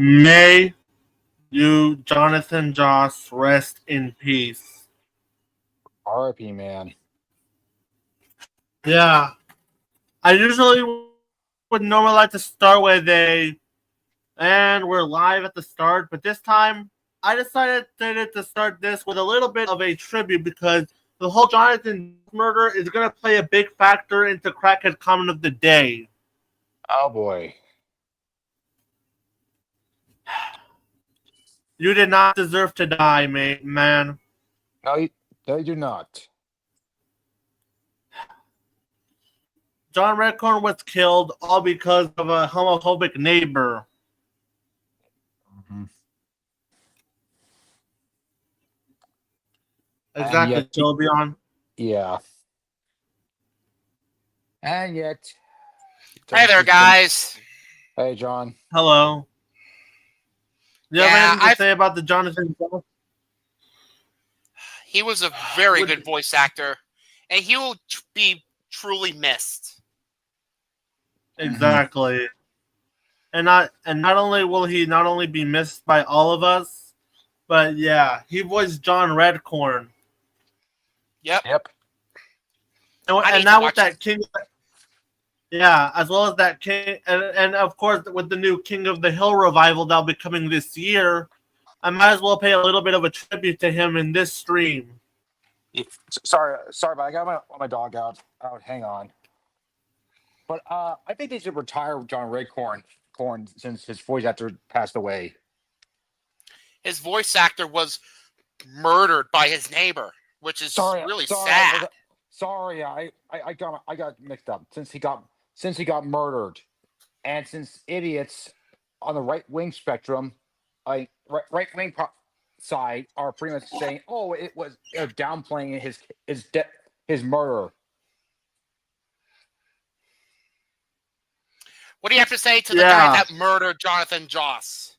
May you, Jonathan Joss, rest in peace. R.I.P. man. Yeah. I usually would normally like to start with and we're live at the start, but this time I decided to start this with a little bit of a tribute because the whole Jonathan murder is going to play a big factor into Crackhead Comment of the Day. Oh boy. You did not deserve to die, man. No, you do not. John Redcorn was killed all because of a homophobic neighbor. Mm-hmm. Exactly, Sylveon. Yeah. And yet. Hey there, guys. Hey, John. Hello. Do you have anything to say about the Jonathan? He was a very good voice actor, and he will be truly missed. Exactly. And not only will he not only be missed by all of us, but yeah, he voiced John Redcorn. Yep. And now with that King, yeah, as well as that King, and of course with the new King of the Hill revival that'll be coming this year, I might as well pay a little bit of a tribute to him in this stream. Sorry, but I got my dog out. Hang on. But I think they should retire John Redcorn since his voice actor passed away. His voice actor was murdered by his neighbor, which is really sad. Sorry, I got mixed up. Since he got murdered, and since idiots on the right wing spectrum, right wing side are pretty much saying, "Oh, it was downplaying his murder." What do you have to say to the guy that murdered Jonathan Joss?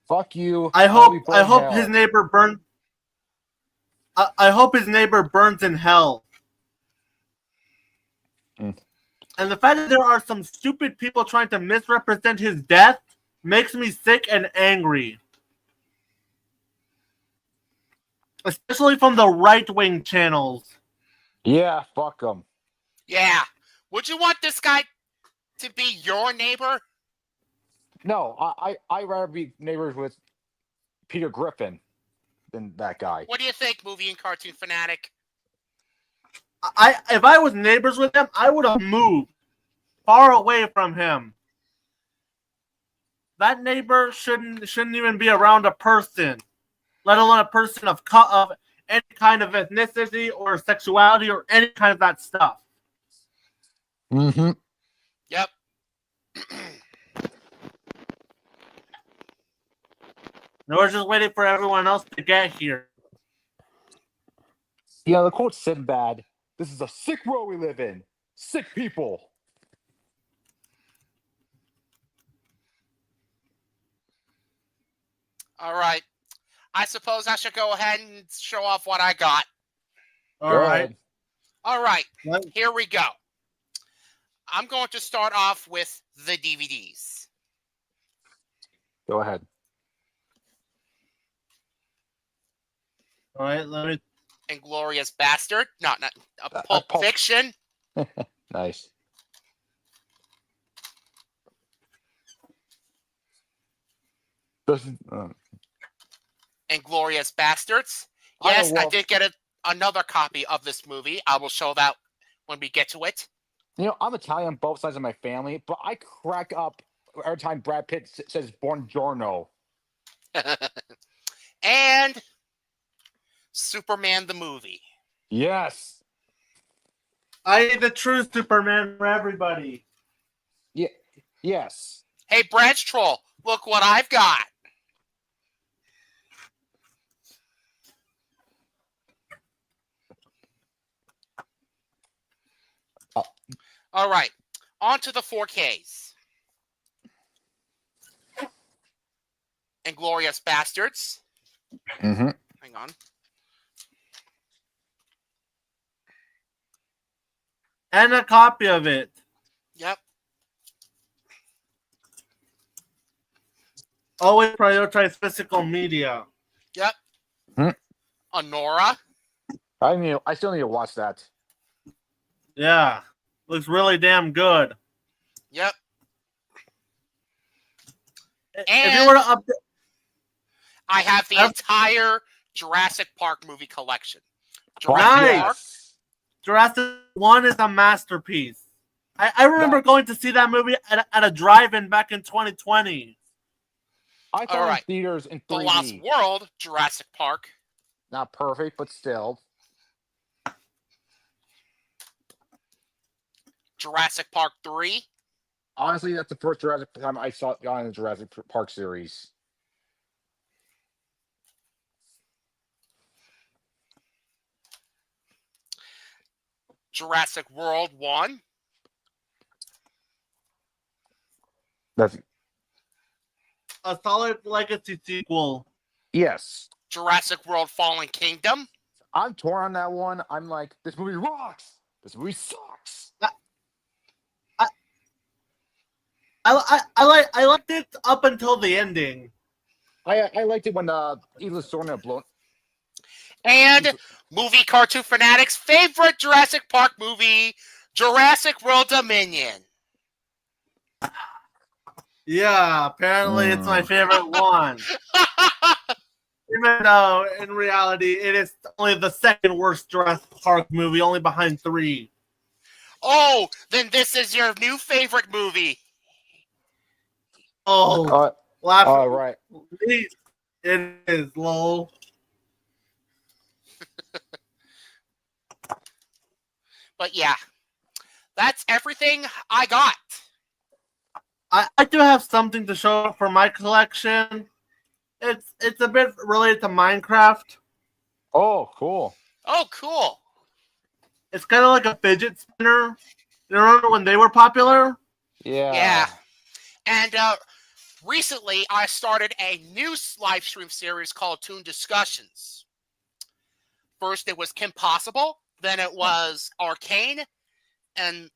Fuck you. I hope his neighbor burns. I hope his neighbor burns in hell. And the fact that there are some stupid people trying to misrepresent his death makes me sick and angry. Especially from the right-wing channels. Yeah, fuck them. Yeah. Would you want this guy to be your neighbor? No, I'd rather be neighbors with Peter Griffin than that guy. What do you think, movie and cartoon fanatic? If I was neighbors with him, I would have moved far away from him. That neighbor shouldn't even be around a person, let alone a person of any kind of ethnicity or sexuality or any kind of that stuff. Mm-hmm. Yep. No, we're just waiting for everyone else to get here. Yeah, the quote Sinbad. This is a sick world we live in. Sick people. All right. I suppose I should go ahead and show off what I got. All right. All right. Here we go. I'm going to start off with the DVDs. Go ahead. All right, let me. Inglorious Bastard. Not Pulp Fiction. Nice. Inglorious Bastards. Yes, I did get another copy of this movie. I will show that when we get to it. You know, I'm Italian on both sides of my family, but I crack up every time Brad Pitt says "Buongiorno." And Superman the movie. Yes. I need the true Superman for everybody. Yeah. Yes. Hey, Branch Troll, look what I've got. All right, on to the 4Ks. Inglorious Bastards. Mm-hmm. Hang on. And a copy of it. Yep. Always prioritize physical media. Yep. Hmm. Honora. I still need to watch that. Yeah. Looks really damn good. Yep. If you were And to update, I have the entire Jurassic Park movie collection. Jurassic Nice. Park. Jurassic 1 is a masterpiece. I remember Nice. going to see that movie at a drive-in back in 2020. I saw All it in right. theaters in The 3D. Lost World, Jurassic Park. Not perfect, but still. Jurassic Park 3. Honestly, that's the first Jurassic time I saw it on the Jurassic Park series. Jurassic World 1. That's A solid legacy sequel. yes. Jurassic World Fallen Kingdom. I'm torn on that one. I'm like, this movie rocks. This movie sucks. I liked it up until the ending. I liked it when Eva Sorna blown. And movie cartoon fanatics' favorite Jurassic Park movie, Jurassic World Dominion. Yeah, apparently it's my favorite one. Even though in reality it is only the second worst Jurassic Park movie, only behind 3. Oh, then this is your new favorite movie. Oh, laugh. All right. It is, lol. But yeah, that's everything I got. I do have something to show for my collection. It's a bit related to Minecraft. Oh, cool. Oh, cool. It's kind of like a fidget spinner. You remember when they were popular? Yeah. And recently, I started a new live stream series called Toon Discussions. First, it was Kim Possible. Then it was Arcane. And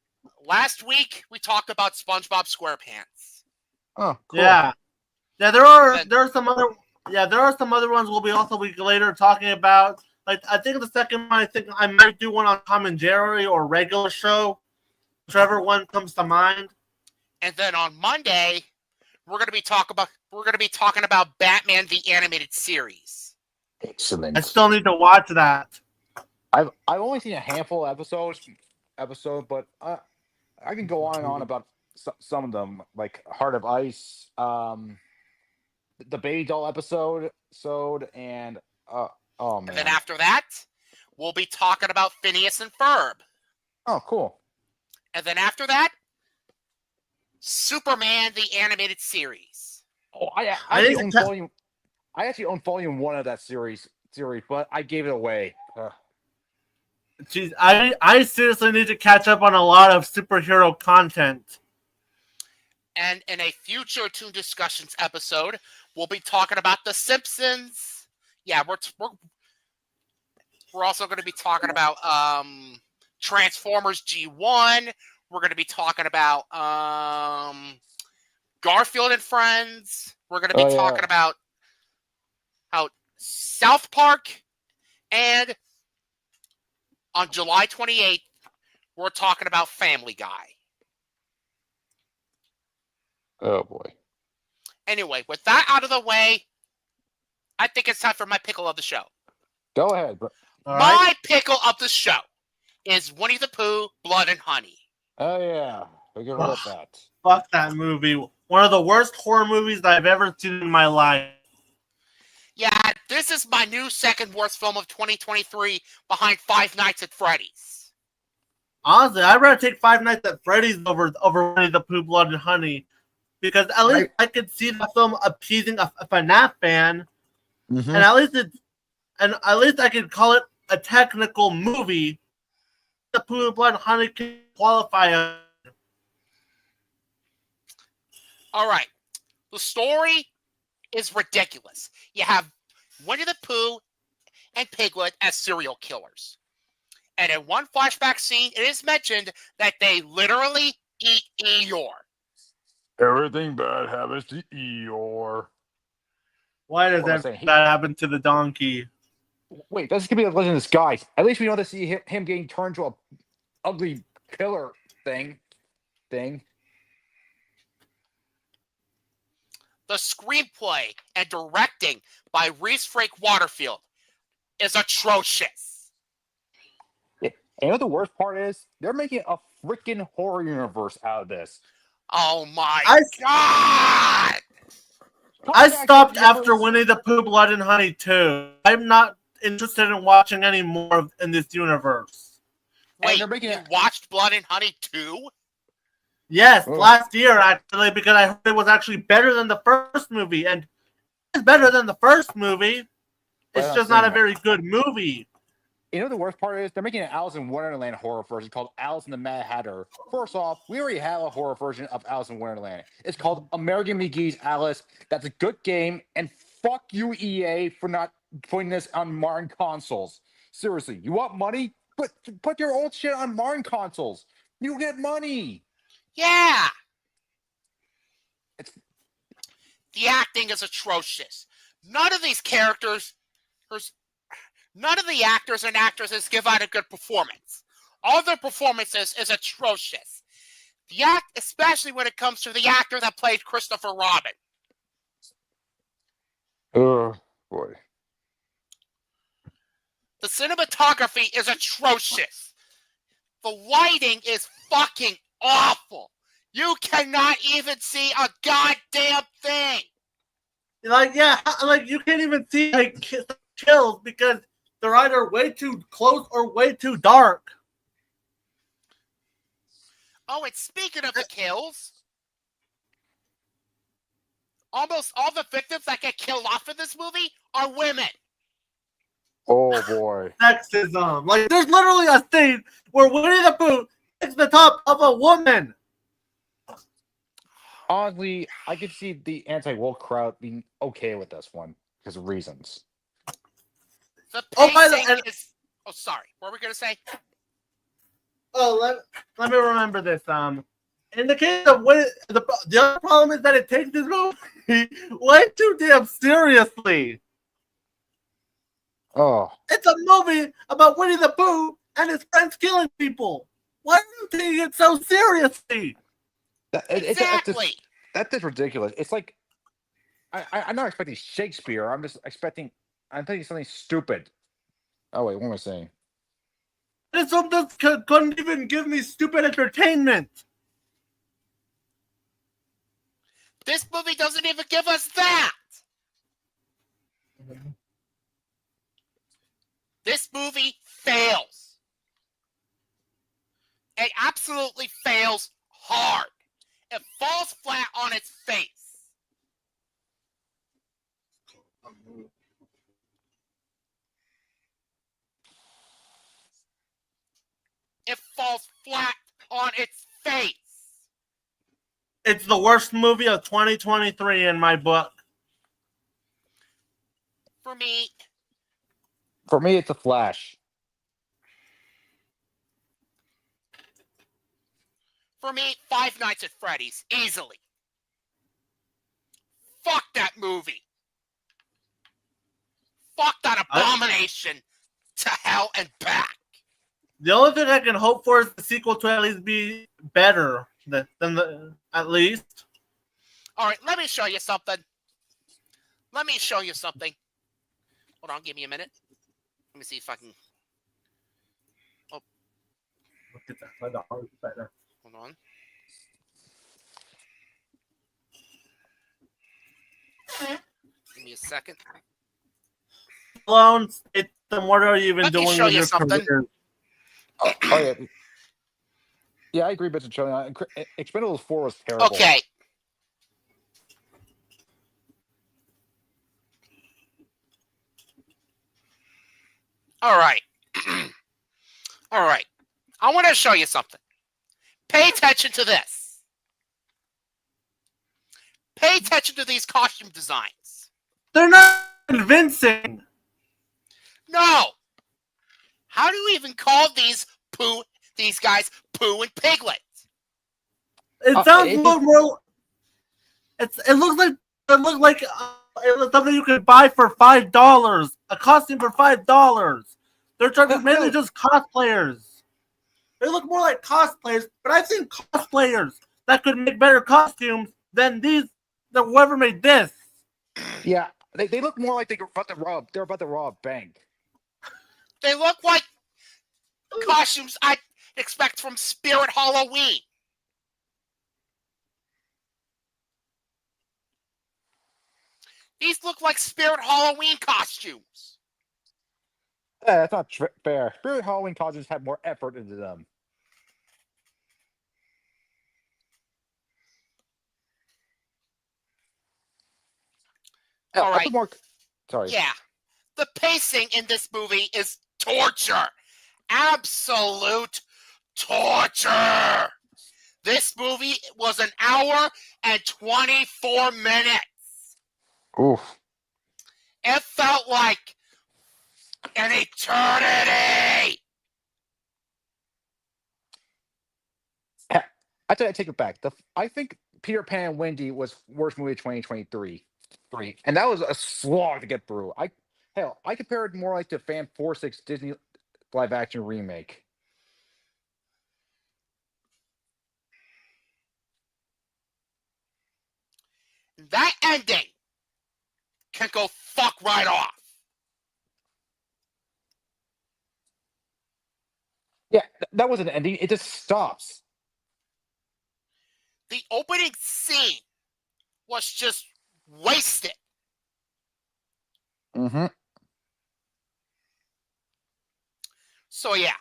last week, we talked about SpongeBob SquarePants. Oh, cool. Yeah. There are some other ones we'll be also later talking about. Like I think the second one, I think I might do one on Tom and Jerry or regular show, whichever one comes to mind. And then on Monday, we're gonna be talking about Batman the Animated Series. Excellent. I still need to watch that. I've only seen a handful of episodes, but I can go on and on about some of them, like Heart of Ice, the Baby Doll episode, and oh man. And then after that, we'll be talking about Phineas and Ferb. Oh, cool. And then after that, Superman the Animated Series. Oh, I actually own volume. I actually own volume 1 of that series, but I gave it away. Jeez, I seriously need to catch up on a lot of superhero content. And in a future Toon Discussions episode, we'll be talking about The Simpsons. Yeah, we're also going to be talking about Transformers G1. We're going to be talking about Garfield and Friends. We're going to be talking about how South Park. And on July 28th, we're talking about Family Guy. Oh boy. Anyway, with that out of the way, I think it's time for my pickle of the show. Go ahead. My pickle of the show is Winnie the Pooh, Blood and Honey. Oh yeah, we can rip that. Fuck that movie. One of the worst horror movies that I've ever seen in my life. Yeah, this is my new second worst film of 2023, behind Five Nights at Freddy's. Honestly, I'd rather take Five Nights at Freddy's over Winnie the Pooh, Blood and Honey, because at least I could see the film appeasing a FNAF fan, and at least I could call it a technical movie. The Pooh, Blood and Honey can qualify. All right, the story is ridiculous. You have Winnie the Pooh and Piglet as serial killers. And in one flashback scene, it is mentioned that they literally eat Eeyore. Everything bad happens to Eeyore. Why does What was I that saying? happen to the donkey? Wait, this could be a Legend of Disguise. At least we know to see him getting turned to a ugly killer thing. The screenplay and directing by Reese Frake Waterfield is atrocious. Yeah. And you know what the worst part is? They're making a freaking horror universe out of this. Oh my I- god! I TAWcast, stopped have you ever- after Winnie the Pooh Blood and Honey 2. I'm not interested in watching any more in this universe. And Wait, they're making you it- watched Blood and Honey 2? Yes, Oh. last year actually, because I heard it was actually better than the first movie, and it's better than the first movie. But It's I'm just not a saying very good movie. You know the worst part is? They're making an Alice in Wonderland horror version called Alice in the Mad Hatter. First off, we already have a horror version of Alice in Wonderland. It's called American McGee's Alice. That's a good game, and fuck you, EA, for not putting this on modern consoles. Seriously, you want money? Put your old shit on modern consoles. You get money. Yeah! It's The acting is atrocious. None of these characters, none of the actors and actresses give out a good performance. All their performances is atrocious. Especially when it comes to the actor that played Christopher Robin. oh boy. The cinematography is atrocious. The lighting is fucking awful. You cannot even see a goddamn thing. Like, yeah, like you can't even see like kills because they're either way too close or way too dark. Oh, and speaking of the kills, almost all the victims that get killed off in this movie are women. Oh boy. Sexism. Like, there's literally a scene where Winnie the Pooh takes the top of a woman. Honestly, I could see the anti-woke crowd being okay with this one because of reasons. The Oh, by the- pacing and- is. Oh, sorry. What were we gonna say? Oh, let me remember this. In the case of Winnie, the other problem is that it takes this movie way too damn seriously. Oh, It's a movie about Winnie the Pooh and his friends killing people. Why are you taking it so seriously? Exactly. That's just ridiculous. It's like I'm not expecting Shakespeare. I'm thinking something stupid. Oh wait, what am I saying? This film just couldn't even give me stupid entertainment. This movie doesn't even give us that. This movie fails. It absolutely fails hard. It falls flat on its face. It falls flat on its face. It's the worst movie of 2023 in my book. For me, It's a Flash. Five Nights at Freddy's, easily. Fuck that movie. Fuck that abomination to hell and back. The only thing I can hope for is the sequel to at least be better than the at least. All right, let me show you something. Hold on, give me a minute. Let me see if I can. Look at that. Better. Hold on. Give me a second. Alone, what are you even Let me doing show with you your something. career? Oh yeah. Yeah, I agree, Mr. Chilling. Expendables 4 was terrible. Okay. All right. All right. I want to show you something. Pay attention to this. Pay attention to these costume designs. They're not convincing. No. How do you even call these guys Pooh and Piglet? It sounds a little more. It looks like It was something you could buy for $5. A costume for $5. They're charging mainly just cosplayers. They look more like cosplayers, but I've seen cosplayers that could make better costumes than whoever made this. Yeah, they look more like they're about to rob a bank. They look like costumes I expect from Spirit Halloween. These look like Spirit Halloween costumes. Yeah, that's not fair. Spirit Halloween costumes have more effort into them. All right. Sorry. Yeah. The pacing in this movie is torture. Absolute torture. This movie was an hour and 24 minutes. Oof. It felt like an eternity. I take it back. I think Peter Pan and Wendy was worst movie of 2023. And that was a slog to get through. I compare it more like to Fan 4-6 Disney live action remake. That ending can go fuck right off. Yeah, that wasn't an ending. It just stops. The opening scene was just wasted. Mm-hmm. So yeah,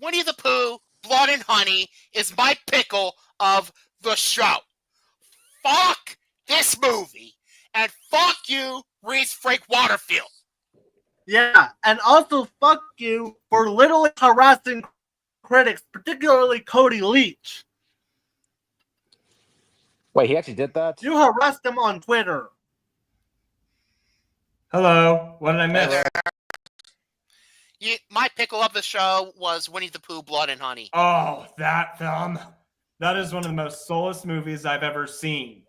Winnie the Pooh, Blood and Honey is my pickle of the show. Fuck this movie, and fuck you, Reese Frank Waterfield. Yeah, and also fuck you for literally harassing critics, particularly Cody Leach. Wait, he actually did that? You harassed him on Twitter. Hello, what did I miss? My pickle of the show was Winnie the Pooh, Blood and Honey. Oh, that film. That is one of the most soulless movies I've ever seen.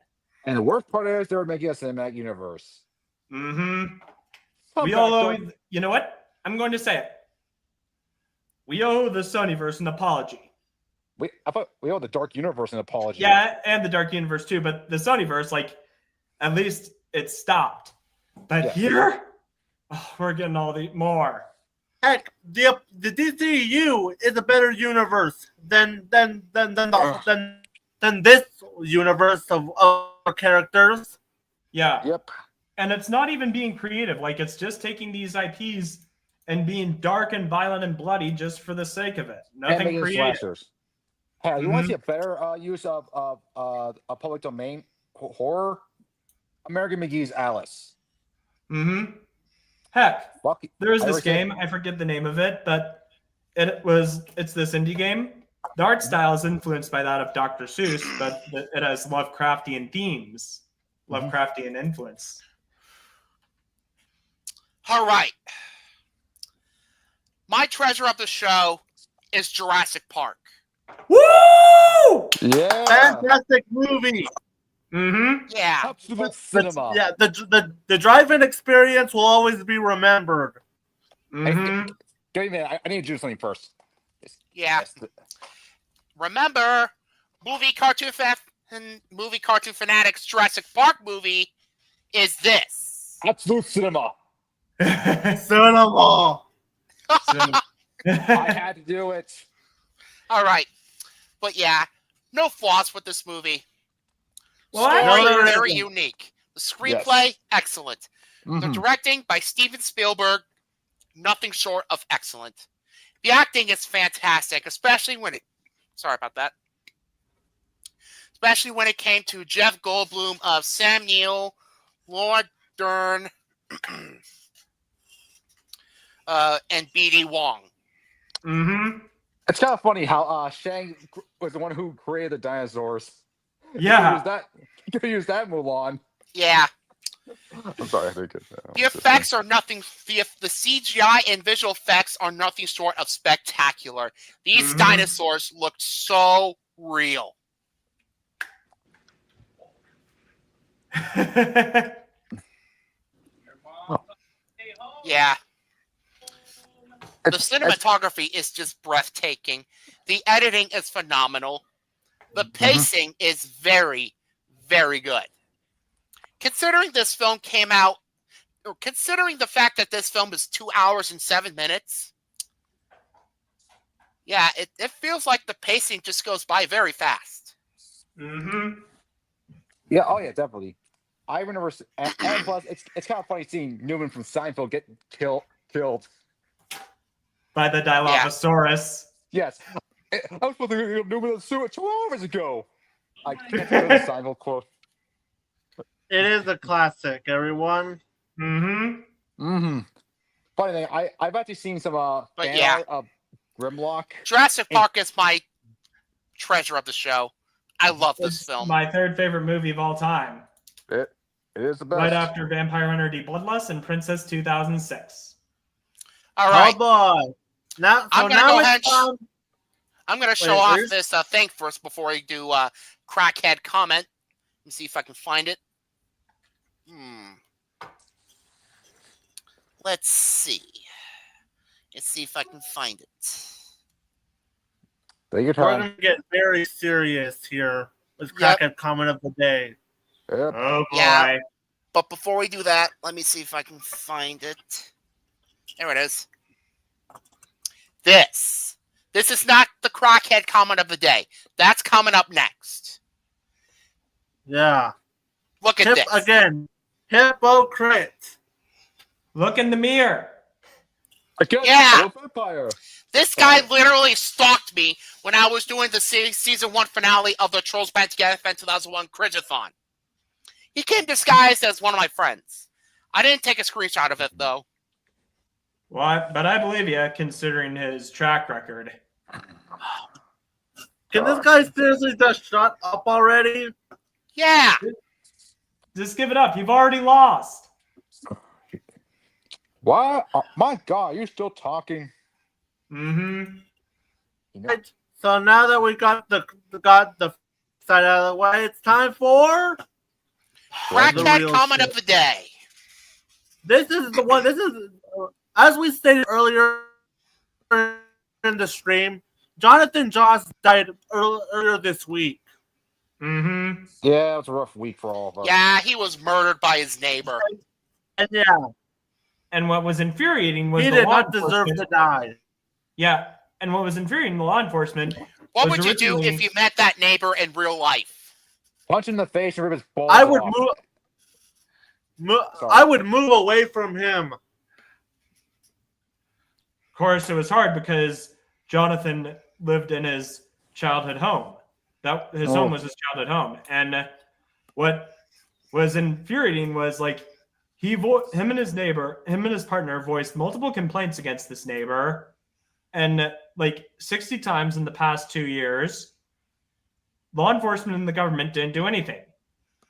And the worst part is they're making a cinematic universe. Mm-hmm. We all owe, you know what? I'm going to say it. We owe the Sonyverse an apology. I thought we owe the Dark Universe an apology. Yeah, and the Dark Universe too, but the Sonyverse, like, at least it stopped. But here, we're getting all the more. Heck, the DCU is a better universe than this universe of characters. Yeah. Yep. And it's not even being creative. Like, it's just taking these IPs and being dark and violent and bloody just for the sake of it. Nothing creative. Slashers. Hey, you want to see a better use of a public domain horror? American McGee's Alice. Mm-hmm. Heck, there is this game. I forget the name of it, but it's this indie game. The art style is influenced by that of Dr. Seuss, but it has Lovecraftian themes, Lovecraftian influence. All right. My treasure of the show is Jurassic Park. Woo! Yeah. Fantastic movie. Mm-hmm. Yeah. Absolute cinema. Yeah, the drive-in experience will always be remembered. Mm-hmm. Wait a minute, I need to do something first. Yeah. Remember, movie cartoon fanatics Jurassic Park movie is this. Absolute cinema. Cinema. I had to do it. All right. But yeah, no flaws with this movie. Well, Story very unique. The screenplay, excellent. The directing by Steven Spielberg, nothing short of excellent. The acting is fantastic, especially when it came to Jeff Goldblum of Sam Neill, Laura Dern, and B.D. Wong. Mm-hmm. It's kind of funny how Shang was the one who created the dinosaurs. Yeah. You could use that Mulan. Yeah. I'm sorry, I think it. The effects are nothing. The CGI and visual effects are nothing short of spectacular. These dinosaurs looked so real. Yeah. The cinematography is just breathtaking. The editing is phenomenal. The pacing is very, very good. Considering this film came out, or considering the fact that this film is 2 hours and 7 minutes, yeah, it feels like the pacing just goes by very fast. Mm-hmm. Yeah, oh yeah, definitely. I remember, and plus, it's kind of funny seeing Newman from Seinfeld get killed. By the Dilophosaurus. Yes. I was supposed to get Newman in the sewer 2 hours ago. I can't think of the Seinfeld quote. It is a classic, everyone. Mm-hmm. Mm-hmm. Funny thing, I've actually seen some fan art of Grimlock. Jurassic Park is my treasure of the show. I love this film. My third favorite movie of all time. It is the best. Right after Vampire Hunter D. Bloodlust and Princess 2006. All right. Oh boy. Now, I'm gonna show off this thing first before I do crackhead comment. Let me see if I can find it. Let's see. Let's see if I can find it. Take your We're time. going to get very serious here with crackhead comment of the day. Yep. Oh boy. Yeah. But before we do that, let me see if I can find it. There it is. This is not the crackhead comment of the day. That's coming up next. Yeah. Look at this. Again. Hypocrite. Look in the mirror. Again, Yeah. Vampire. This guy literally stalked me when I was doing the season 1 finale of the Trolls Band Together Fan 2001 Cridgeathon. He came disguised as one of my friends. I didn't take a screenshot of it, though. Well, but I believe you, considering his track record. Can this guy seriously just shut up already? Yeah. Just give it up. You've already lost. What? Oh, my God, you're still talking. Mm-hmm. You know, So now that we got the side out of the way, it's time for Crackhead comment of the day. This is the one. This is, as we stated earlier in the stream, Jonathan Joss died earlier this week. Mm-hmm. yeah, it was a rough week for all of us. Yeah, he was murdered by his neighbor. And yeah, And what was infuriating was he the did law not deserve enforcement. to die. Yeah, and what was infuriating the law enforcement. What was would you do originally- if you met that neighbor in real life? Punch in the face and rip his balls I would off. I would move away from him. Of course, it was hard because Jonathan lived in his childhood home. That his home was his childhood home, and what was infuriating was like him and his partner voiced multiple complaints against this neighbor, and like 60 times in the past 2 years, law enforcement and the government didn't do anything.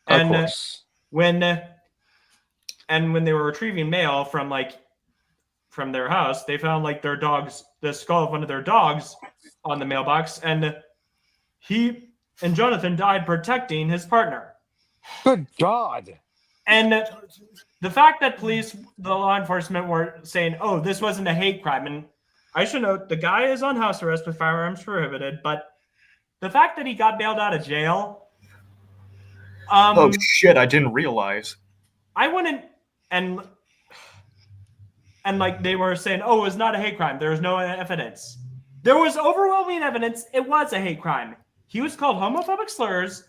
Of course. When they were retrieving mail from their house, they found like the skull of one of their dogs on the mailbox, and he and Jonathan died protecting his partner. Good God. And the fact that the law enforcement were saying, "Oh, this wasn't a hate crime," and I should note the guy is on house arrest with firearms prohibited, but the fact that he got bailed out of jail. Oh shit! I didn't realize. I wouldn't, and like they were saying, "Oh, it was not a hate crime. There was no evidence." There was overwhelming evidence. It was a hate crime. He was called homophobic slurs.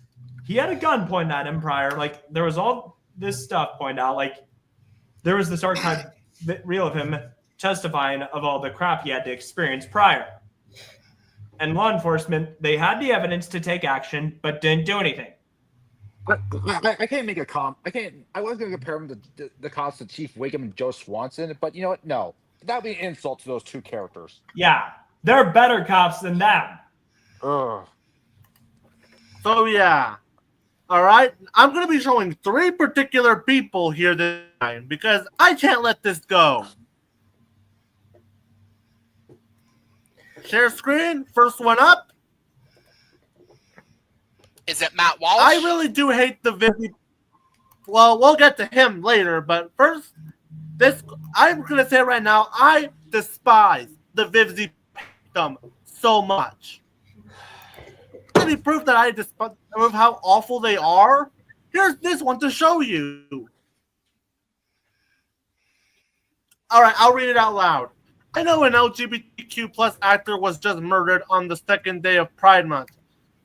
He had a gun pointed at him prior. Like there was all this stuff pointed out. Like there was this archive reel of him testifying of all the crap he had to experience prior. And law enforcement, they had the evidence to take action, but didn't do anything. I can't make a comp. I was going to compare him to the cops to Chief Wiggum and Joe Swanson, but you know what? No, that would be an insult to those two characters. Yeah, they're better cops than them. Ugh. So yeah, all right. I'm gonna be showing 3 particular people here this time because I can't let this go. Share screen. First one up. Is it Matt Walsh? I really do hate the video. Well, we'll get to him later, but first, This, I'm gonna say right now, I despise the Vivzy victim so much. Any proof that I despise of how awful they are? Here's this one to show you. All right, I'll read it out loud. I know an LGBTQ plus actor was just murdered on the second day of Pride Month,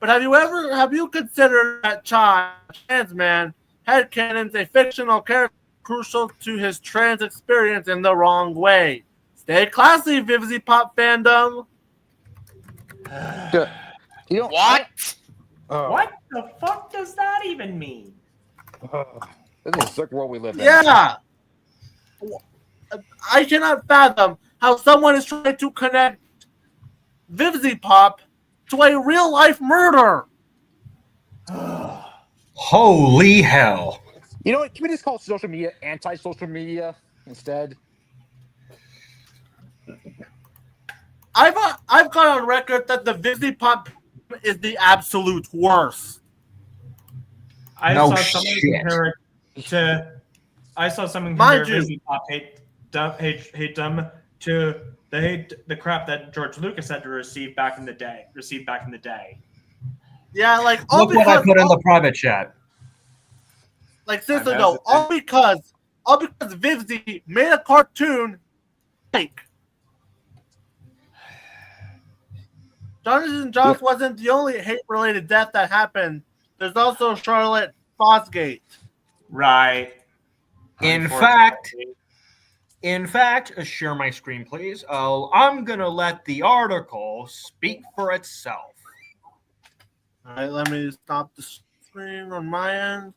but have you considered that child, trans man, headcanons a fictional character crucial to his trans experience in the wrong way? Stay classy, Vivzy Pop fandom. You know, What? What the fuck does that even mean? This is a sick world we live in. Yeah. I cannot fathom how someone is trying to connect Vivzy Pop to a real life murder. Holy hell. You know what? Can we just call social media anti-social media instead? I've got on record that the Vivzy Pop is the absolute worst. I No saw someone shit. compare it to. I saw someone Mind compare you. Vivzy Pop hate them to the crap that George Lucas had to receive back in the day. Yeah, like all Look what I because put in the private chat. like seriously I'm though, hesitant. all because Vivzy made a cartoon like Jonathan Joss wasn't the only hate-related death that happened. There's also Charlotte Fosgate. Right. In fact, share my screen, please. I'm gonna let the article speak for itself. All right, let me stop the screen on my end.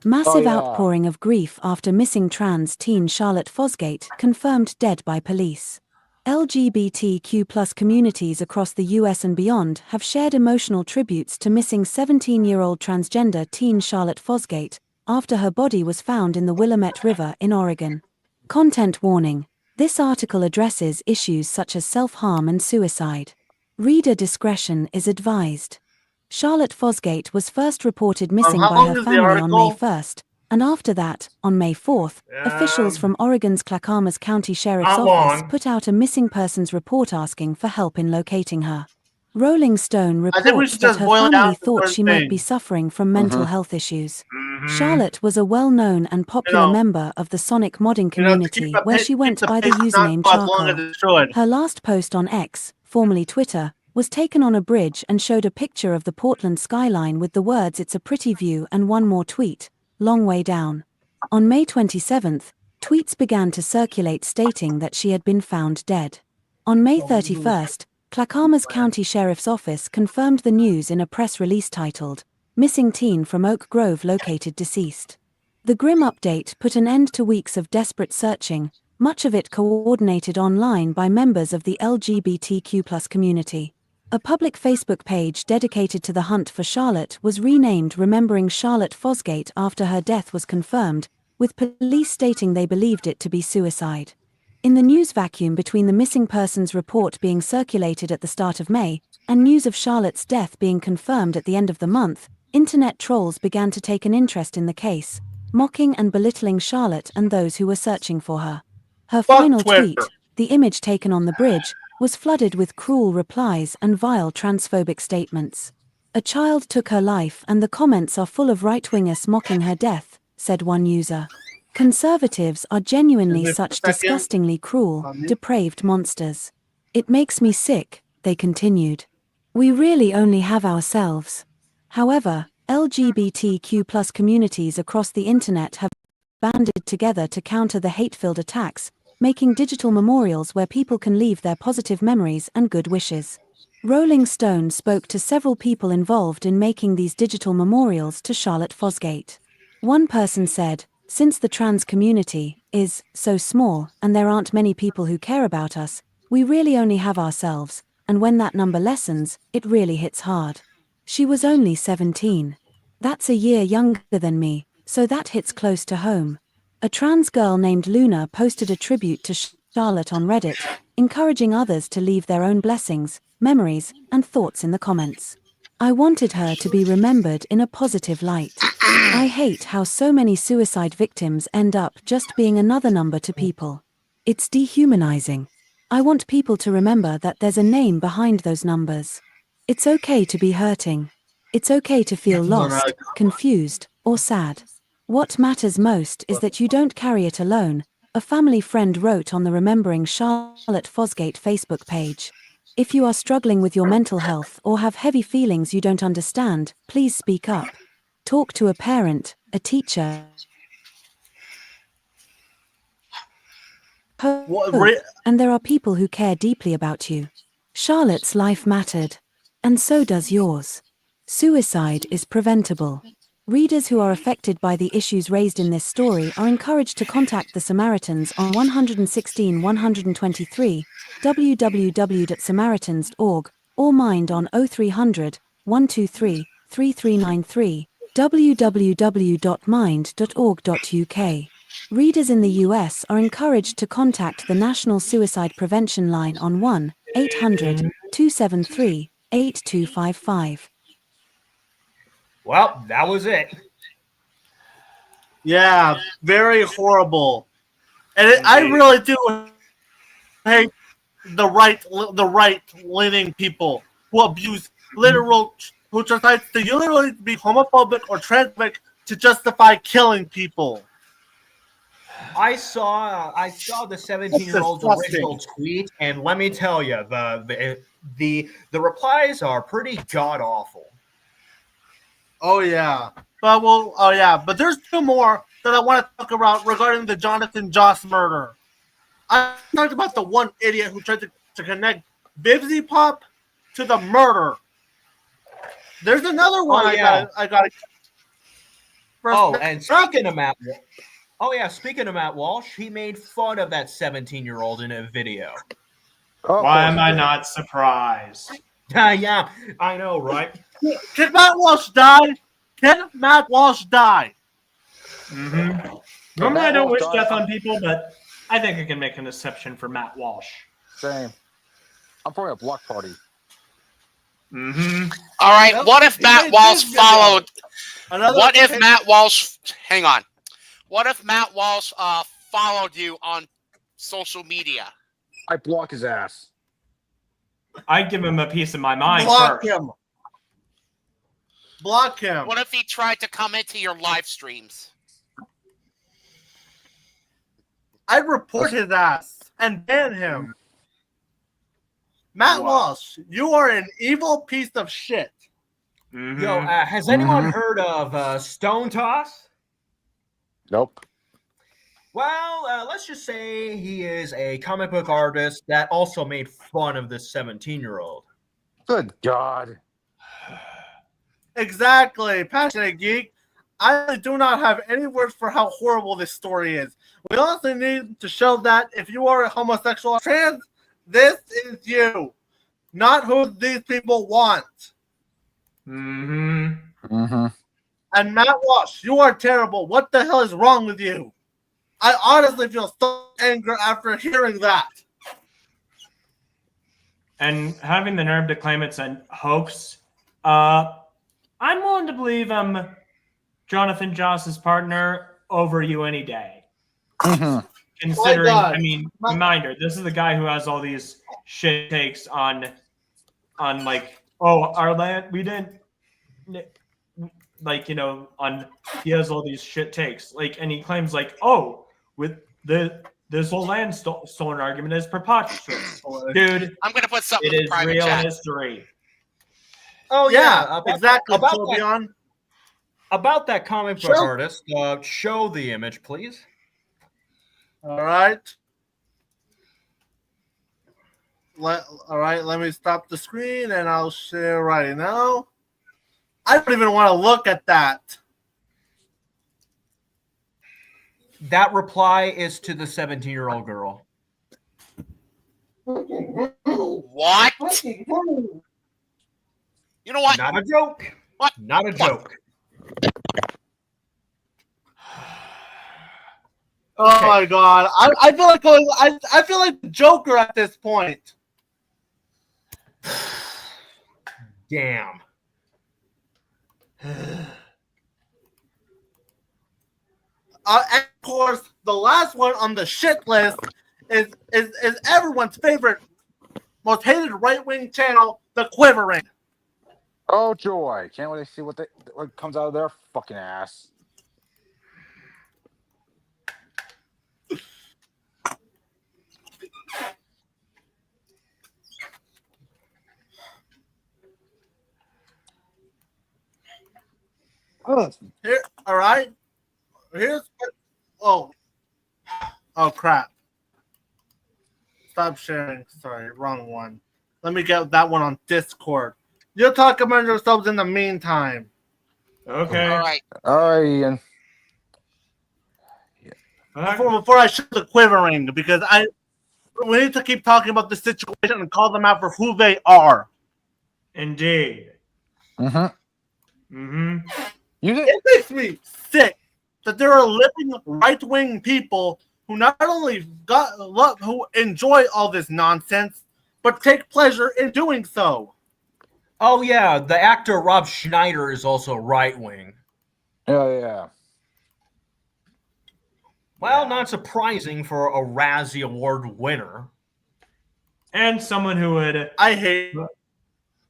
Massive yeah. outpouring of grief after missing trans teen Charlotte Fosgate confirmed dead by police. LGBTQ+ communities across the US and beyond have shared emotional tributes to missing 17-year-old transgender teen Charlotte Fosgate after her body was found in the Willamette River in Oregon. Content warning: this article addresses issues such as self-harm and suicide. Reader discretion is advised. Charlotte Fosgate was first reported missing how by long her is the family on May article? 1st, and after that, on May 4th, officials from Oregon's Clackamas County Sheriff's Not Office long. put out a missing persons report asking for help in locating her. Rolling Stone I think we reports should that just her boil it family down to thought certain she might be things. suffering from mental health issues. Mhm. Charlotte was a well-known and popular member of the Sonic modding community where she went by the username not as long as Charcoal. it should. Her last post on X, formerly Twitter, was taken on a bridge and showed a picture of the Portland skyline with the words "It's a pretty view" and one more tweet, "Long way down." On May 27th, tweets began to circulate stating that she had been found dead. On May 31st, Clackamas County Sheriff's Office confirmed the news in a press release titled, "Missing Teen from Oak Grove Located Deceased." The grim update put an end to weeks of desperate searching, much of it coordinated online by members of the LGBTQ+ community. A public Facebook page dedicated to the hunt for Charlotte was renamed Remembering Charlotte Fosgate after her death was confirmed, with police stating they believed it to be suicide. In the news vacuum between the missing persons report being circulated at the start of May, and news of Charlotte's death being confirmed at the end of the month, internet trolls began to take an interest in the case, mocking and belittling Charlotte and those who were searching for her. Her Fuck final Twitter. tweet, the image taken on the bridge, was flooded with cruel replies and vile transphobic statements. "A child took her life and the comments are full of right-wingers mocking her death," said one user. "Conservatives are genuinely Excuse me for such a second. disgustingly cruel, depraved monsters. It makes me sick," they continued. "We really only have ourselves." However, LGBTQ+ communities across the internet have banded together to counter the hate-filled attacks, making digital memorials where people can leave their positive memories and good wishes. Rolling Stone spoke to several people involved in making these digital memorials to Charlotte Fosgate. One person said, "Since the trans community is so small and there aren't many people who care about us, we really only have ourselves, and when that number lessens, it really hits hard." She was only 17. "That's a year younger than me, so that hits close to home." A trans girl named Luna posted a tribute to Charlotte on Reddit, encouraging others to leave their own blessings, memories, and thoughts in the comments. I wanted her to be remembered in a positive light. I hate how so many suicide victims end up just being another number to people. It's dehumanizing. I want people to remember that there's a name behind those numbers. It's okay to be hurting. It's okay to feel lost, confused, or sad. What matters most is that you don't carry it alone, a family friend wrote on the Remembering Charlotte Fosgate Facebook page. If you are struggling with your mental health or have heavy feelings you don't understand, please speak up. Talk to a parent, a teacher, and there are people who care deeply about you. Charlotte's life mattered, and so does yours. Suicide is preventable. Readers who are affected by the issues raised in this story are encouraged to contact the Samaritans on 116 123, www.samaritans.org, or Mind on 0300 123 3393, www.mind.org.uk. Readers in the US are encouraged to contact the National Suicide Prevention Line on 1-800-273-8255. Well, that was it. Yeah, very horrible. And I really do hate the right-leaning people who abuse who try to literally be homophobic or transphobic to justify killing people. I saw the 17-year-old's original tweet, and let me tell you, the replies are pretty god awful. Oh yeah, but there's two more that I want to talk about regarding the Jonathan Joss murder. I talked about the one idiot who tried to connect Bibsy Pop to the murder. There's another one I got. And speaking of Matt, speaking of Matt Walsh, he made fun of that 17-year-old in a video. Why am I not surprised? Yeah, I know, right? Can Matt Walsh die? Can Matt Walsh die? Mm-hmm. Normally I don't wish death on people, but I think I can make an exception for Matt Walsh. Same. I'm throwing a block party. Mm-hmm. All right. What if Matt Walsh followed? What if Matt Walsh? Hang on. What if Matt Walsh followed you on social media? I block his ass. I'd give him a piece of my mind. Block him. Block him. What if he tried to come into your live streams? I'd report his ass and ban him. Matt Walsh, you are an evil piece of shit. Mm-hmm. Yo, has anyone heard of Stone Toss? Nope. Well, let's just say he is a comic book artist that also made fun of this 17-year-old. Good God. Exactly. Passionate Geek. I do not have any words for how horrible this story is. We also need to show that if you are a homosexual or trans, this is you, not who these people want. Mm-hmm. Mm-hmm. And Matt Walsh, you are terrible. What the hell is wrong with you? I honestly feel so angry after hearing that. And having the nerve to claim it's a hoax, I'm willing to believe I'm Jonathan Joss's partner over you any day. Mm-hmm. Considering, I mean, reminder, this is the guy who has all these shit takes on like, oh, our land, we didn't, like, you know, he has all these shit takes, like, and he claims like, oh, with this whole land stolen argument is preposterous, dude. I'm gonna put something it in the is private real chat. history. Oh yeah, exactly. About that comic book artist, show the image, please. All right. All right, let me stop the screen and I'll share right now. I don't even want to look at that. That reply is to the 17-year-old girl. What? You know what? Not a joke. What? Not a joke. Oh my god! I feel like I feel like the Joker at this point. Damn. And of course, the last one on the shit list is everyone's favorite, most hated right-wing channel, The Quivering. Oh joy! Can't wait to see what comes out of their fucking ass. Here, all right. Here's oh crap. Stop sharing. Sorry, wrong one. Let me get that one on Discord. You'll talk among yourselves in the meantime. Okay. All right. All right, Ian. Before I show The Quivering, because we need to keep talking about the situation and call them out for who they are. Indeed. It makes me sick that there are living right-wing people who not only who enjoy all this nonsense, but take pleasure in doing so. Oh yeah, the actor Rob Schneider is also right-wing. Yeah. Well, not surprising for a Razzie Award winner. And someone who would... I hate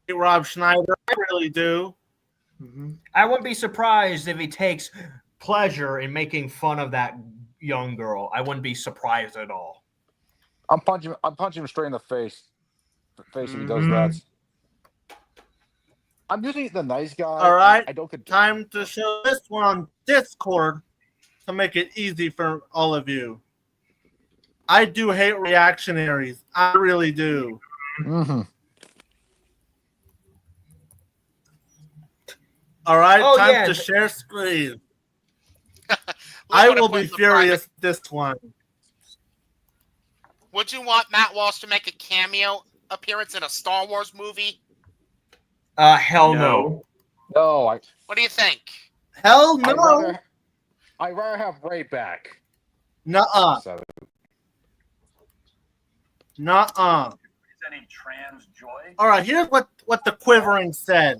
Rob Schneider. I really do. I wouldn't be surprised if he takes pleasure in making fun of that young girl. I wouldn't be surprised at all. I'm punching him straight in the face. If he does that. I'm usually the nice guy. All right. I don't get time to show this one on Discord to make it easy for all of you. I do hate reactionaries. I really do. All right, time to share screen. I will be furious this one. Would you want Matt Walsh to make a cameo appearance in a Star Wars movie? Hell no. No. What do you think? Hell no. I'd rather have Ray back. Nuh-uh. Nuh-uh. All right, here's what The Quivering said.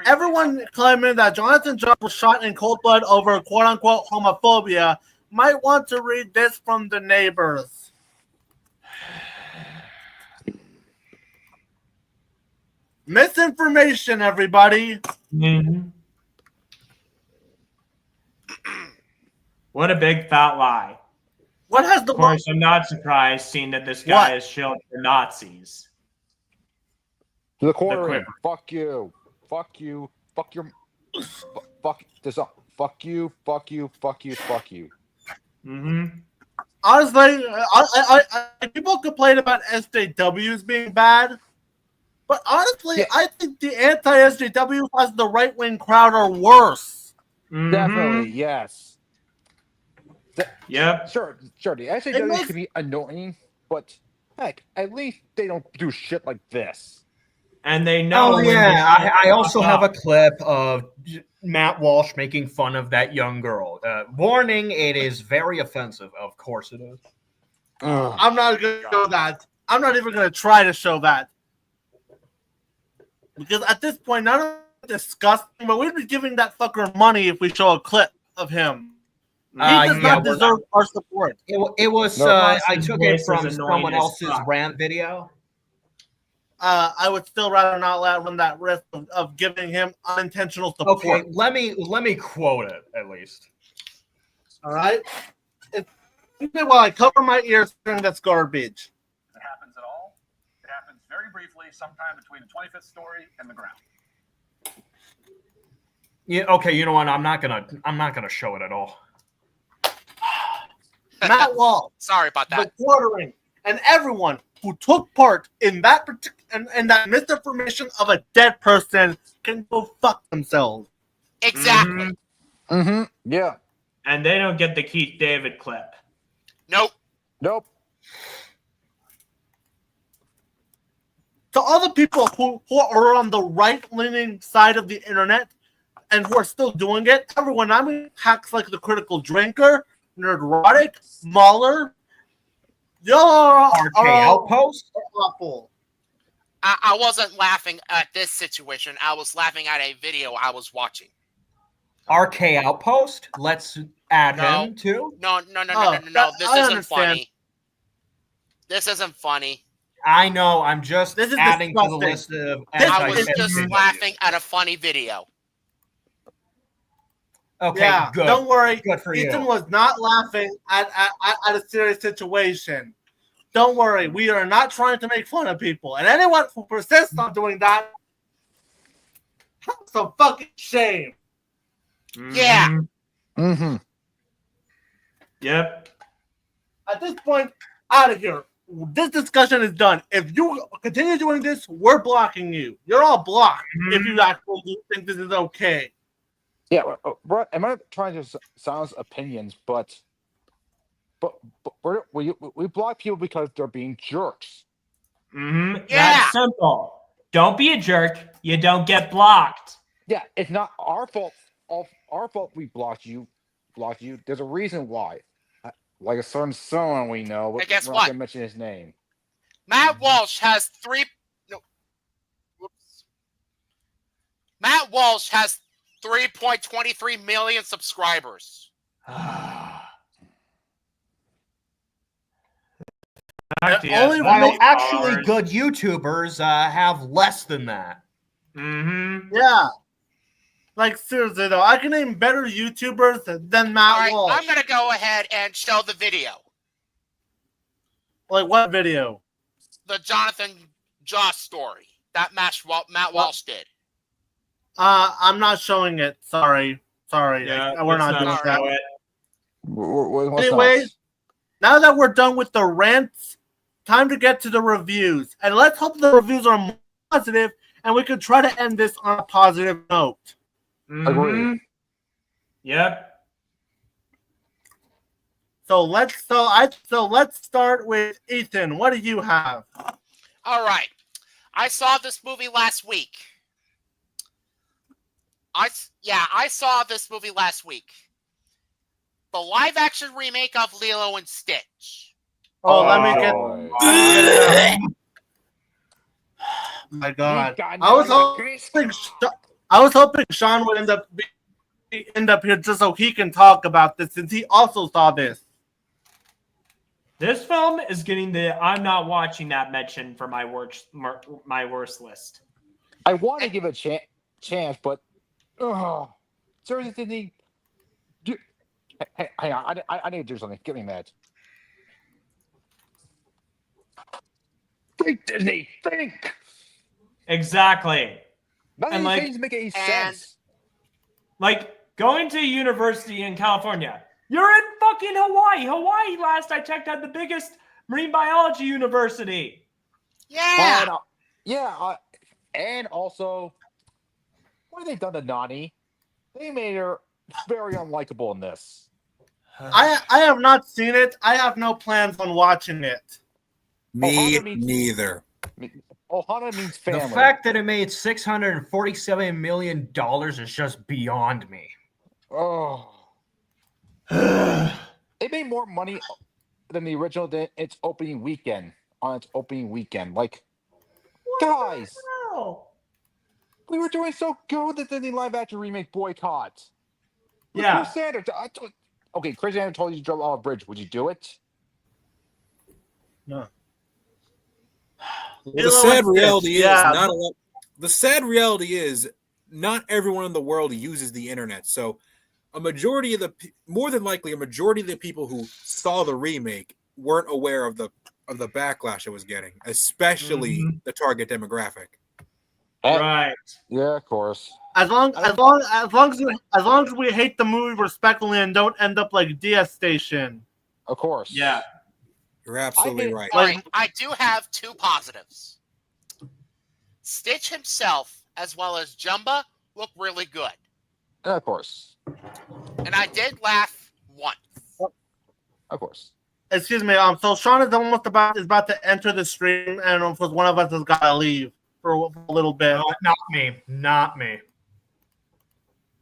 Everyone claiming that Jonathan Jones was shot in cold blood over quote-unquote homophobia might want to read this from the neighbors. Misinformation, everybody. What a big fat lie. What has the... Of course, I'm not surprised seeing that this guy is shielding the Nazis. To the quarter. Fuck you. Fuck you. Fuck your... Fuck this up. Fuck you. Fuck you. Fuck you. Fuck you. Honestly, people complain about SJWs being bad. But honestly, I think the anti-SJWs as the right-wing crowd are worse. Definitely, yes. Yep. Sure. The SJWs can be annoying, but heck, at least they don't do shit like this. And they know. Oh yeah, I also have a clip of Matt Walsh making fun of that young girl. Warning: it is very offensive. Of course it is. I'm not going to show that. I'm not even going to try to show that. Because at this point, not only disgusting, but we'd be giving that fucker money if we show a clip of him. He does not deserve our support. It was. I took it from someone else's rant video. I would still rather not run that risk of giving him unintentional support. Okay, let me quote it at least. All right. While I cover my ears during this garbage. It happens at all. It happens very briefly, sometime between the 25th story and the ground. Yeah. Okay. You know what? I'm not gonna show it at all. Matt Wall. Sorry about that. The Quartering and everyone who took part in that and that misinformation of a dead person can go fuck themselves. Exactly. Yeah. And they don't get the Keith David clip. Nope. To all the people who are on the right-leaning side of the internet and who are still doing it, everyone, I mean, hacks like the Critical Drinker, Nerdrotic, Mahler, y'all are Outpost. awful. I wasn't laughing at this situation. I was laughing at a video I was watching. RK Outpost. Let's add No. him too. No. This I isn't understand. funny. This isn't funny. I know. I'm just This is adding to the disgusting. list of I was just anti-Semitism. laughing at a funny video. Okay, Yeah, good. don't worry. Good for Ethan you. was not laughing at a serious situation. Don't worry. We are not trying to make fun of people. And anyone who persists on doing that, have some fucking shame. Yeah. Mm-hmm. Yep. At this point, out of here. This discussion is done. If you continue doing this, we're blocking you. You're all blocked if you actually think this is okay. Yeah, bro, I'm not trying to silence opinions, but we block people because they're being jerks. Mm-hmm. Yeah. That's simple. Don't be a jerk. You don't get blocked. Yeah, it's not our fault. Our fault. We blocked you. There's a reason why. Like a certain someone we know. And guess we're what? not gonna mention his name. Matt Walsh has Matt Walsh has 3.23 million subscribers. Only While actually good YouTubers have less than that. Mm-hmm. Yeah. Like, seriously, though, I can name better YouTubers than Matt All right, Walsh. I'm gonna go ahead and show the video. Like, what video? The Jonathan Joss story that Matt Walsh did. I'm not showing it. Sorry. Yeah, We're not let's doing show that. it. What's Anyway, next? now that we're done with the rants, time to get to the reviews. And let's hope the reviews are more positive and we can try to end this on a positive note. Agreed. Yep. So let's start with Ethan. What do you have? All right, I saw this movie last week. I saw this movie last week. The live-action remake of Lilo and Stitch. Oh, let me get boy. my God. got I was no hoping Sean would end up here just so he can talk about this since he also saw this. This film is getting the I'm not watching that mention for my worst list. I want to give it a chance, but seriously, Disney. Hey, hang on. I need to do something. Get me mad. Think, Disney. Think. Exactly. None of these things make any sense. Like going to university in California. You're in fucking Hawaii. Hawaii, last I checked, had the biggest marine biology university. Yeah. And also, what have they done to Nani? They made her very unlikable in this. I have not seen it. I have no plans on watching it. Me neither. Ohana means family. The fact that it made $647 million is just beyond me. Oh. It made more money than the original did its opening weekend. Like, guys, we were doing so good that the live action remake boycott. Yeah. Chris Sanders. Okay, Chris Sanders told you to jump off a bridge. Would you do it? No. Well, the sad reality is not everyone in the world uses the internet. So more than likely a majority of the people who saw the remake weren't aware of the backlash it was getting, especially the target demographic. Right. Yeah, of course. As long as we hate the movie respectfully and don't end up like DS Station. Of course. Yeah. You're absolutely right. All right, I do have two positives. Stitch himself, as well as Jumba, look really good. Yeah, of course. And I did laugh once. Of course. Excuse me. So Sean is about to enter the stream, and of course one of us has got to leave for a little bit. Not me.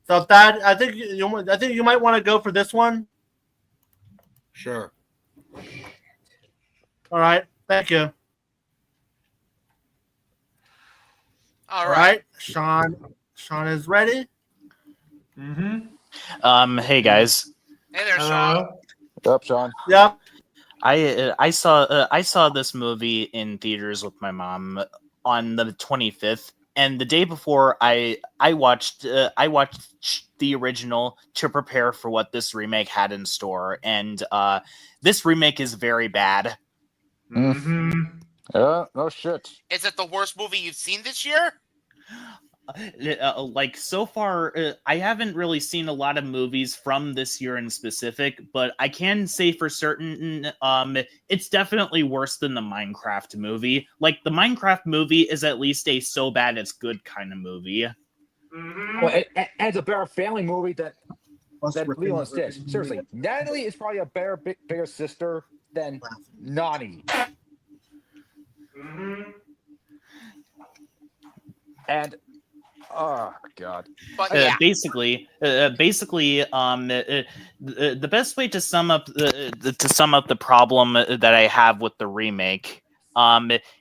So Thad, I think you might want to go for this one. Sure. All right. Thank you. All All right, Sean. Sean is ready. Hey guys. Hey there, Sean. Up, Sean. Yep. I saw this movie in theaters with my mom on the 25th, and the day before I watched the original to prepare for what this remake had in store, and this remake is very bad. Yeah, no shit. Is it the worst movie you've seen this year? Like so far, I haven't really seen a lot of movies from this year in specific, but I can say for certain, it's definitely worse than the Minecraft movie. Like the Minecraft movie is at least a so bad it's good kind of movie. Well, and it's a better family movie than Lilo Stitch. Seriously, Natalie is probably a better, bigger sister than Nani. And oh god! But yeah, Basically, the best way to sum up the problem that I have with the remake,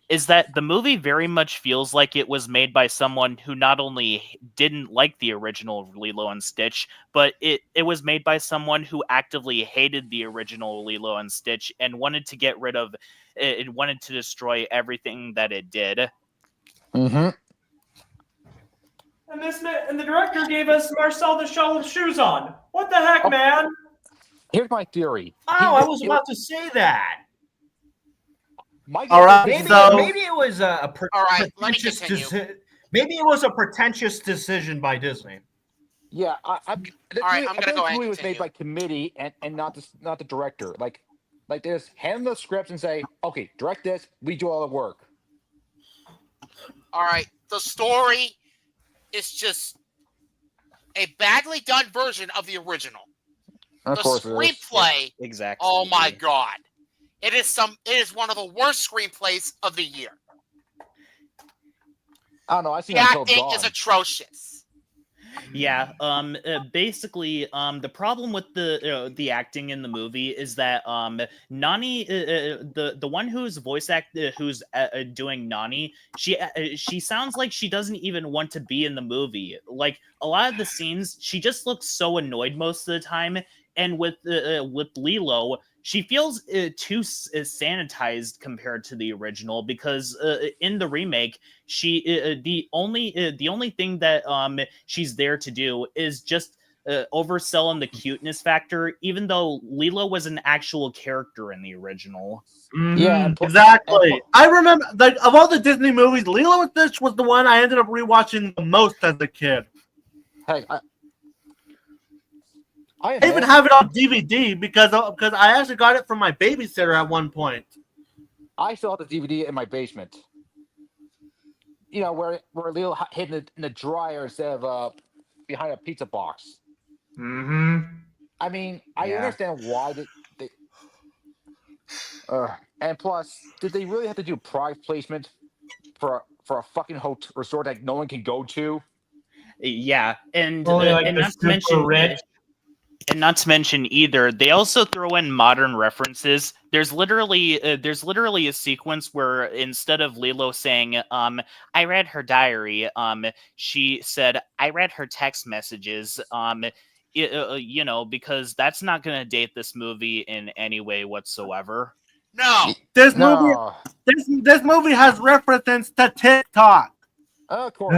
is that the movie very much feels like it was made by someone who not only didn't like the original Lilo and Stitch, but it was made by someone who actively hated the original Lilo and Stitch and wanted to get rid of it, wanted to destroy everything that it did. Mm-hmm. And the director gave us Marcel the Shell with shoes on. What the heck, man? Here's my theory. I was about to say that. All right, Maybe it was a all right. Let me pretentious continue. maybe it was a pretentious decision by Disney. Yeah, I'm gonna go ahead and movie was made continue. by committee and not the director. Like they just hand them the scripts and say, okay, direct this. We do all the work. All right. The story is just a badly done version of the original. Of The course, it is. screenplay. Exactly. Oh my god! It is one of the worst screenplays of the year. I don't know. I see The until acting dawn. is atrocious. Yeah. Basically, the problem with the acting in the movie is that Nani, the one who's who's doing Nani, she sounds like she doesn't even want to be in the movie. Like a lot of the scenes, she just looks so annoyed most of the time. And with Lilo, she feels too sanitized compared to the original because in the remake, she the only thing that she's there to do is just oversell the cuteness factor, even though Lilo was an actual character in the original. Yeah, Exactly. I remember, like, of all the Disney movies, Lilo and Stitch was the one I ended up rewatching the most as a kid. Hey, I even have it on DVD because I actually got it from my babysitter at one point. I still have the DVD in my basement. You know, where Lilo hid in the dryer instead of behind a pizza box. I mean, I understand why they and plus, did they really have to do product placement for a fucking hotel resort that no one can go to? Yeah, and Only not to mention rich. And not to mention either, they also throw in modern references. There's literally a sequence where instead of Lilo saying, I read her diary, she said, I read her text messages, you know, because that's not going to date this movie in any way whatsoever. No. This movie has references to TikTok. Of course.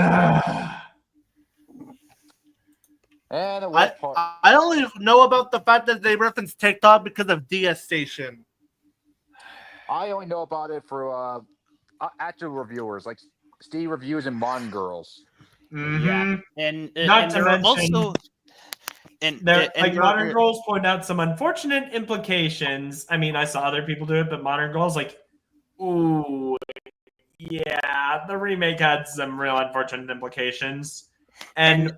And I only know about the fact that they reference TikTok because of DS Station. I only know about it for actual reviewers like Steve Reviews and Mon Girls. Yeah, and not and to there are mention, also Modern Girls point out some unfortunate implications. I mean, I saw other people do it, but Modern Girls, like, ooh, yeah, the remake had some real unfortunate implications. And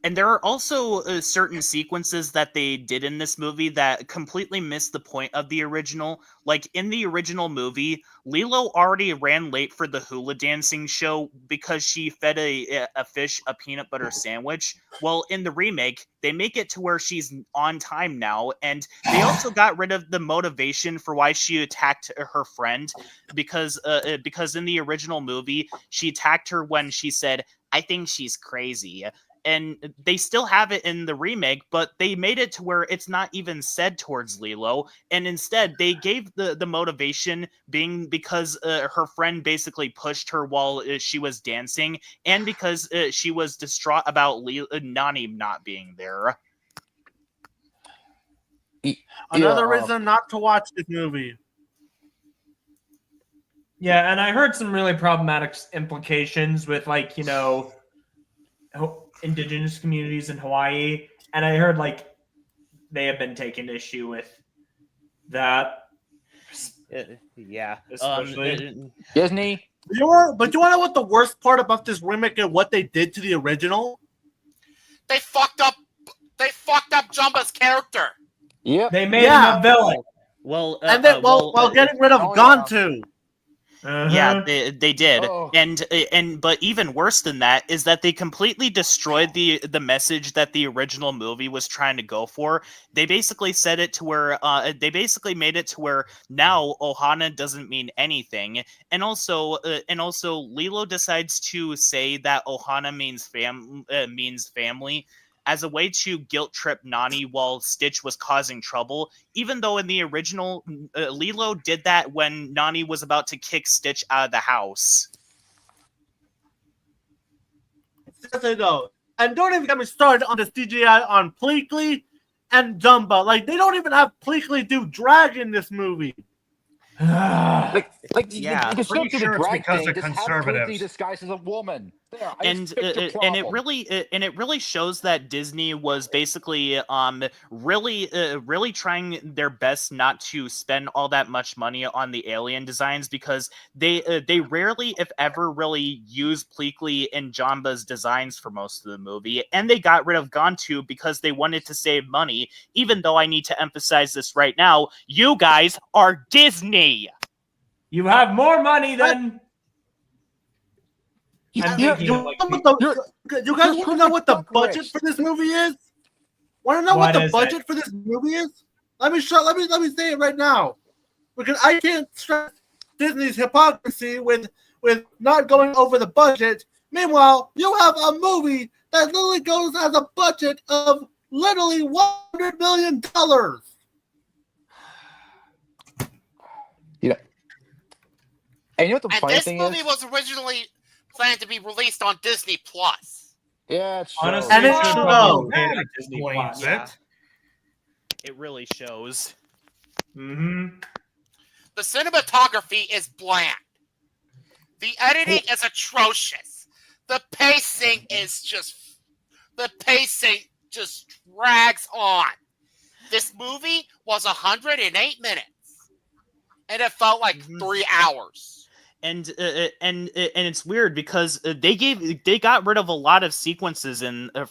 there are also certain sequences that they did in this movie that completely missed the point of the original. Like in the original movie, Lilo already ran late for the hula dancing show because she fed a fish a peanut butter sandwich. Well, in the remake, they make it to where she's on time now, and they also got rid of the motivation for why she attacked her friend because in the original movie, she attacked her when she said, "I think she's crazy." And they still have it in the remake, but they made it to where it's not even said towards Lilo. And instead, they gave the motivation being because her friend basically pushed her while she was dancing, and because she was distraught about Nani not being there. Another reason not to watch this movie. yeah, and I heard some really problematic implications with, like, indigenous communities in Hawaii, and I heard like they have been taking issue with that. Yeah. Especially Disney. But you want to know what the worst part about this remake and what they did to the original? They fucked up Jumba's character. Yep. They made him a villain. Well, and then while getting rid of Gantu. Yeah, they did. Oh. And but even worse than that is that they completely destroyed the message that the original movie was trying to go for. They basically said it to where they basically made it to where now Ohana doesn't mean anything. And also Lilo decides to say that Ohana means family as a way to guilt trip Nani while Stitch was causing trouble, even though in the original, Lilo did that when Nani was about to kick Stitch out of the house. Seriously though, and don't even get me started on the CGI on Pleakley and Dumba. Like, they don't even have Pleakley do drag in this movie. like yeah, you pretty can sure it's drag because thing, of just have conservatives. Twinkie disguised as a woman. There, and it really shows that Disney was basically really trying their best not to spend all that much money on the alien designs, because they rarely, if ever, really use Pleakley and Jamba's designs for most of the movie, and they got rid of Gantu because they wanted to save money. Even though I need to emphasize this right now, you guys are Disney. You have more money than. You guys want to know what the budget for this movie is? Want to know what the budget for this movie is? Let me say it right now, because I can't stress Disney's hypocrisy with not going over the budget. Meanwhile, you have a movie that literally goes as a budget of literally $100 million. Yeah. And you know what the funny this thing movie is? was originally planned to be released on Disney Plus. Yeah, it's Honestly, and it it should shows. probably be on Disney Plus. Yeah. It really shows. Mm-hmm. The cinematography is bland. The editing is atrocious. The pacing just drags on. This movie was 108 minutes, and it felt like 3 hours. And it's weird because they got rid of a lot of sequences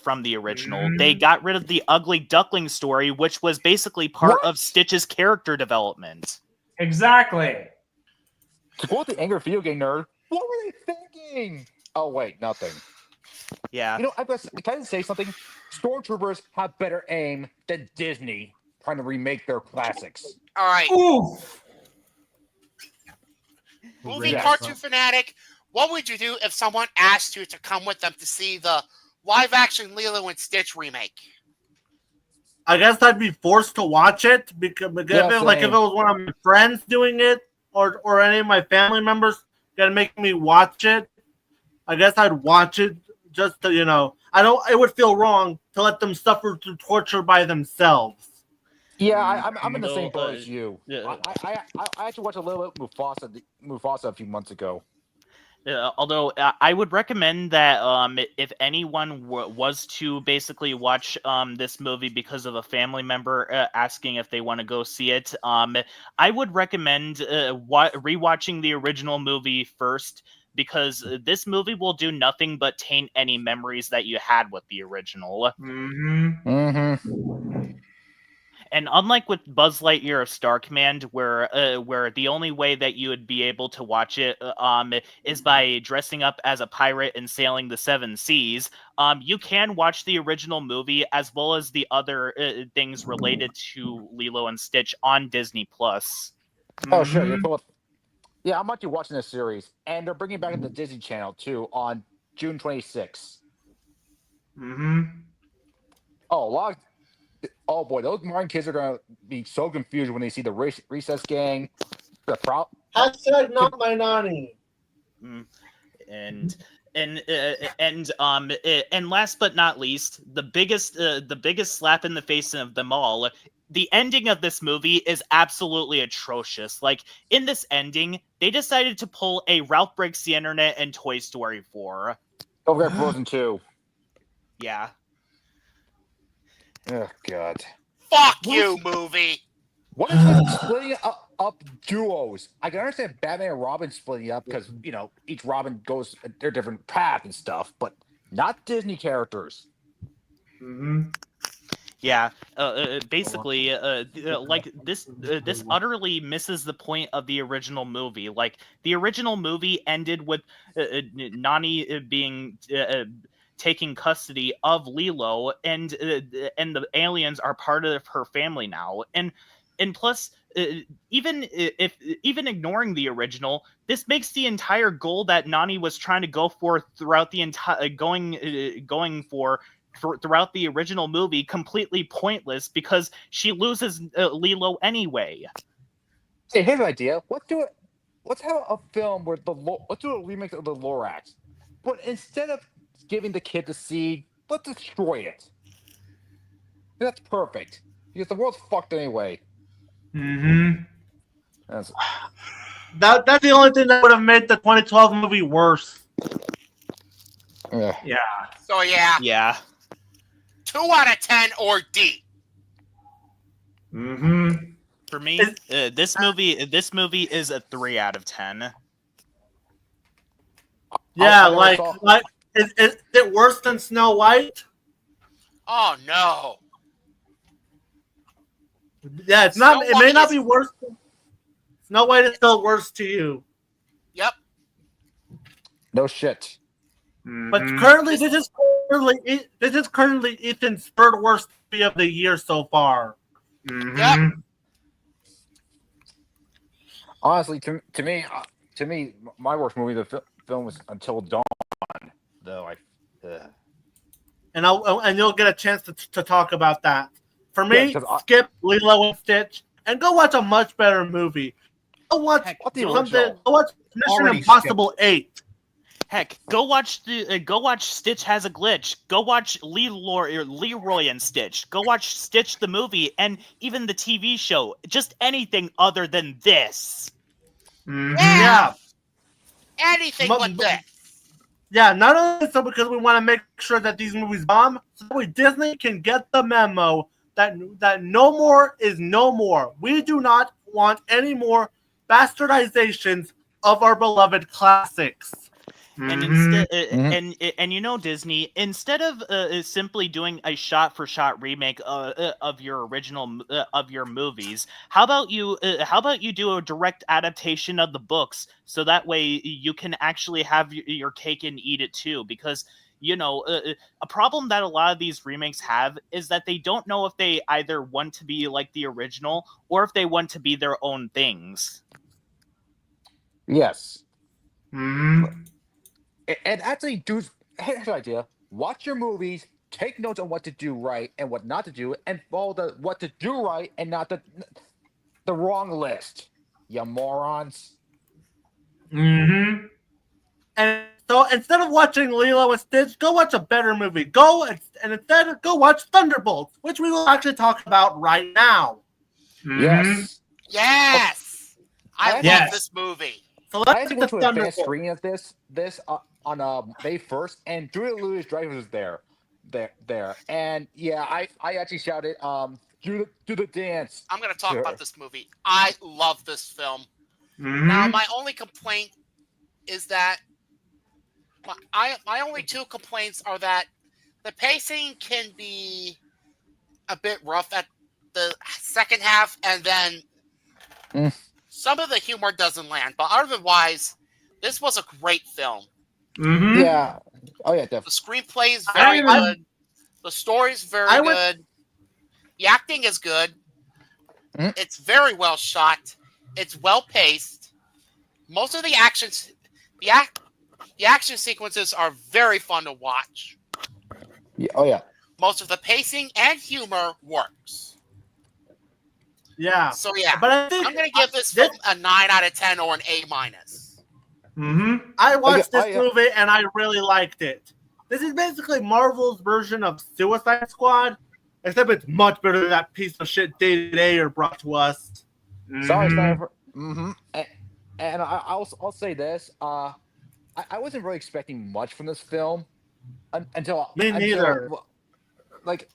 from the original. They got rid of the ugly duckling story, which was basically part of Stitch's character development. Exactly. To quote the angry video game nerd, what were they thinking? Oh wait, nothing. Yeah. You know, can I say something? Stormtroopers have better aim than Disney trying to remake their classics. All right. Ooh. Movie cartoon fanatic, what would you do if someone asked you to come with them to see the live-action Lilo and Stitch remake? I guess I'd be forced to watch it because if it was one of my friends doing it or any of my family members gonna make me watch it, I guess I'd watch it just to, it would feel wrong to let them suffer through torture by themselves. Yeah, I'm in the same boat as you. Yeah. I actually watched a little bit of Mufasa a few months ago. Although I would recommend that if anyone was to basically watch this movie because of a family member asking if they want to go see it, I would recommend rewatching the original movie first, because this movie will do nothing but taint any memories that you had with the original. And unlike with Buzz Lightyear of Star Command, where the only way that you would be able to watch it is by dressing up as a pirate and sailing the seven seas, you can watch the original movie as well as the other things related to Lilo and Stitch on Disney Plus. Oh, sure. You're both. Yeah, I'm actually watching this series, and they're bringing back the Disney Channel too on June 26th. Oh boy, those Martin kids are gonna be so confused when they see the Recess Gang, the Hashtag not my nanny. And last but not least, the biggest slap in the face of them all. The ending of this movie is absolutely atrocious. Like, in this ending, they decided to pull a Ralph Breaks the Internet and Toy Story 4. Don't forget Frozen 2. Yeah. Oh, God. Fuck you, movie! What is with splitting up duos? I can understand Batman and Robin splitting up because, each Robin goes their different path and stuff, but not Disney characters. Yeah, basically, like this utterly misses the point of the original movie. Like, the original movie ended with Nani being taking custody of Lilo, and the aliens are part of her family now. And plus, even ignoring the original, this makes the entire goal that Nani was trying to go for throughout the entire throughout the original movie completely pointless because she loses Lilo anyway. Hey, here's an idea. Let's have a film where let's do a remake of the Lorax, but instead of giving the kid the seed, let's destroy it. That's perfect because the world's fucked anyway. That's the only thing that would have made the 2012 movie worse. Yeah. So yeah. 2 out of 10 or D. For me, this movie is a 3 out of 10. Yeah, like is it worse than Snow White? Oh no. Yeah, it's not. It may not be worse. Snow White is still worse to you. Yep. No shit. But currently, this is currently Ethan's third worst movie of the year so far. Yep. Honestly, to me, my worst movie of the film was Until Dawn. Though and you'll get a chance to talk about that. For me, Yeah, skip Lilo and Stitch and go watch a much better movie. Go watch something. Go watch Mission Impossible 8. Heck, go watch Stitch Has a Glitch. Go watch Leroy and Stitch. Go watch Stitch the movie and even the TV show. Just anything other than this. Yeah. Anything but this. Yeah, not only so because we want to make sure that these movies bomb, so that way Disney can get the memo that no more is no more. We do not want any more bastardizations of our beloved classics. And instead, and Disney, instead of simply doing a shot-for-shot remake of your original of your movies, how about you do a direct adaptation of the books, so that way you can actually have your cake and eat it too? Because a problem that a lot of these remakes have is that they don't know if they either want to be like the original or if they want to be their own things. Yes. And actually, here's an idea. Watch your movies, take notes on what to do right and what not to do, and follow the what to do right and not the wrong list. You morons. And so instead of watching Lilo and Stitch, go watch a better movie. Go watch Thunderbolts, which we will actually talk about right now. Yes. Yes. I love this movie. So I actually went to a fan screening of this on May 1st, and Julia Louis-Dreyfus was there, and yeah, I actually shouted, "Do the dance." I'm going to talk about this movie. I love this film. Now, my only complaint is that my only two complaints are that the pacing can be a bit rough at the second half, and then some of the humor doesn't land. But otherwise, this was a great film. Mm-hmm. Yeah. Oh yeah, The definitely. screenplay is very good. The story's very good. The acting is good. It's very well shot. It's well paced. Most of the actions, the action sequences are very fun to watch. Yeah. Oh yeah. Most of the pacing and humor works. Yeah. So yeah, but I think I'm gonna give this film a 9 out of 10 or an A-. Mm-hmm. I watched this movie and I really liked it. This is basically Marvel's version of Suicide Squad, except it's much better than that piece of shit David Ayer brought to us. Sorry, Sniper. And I'll say this. I wasn't really expecting much from this film until Me neither. Like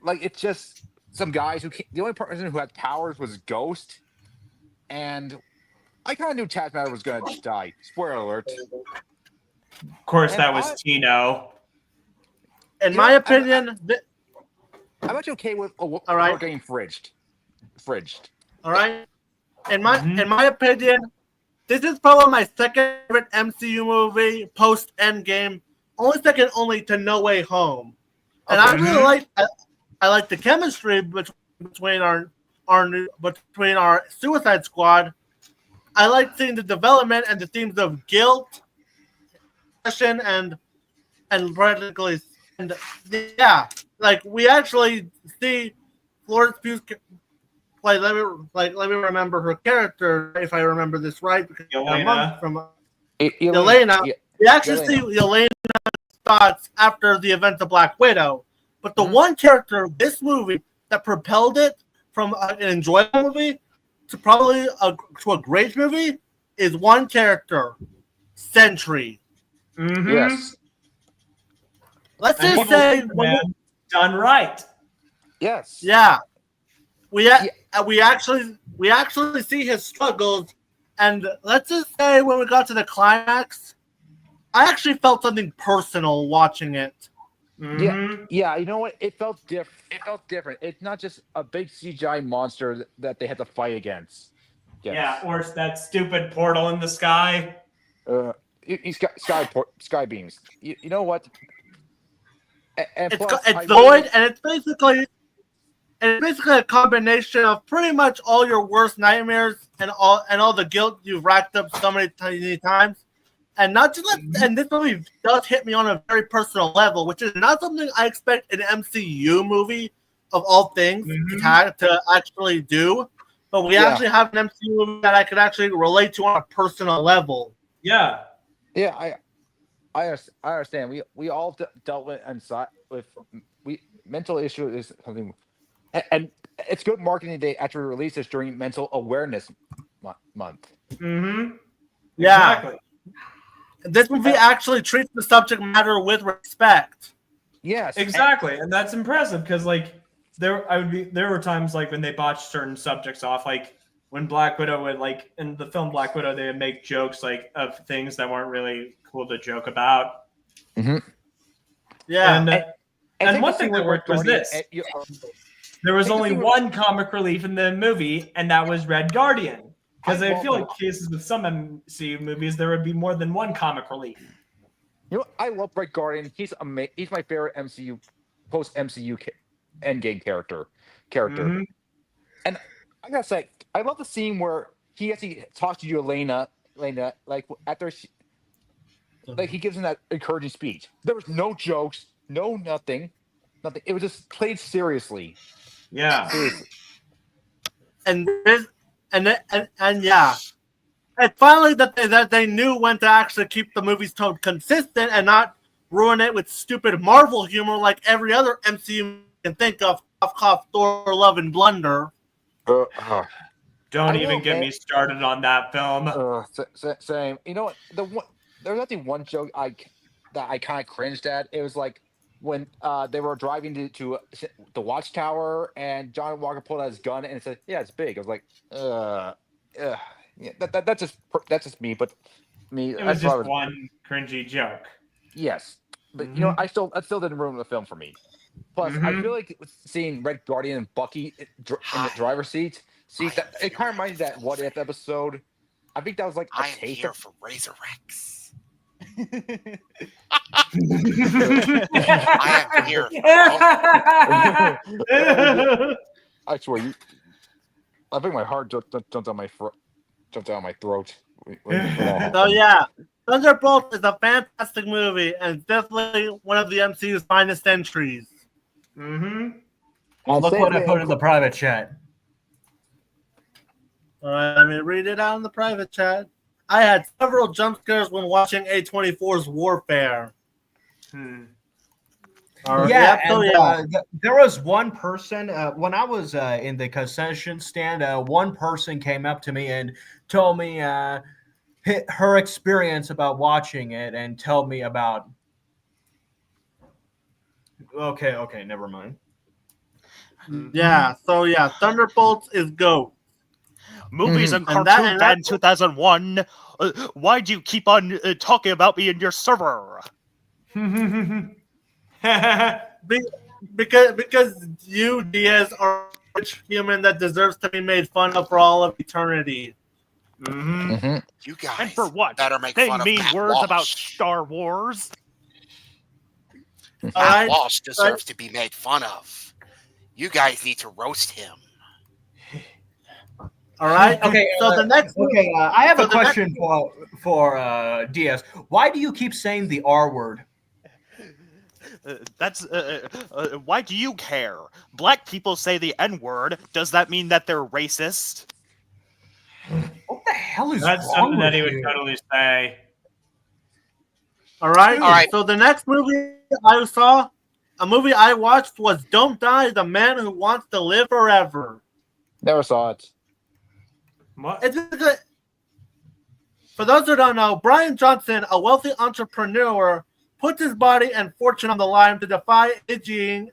it's just some guys who the only person who had powers was Ghost, and I kind of knew Taskmaster was going to die. Spoiler alert. Of course, that was Tino. In my opinion, I'm actually okay with getting fridged. All right. In my opinion, this is probably my second favorite MCU movie post Endgame, second only to No Way Home. And I really like the chemistry between our Suicide Squad. I like seeing the development and the themes of guilt, depression, and practically, and yeah, like we actually see Florence Pugh's let me remember her character if I remember this right. Elena. Elena. We actually see Elena's thoughts after the events of Black Widow. But the one character of this movie that propelled it from an enjoyable movie to probably to a great movie is one character, Sentry. Mm-hmm. Yes. Let's just say done right. Yes. Yeah. We actually see his struggles, and let's just say when we got to the climax, I actually felt something personal watching it. Mm-hmm. Yeah. You know what? It felt different. It's not just a big CGI monster that they had to fight against. Yes. Yeah, or that stupid portal in the sky. He's got sky beams. You know what? And It's void, and it's basically a combination of pretty much all your worst nightmares and all the guilt you've racked up so many times. And not just and this movie does hit me on a very personal level, which is not something I expect an MCU movie of all things to actually do. But we actually have an MCU movie that I could actually relate to on a personal level. Yeah. Yeah, I understand. We all dealt with mental issue is something, and it's good marketing they actually released this during Mental Awareness Month. Mm-hmm. Yeah. Exactly. This movie actually treats the subject matter with respect. Yes, exactly, and that's impressive because there were times when they botched certain subjects off, like when Black Widow would in the film Black Widow they would make jokes of things that weren't really cool to joke about. Mm-hmm. Yeah, and one thing that worked was this: there was only one comic relief in the movie, and that was Red Guardian. Because I feel like cases with some MCU movies, there would be more than one comic relief. You know, I love Red Guardian. He's He's my favorite post MCU Endgame character. Mm-hmm. And I gotta say, I love the scene where he actually talks to you, Elena, after he gives him that encouraging speech. There was no jokes, nothing. It was just played seriously. Yeah. Seriously. And yeah, and finally that they knew when to actually keep the movie's tone consistent and not ruin it with stupid Marvel humor like every other MCU can think of. Cough, Thor, Love and Blunder. Don't even get me started on that film. Same. You know what? There was actually one joke that I kind of cringed at. It was when they were driving to the Watchtower, and John Walker pulled out his gun and said, "Yeah, it's big." I was like, yeah, that's just me. But me. It was that's why I just one cringy joke. Yes, but you know, I still didn't ruin the film for me. Plus, I feel like seeing Red Guardian and Bucky in the driver's seat. See, that it kind of reminds me of that What If episode. I think that was like a I am taste here of. for Razor Rex. I am here. I swear you. I think my heart jumped down my throat. when that So happened. yeah, Thunderbolt is a fantastic movie and it's definitely one of the MCU's finest entries. And Look same what I thing- put in the private chat. All right, let me read it out in the private chat. I had several jump scares when watching A24's Warfare. All right, Yeah, so and there was one person when I was in the concession stand. One person came up to me and told me her experience about watching it, and told me about. Okay, never mind. Yeah, so yeah, Thunderbolts is GOAT. Movies and And cartoon that- ban 2001. Why do you keep on talking about me in your server? Because you, Diaz, are a rich human that deserves to be made fun of for all of eternity. You guys And for what? better make Saying fun of mean Matt words Walsh. about Star Wars? All Matt right, Walsh deserves to be made fun of. You guys need to roast him. all right. Okay, So the next. I have so a the next- question for Diaz. Why do you keep saying the R word? Why do you care? Black people say the N-word. Does that mean that they're racist? What the hell is That's wrong something with that he would you? totally say. All right. All right. So the next movie I saw, a movie I watched was "Don't Die: The Man Who Wants to Live Forever." Never saw it. What? It's a, for those who don't know, Brian Johnson, a wealthy entrepreneur, puts his body and fortune on the line to defy aging,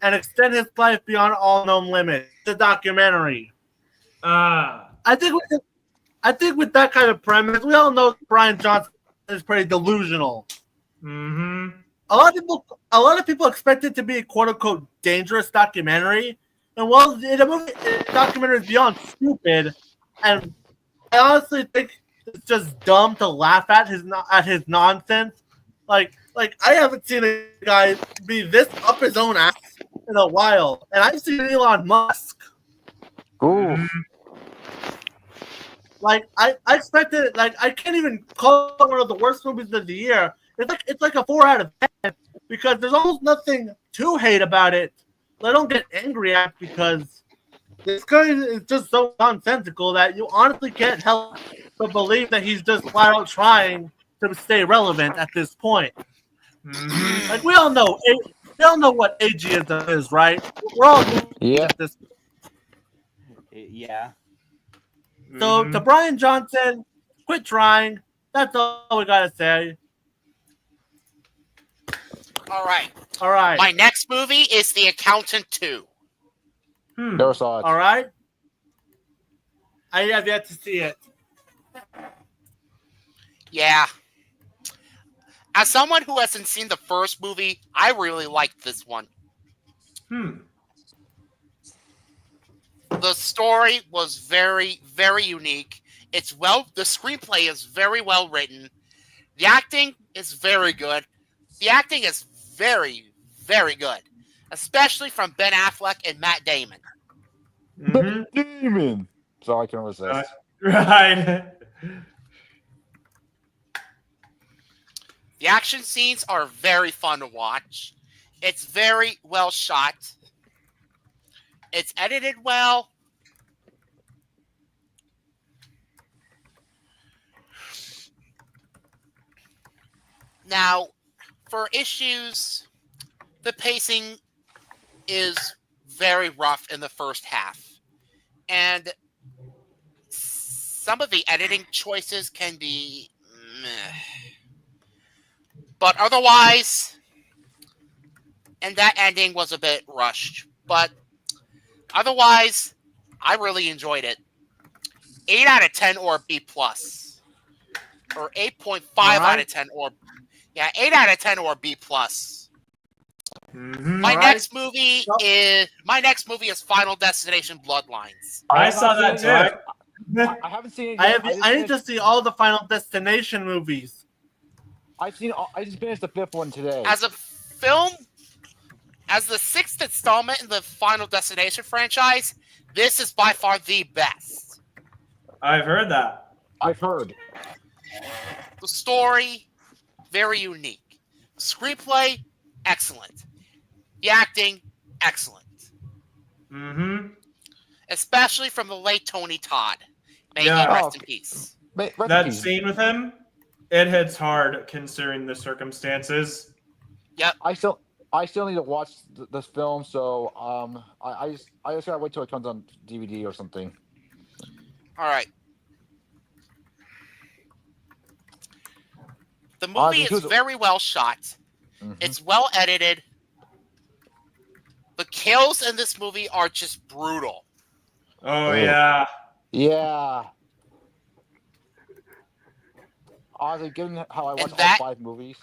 and extend his life beyond all known limits. The documentary. I think with that kind of premise, we all know Brian Johnson is pretty delusional. A lot of people expect it to be a quote unquote dangerous documentary, and well, the documentary is beyond stupid, and I honestly think it's just dumb to laugh at his nonsense. Like I haven't seen a guy be this up his own ass in a while, and I've seen Elon Musk. Ooh. Like I expected, like I can't even call it one of the worst movies of the year. It's like a 4 out of 10 because there's almost nothing to hate about it. I don't get angry at because this guy is just so nonsensical that you honestly can't help but believe that he's just flat out trying to stay relevant at this point. Like we all know what ageism is, right? We're all at this. Yeah. So to Brian Johnson, quit trying. That's all we gotta say. All right. All right. My next movie is The Accountant 2. Never saw it. All right. I have yet to see it. Yeah. As someone who hasn't seen the first movie, I really liked this one. The story was very, very unique. The screenplay is very well written. The acting is very good. The acting is very, very good. Especially from Ben Affleck and Matt Damon. Demon. So I can resist. Right. The action scenes are very fun to watch. It's very well shot. It's edited well. Now, for issues, the pacing is very rough in the first half. And some of the editing choices can be meh. But otherwise, and that ending was a bit rushed. But otherwise, I really enjoyed it. 8 out of 10 or B+. or 8.5 All out right. of 10, or 8 out of 10 or B plus. My All next right. movie is Final Destination Bloodlines. I saw that too. I haven't seen it yet. I need to see all the Final Destination movies. I just finished the 5th one today. As a film, as the 6th installment in the Final Destination franchise, this is by far the best. I've heard that. I've heard. The story, very unique. Screenplay, excellent. The acting, excellent. Mm-hmm. Especially from the late Tony Todd. May he Yeah. rest in peace. That scene with him, it hits hard considering the circumstances. Yep. I still need to watch this film, so I just gotta wait till it comes on DVD or something. All right. The movie is very well shot. Mm-hmm. It's well edited. The kills in this movie are just brutal. Oh yeah. Yeah. Honestly, given how I watch all 5 movies,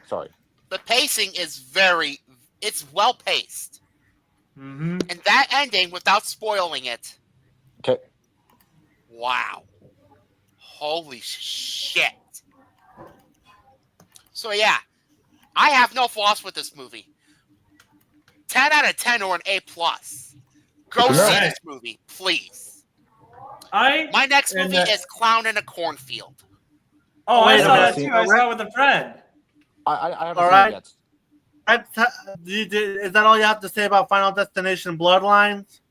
sorry. The pacing is it's well paced. Mm-hmm. And that ending, without spoiling it. Okay. Wow. Holy shit. So yeah, I have no flaws with this movie. 10 out of 10 or an A+. Go see this movie, please. My next movie is Clown in a Cornfield. Oh, I saw that too. I saw it with a friend. I haven't seen it yet. Is that all you have to say about Final Destination Bloodlines?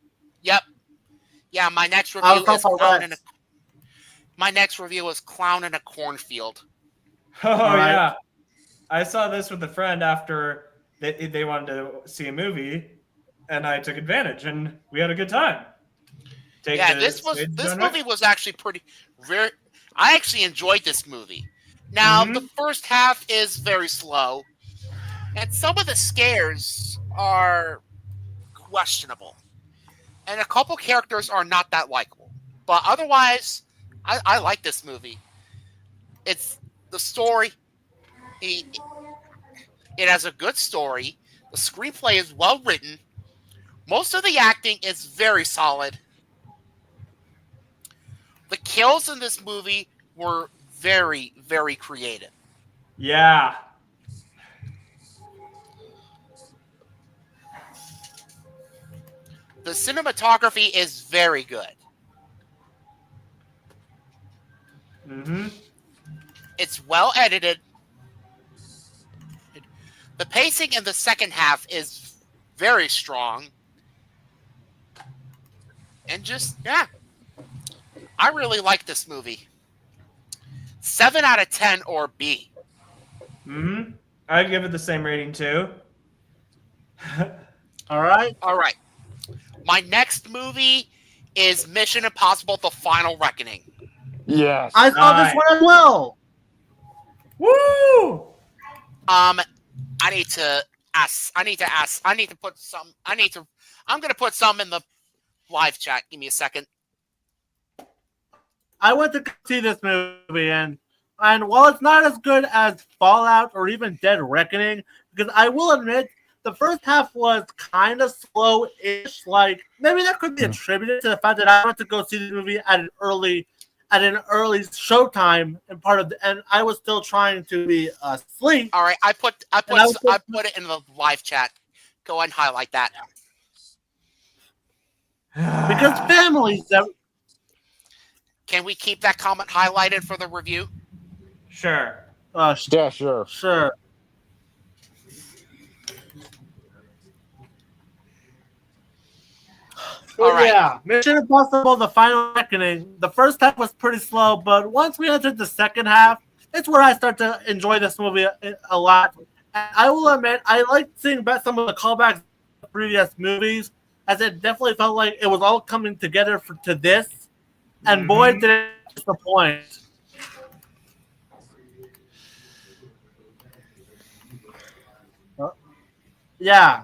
Yep. Yeah, my next review is Clown in a Cornfield. Oh yeah. I saw this with a friend after they wanted to see a movie, and I took advantage, and we had a good time. This movie was actually pretty rare. I actually enjoyed this movie. Now, the first half is very slow, and some of the scares are questionable. And a couple characters are not that likable. But otherwise, I like this movie. It's the story. It has a good story. The screenplay is well written. Most of the acting is very solid. The kills in this movie were very, very creative. Yeah. The cinematography is very good. Mm-hmm. It's well edited. The pacing in the second half is very strong. And I really like this movie. 7 out of 10 or B. Mm-hmm. I'd give it the same rating too. All right. My next movie is Mission Impossible: The Final Reckoning. Yes. I saw this one as well. Woo! I'm gonna put some in the live chat. Give me a second. I went to see this movie, and while it's not as good as Fallout or even Dead Reckoning, because I will admit the first half was kind of slow-ish. Like maybe that could be attributed to the fact that I went to go see the movie at an early showtime, and I was still trying to be asleep. All right, I put it in the live chat. Go ahead and highlight that. Because families that. Can we keep that comment highlighted for the review? Sure. Yeah, sure. Sure. All right. Yeah, Mission Impossible: The Final Reckoning. The first half was pretty slow, but once we entered the second half, it's where I start to enjoy this movie a lot. And I will admit, I liked seeing back some of the callbacks to previous movies, as it definitely felt like it was all coming together to this. And boy, did it disappoint. Yeah,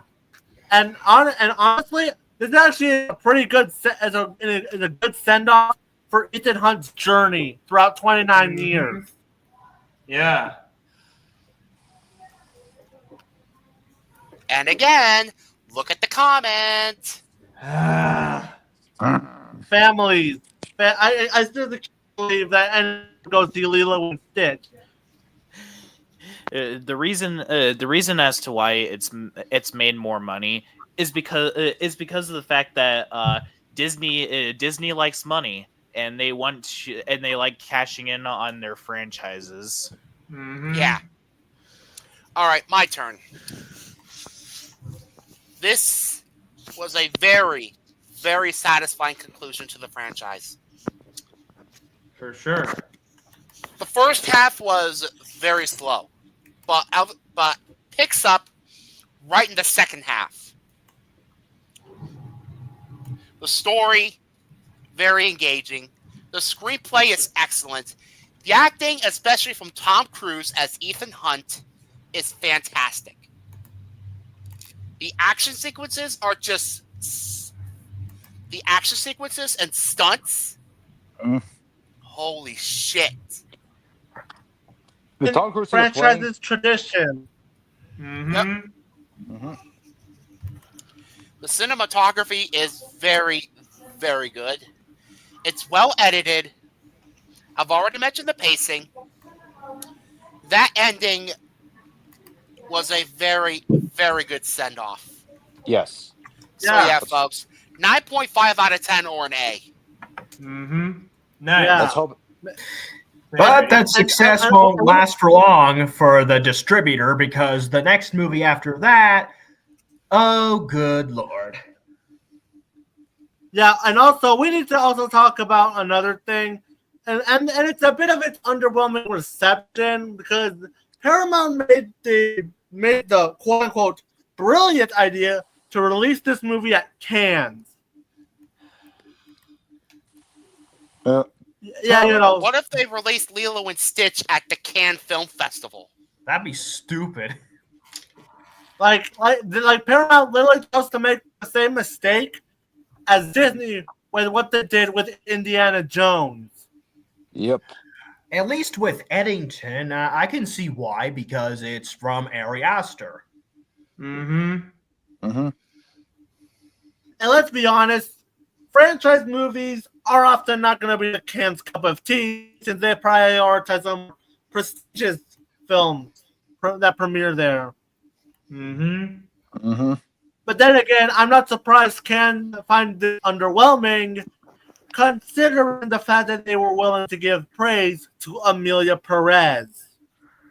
and honestly, this is actually a pretty good good send off for Ethan Hunt's journey throughout 29 years. Yeah. And again, look at the comment. Families. I still can't believe that and go see Lilo and Stitch. The reason as to why it's made more money is because of the fact that Disney likes money, and they like cashing in on their franchises. Mm-hmm. Yeah. All right, my turn. This was a very, very satisfying conclusion to the franchise. For sure. The first half was very slow, but picks up right in the second half. The story, very engaging. The screenplay is excellent. The acting, especially from Tom Cruise as Ethan Hunt, is fantastic. The action sequences are just... The action sequences and stunts... Holy shit. The Tom Cruise franchise's tradition. Mm-hmm. Yep. Mm-hmm. The cinematography is very, very good. It's well edited. I've already mentioned the pacing. That ending was a very, very good send-off. Yes. So yeah, folks, 9.5 out of 10 or an A. Mm-hmm. Nice. Yeah. Let's hope. But that success won't last for long for the distributor, because the next movie after that, oh, good Lord. Yeah, and also we need to also talk about another thing, and it's a bit of its underwhelming reception, because Paramount made the quote unquote brilliant idea to release this movie at Cannes. Yeah, you know. What if they released Lilo and Stitch at the Cannes Film Festival? That'd be stupid. Like Paramount literally chose to make the same mistake as Disney with what they did with Indiana Jones. Yep. At least with Eddington, I can see why, because it's from Ari Aster. Mm-hmm. Mm-hmm. And let's be honest, franchise movies are often not going to be the Cannes cup of tea, since they prioritize some prestigious films that premiere there. Mm-hmm. Mm-hmm. But then again, I'm not surprised Cannes find it underwhelming, considering the fact that they were willing to give praise to Amelia Perez.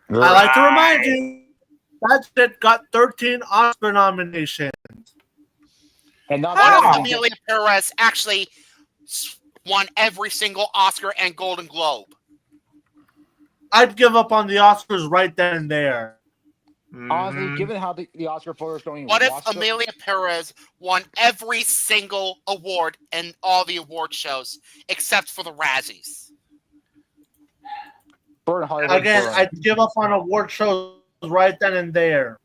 I like to remind you, that shit got 13 Oscar nominations. And not What if Amelia Perez actually won every single Oscar and Golden Globe? I'd give up on the Oscars right then and there. Honestly, given how the Oscar voters don't even What if watch Amelia Perez won every single award in all the award shows except for the Razzies? Again, I'd give up on award shows right then and there.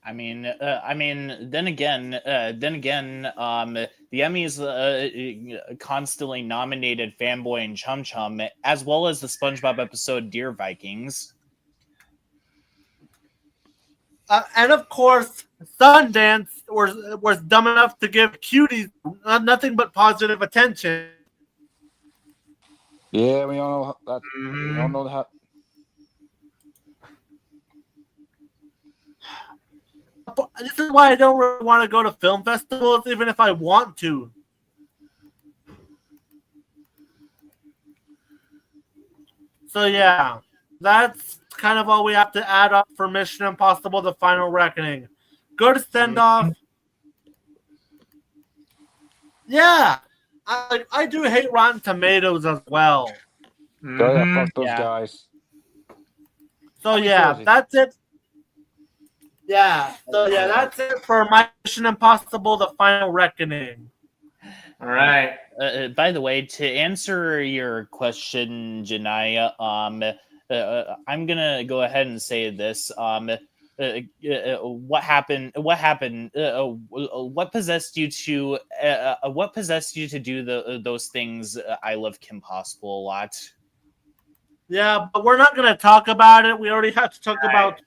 I mean, then again, the Emmys constantly nominated Fanboy and Chum Chum, as well as the SpongeBob episode Dear Vikings. And of course, Sundance was dumb enough to give Cuties nothing but positive attention. Yeah, we all know that. We all know that. This is why I don't really want to go to film festivals, even if I want to. So yeah, that's kind of all we have to add up for Mission Impossible: The Final Reckoning. Good send off. Yeah, I do hate Rotten Tomatoes as well. Oh yeah, fuck those guys. So yeah, that's it. Yeah, so yeah, that's it for my Mission Impossible: The Final Reckoning. All right. By the way, to answer your question, Janaya, I'm gonna go ahead and say this. What happened? What possessed you to? What possessed you to do those things? I love Kim Possible a lot. Yeah, but we're not going to talk about it. We already have to talk Right. about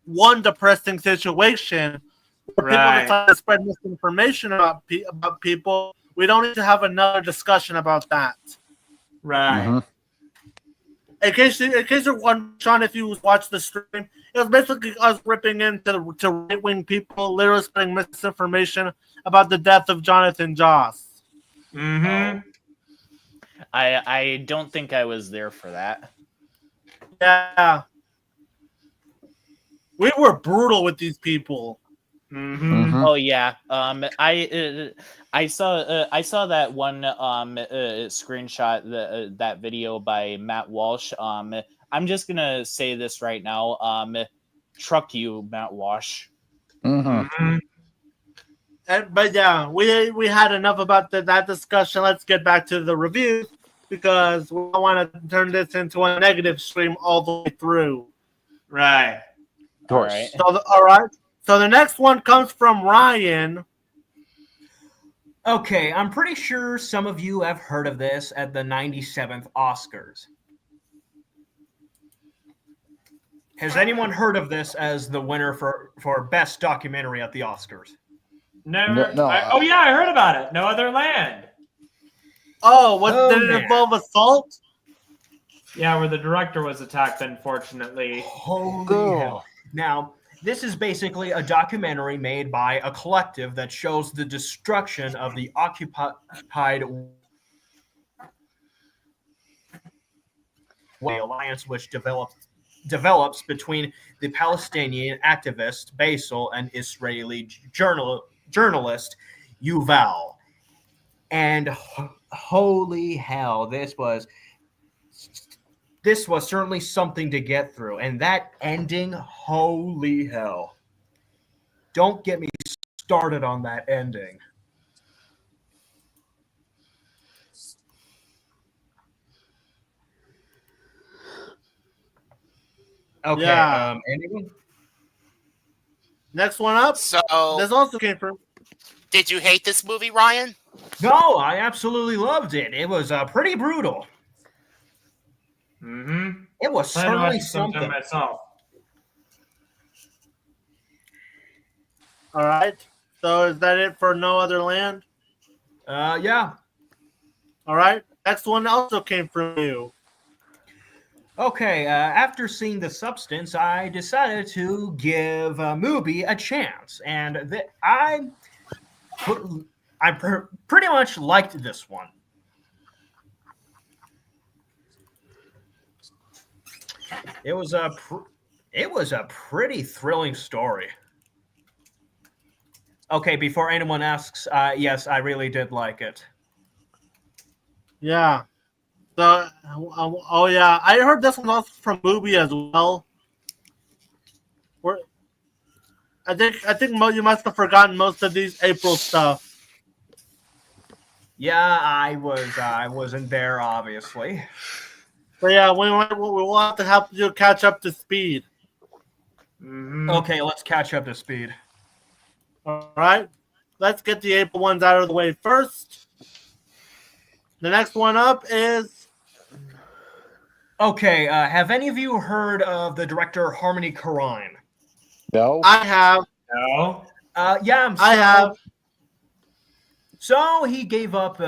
one depressing situation where people Right. decide to spread misinformation about people. We don't need to have another discussion about that. Right. Mhm. In case you're wondering, Sean, if you watched the stream, it was basically us ripping into right-wing people, literally spreading misinformation about the death of Jonathan Joss. Mm-hmm. I don't think I was there for that. Yeah. We were brutal with these people. Mm-hmm. Mhm. Oh yeah. I saw that one screenshot that video by Matt Walsh. I'm just gonna say this right now. Truck you, Matt Walsh. Mhm. Mm-hmm. But yeah, we had enough about that discussion. Let's get back to the review because we don't want to turn this into a negative stream all the way through. Right. Of course. Alright. All right. So the next one comes from Ryan. Okay, I'm pretty sure some of you have heard of this at the 97th Oscars. Has anyone heard of this as the winner for Best Documentary at the Oscars? Never. No, Oh yeah, I heard about it. No Other Land. Oh, did it man. involve assault? Yeah, where the director was attacked, unfortunately. Holy hell. Now, this is basically a documentary made by a collective that shows the destruction of the occupied alliance, which develops between the Palestinian activist Basil and Israeli journalist Yuval. And holy hell, this was certainly something to get through. And that ending, holy hell. Don't get me started on that ending. Okay, Yeah. anyone? Next one up. So, This also came from. did you hate this movie, Ryan? No, I absolutely loved it. It was pretty brutal. Mm-hmm. It was I know certainly I something something. myself. All right. So is that it for No Other Land? Yeah. All right. Next one also came from you. Okay, after seeing The Substance, I decided to give Mubi a chance, and I pretty much liked this one. It was a pretty thrilling story. Okay, before anyone asks, yes, I really did like it. Yeah. So, oh yeah, I heard this one also from Mubi as well. I think you must have forgotten most of these April stuff. Yeah, I wasn't there, obviously. But yeah, we will have to help you catch up to speed. Mm-hmm. Okay, let's catch up to speed. All right. Let's get the April ones out of the way first. The next one up is. Okay, have any of you heard of the director Harmony Korine? No. I have. No. Yeah, I have. So he gave up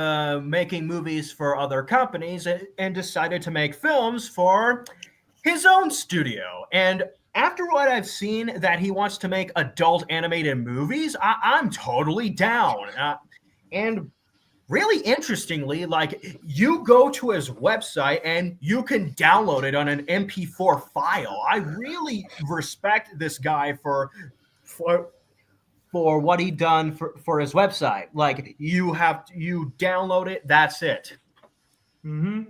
making movies for other companies and decided to make films for his own studio. And after what I've seen that he wants to make adult animated movies, I'm totally down. And really interestingly, like, you go to his website and you can download it on an MP4 file. I really respect this guy for what he done for his website. Like, you download it, that's it. Mm-hmm.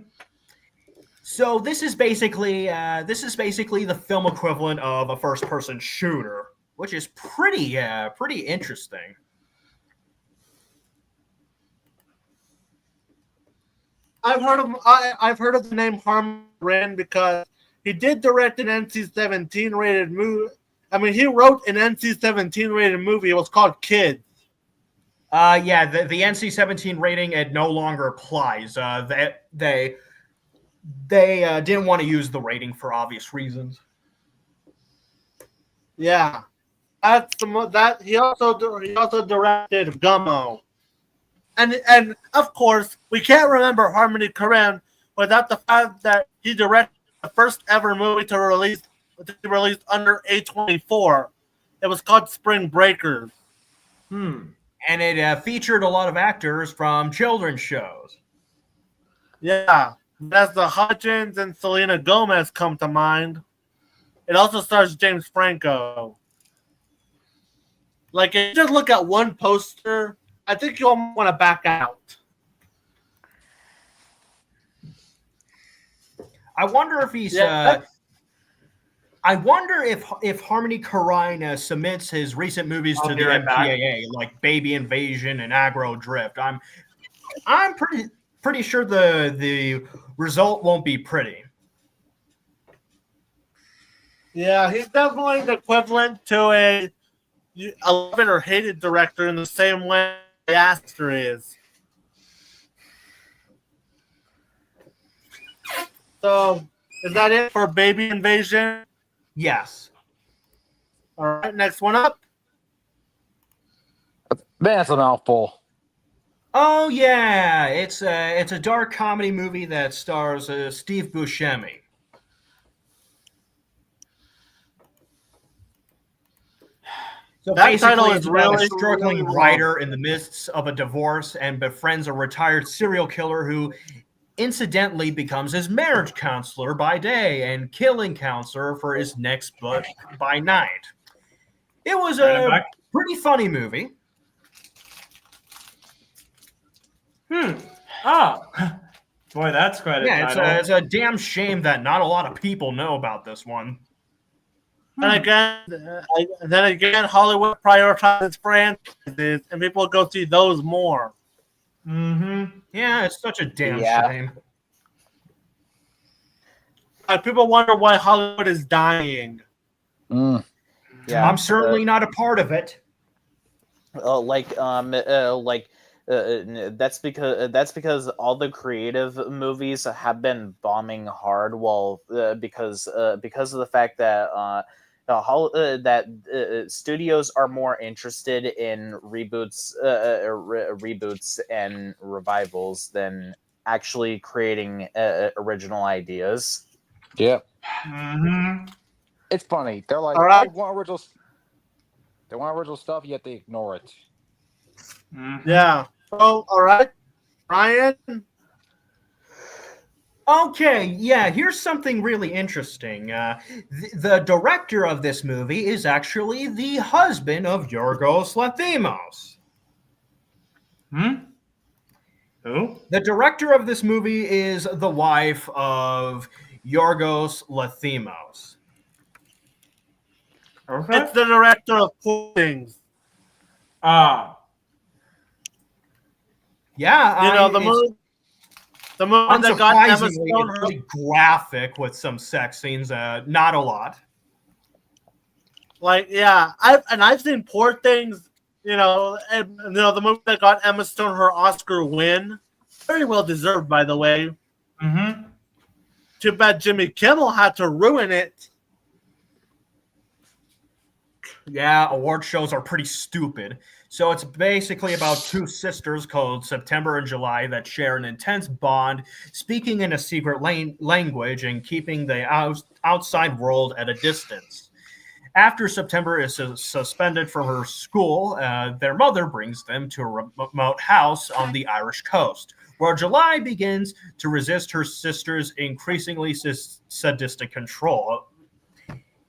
So this is basically the film equivalent of a first-person shooter, which is pretty interesting. I've heard of the name Harmon Korine because he did direct an NC-17 rated movie. I mean, he wrote an NC-17 rated movie. It was called Kids. Yeah, the NC-17 rating, it no longer applies. they didn't want to use the rating for obvious reasons. Yeah, that's that he also directed Gummo, and of course we can't remember Harmony Korine without the fact that he directed the first ever movie to be released under A24. It was called Spring Breakers. And it featured a lot of actors from children's shows. Yeah, Vanessa Hudgens and Selena Gomez come to mind. It also stars James Franco. Like, if you just look at one poster, I think you'll want to back out. I wonder if he's. I wonder if Harmony Korine submits his recent movies to the MPAA, like Baby Invasion and Aggro Drift. I'm pretty sure the result won't be pretty. Yeah, he's definitely the equivalent to a loved or hated director in the same way Aster is. So, is that it for Baby Invasion? Yes. All right, next one up. That's a mouthful. Oh yeah, it's a dark comedy movie that stars Steve Buscemi. So that basically, title it's is about really a struggling really writer in the midst of a divorce and befriends a retired serial killer who incidentally becomes his marriage counselor by day and killing counselor for his next book by night. It was a pretty funny movie. Oh, boy, that's quite a title. It's a damn shame that not a lot of people know about this one. And again, Hollywood prioritizes franchises, and people go see those more. Yeah, it's such a damn shame. People wonder why Hollywood is dying. Yeah, I'm certainly not a part of it. That's because all the creative movies have been bombing hard. Because of the fact that studios are more interested in reboots and revivals than actually creating original ideas. Yep. It's funny. They're like, right. they want original stuff, yet they ignore it. Yeah. Oh, all right. Ryan? Okay, yeah, here's something really interesting. The director of this movie is actually the husband of Yorgos Lanthimos. Who? The director of this movie is the wife of Yorgos Lanthimos. Okay. It's the director of Poor Things. Yeah, the movie that got Emma unsurprisingly, Stone. it's really graphic with some sex scenes. Not a lot. I've seen Poor Things. The movie that got Emma Stone her Oscar win, very well deserved, by the way. Too bad Jimmy Kimmel had to ruin it. Yeah, award shows are pretty stupid. So it's basically about two sisters called September and July that share an intense bond, speaking in a secret language and keeping the outside world at a distance. After September is suspended from her school, their mother brings them to a remote house on the Irish coast, where July begins to resist her sister's increasingly sadistic control.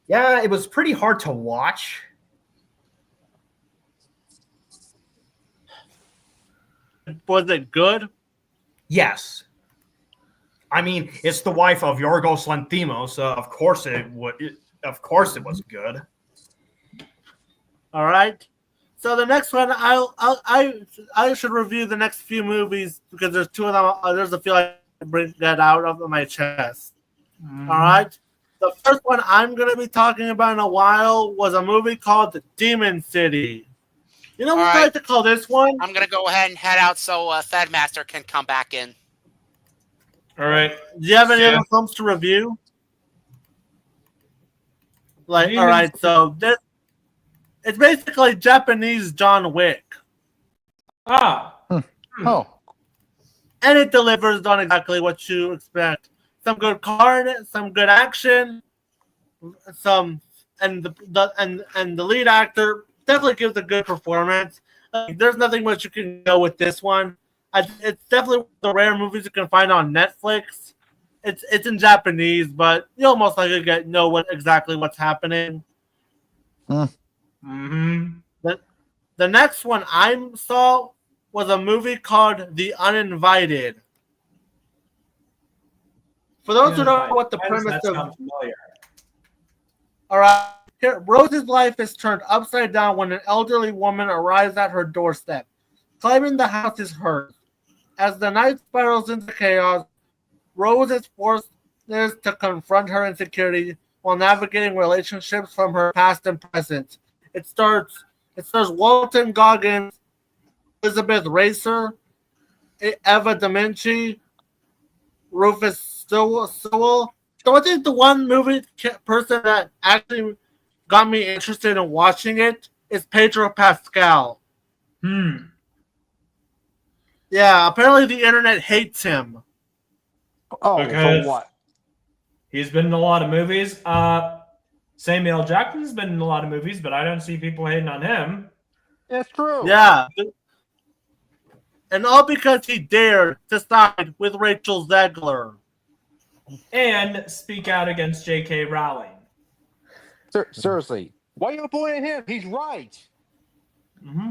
Yeah, it was pretty hard to watch. Was it good? Yes. I mean, it's the wife of Yorgos Lanthimos, so of course it was good. All right. So the next one, I should review the next few movies because there's two of them. There's a few I bring that out of my chest. All right. The first one I'm going to be talking about in a while was a movie called Demon City. You know what I like to call this one? I'm going to go ahead and head out so Fedmaster can come back in. All right. Do you have any See ya. other films to review? Like, all Demons- right, so this it's basically Japanese John Wick, Ah, Oh, and it delivers on exactly what you expect. Some good card, some good action, some and the lead actor definitely gives a good performance. There's nothing much you can go with this one. It's definitely one of the rare movies you can find on Netflix. It's in Japanese, but you almost likely know exactly what's happening. mm-hmm. The next one I saw was a movie called The Uninvited. For those who don't know what the Why does premise that of sound familiar? all right, Rose's life is turned upside down when an elderly woman arrives at her doorstep, claiming the house is hers. As the night spirals into chaos, Rose is forced to confront her insecurity while navigating relationships from her past and present. It stars Walton Goggins, Elizabeth Racer, Eva Demenci, Rufus Sewell. So I think the one person that actually got me interested in watching it is Pedro Pascal. Yeah, apparently the internet hates him. for Because what? he's been in a lot of movies. Samuel L. Jackson's been in a lot of movies, but I don't see people hating on him. It's true. Yeah. And all because he dared to side with Rachel Zegler. And speak out against J.K. Rowling. Seriously, why are you pointing at him? He's right. Mm-hmm.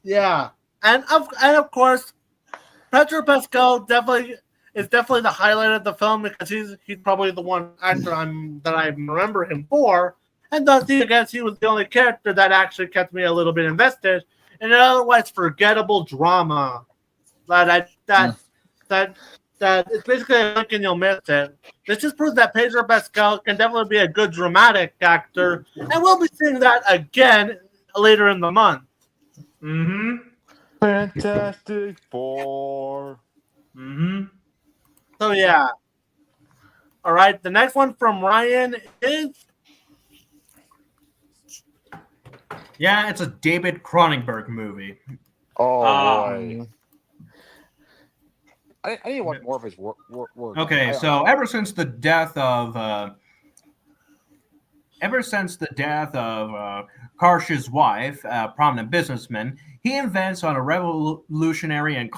Yeah. And of course, Pedro Pascal is definitely the highlight of the film because he's probably the one actor that I remember him for. And thus, he was the only character that actually kept me a little bit invested in an otherwise forgettable drama. That it's basically a link and you'll miss it. This just proves that Pedro Pascal can definitely be a good dramatic actor, and we'll be seeing that again later in the month. Mm-hmm. Fantastic Four. Mm-hmm. So yeah. All right, the next one from Ryan is Yeah, it's a David Cronenberg movie. Oh boy. I need to watch more of his work. Okay, so ever since the death of Karsh's wife, a prominent businessman, he invents on a revolutionary and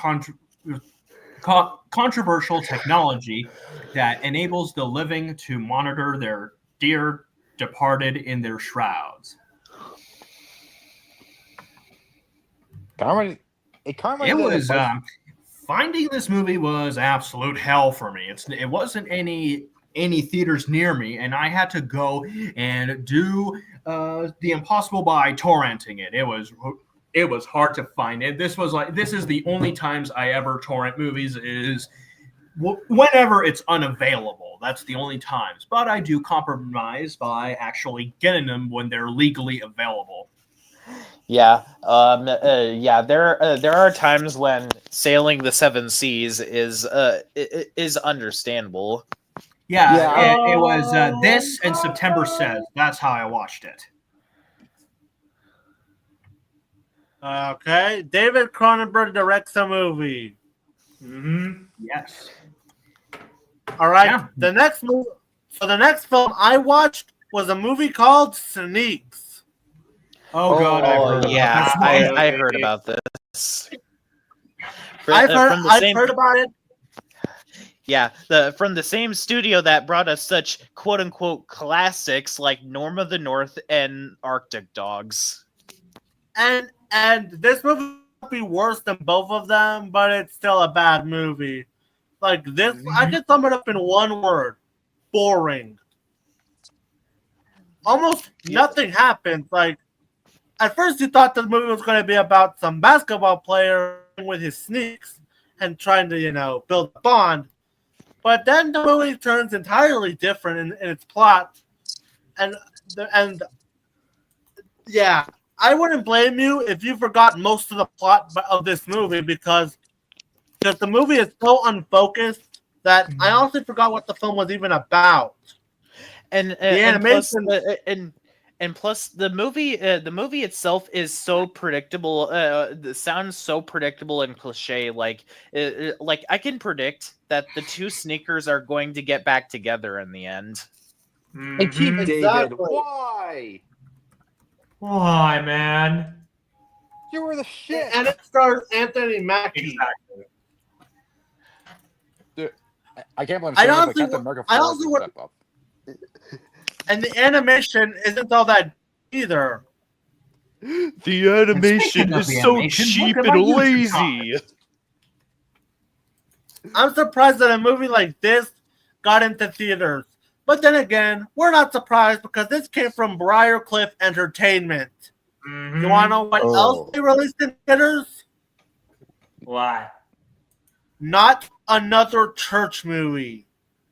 controversial technology that enables the living to monitor their dear departed in their shrouds. Finding this movie was absolute hell for me. It wasn't any theaters near me, and I had to go and do the impossible by torrenting it. It was hard to find it. This is the only times I ever torrent movies is whenever it's unavailable. That's the only times. But I do compromise by actually getting them when they're legally available. Yeah, there are times when sailing the seven seas is understandable. Yeah. It was this and September Says. That's how I watched it. okay. David Cronenberg directs a movie. Mm-hmm. Yes. All right. Yeah. The next film I watched was a movie called Sneaks. Oh God! I heard about this. I've heard about it. Yeah, from the same studio that brought us such quote unquote classics like Norm of the North and Arctic Dogs. And this movie might be worse than both of them, but it's still a bad movie. Like this, I can sum it up in one word: boring. Almost nothing happens. Like at first, you thought the movie was going to be about some basketball player with his sneaks and trying to, build a bond. But then the movie turns entirely different in its plot, and yeah, I wouldn't blame you if you forgot most of the plot of this movie because because the movie is so unfocused that I honestly forgot what the film was even about. And animation- and plus the movie itself is so predictable. Sounds so predictable and cliche. Like I can predict that the two sneakers are going to get back together in the end. And keep Exactly. David. Why? Why, man? You were the shit. And it stars Anthony Mackie. Exactly. Dude, I can't believe I I'm saying it, but honestly Captain wa- America I 4 also did wa- step up. And the animation isn't all that either. The animation is so cheap and lazy. I'm surprised that a movie like this got into theaters. But then again, we're not surprised because this came from Briarcliff Entertainment. Mhm. You want to know what else they released in theaters? Why? Not another church movie.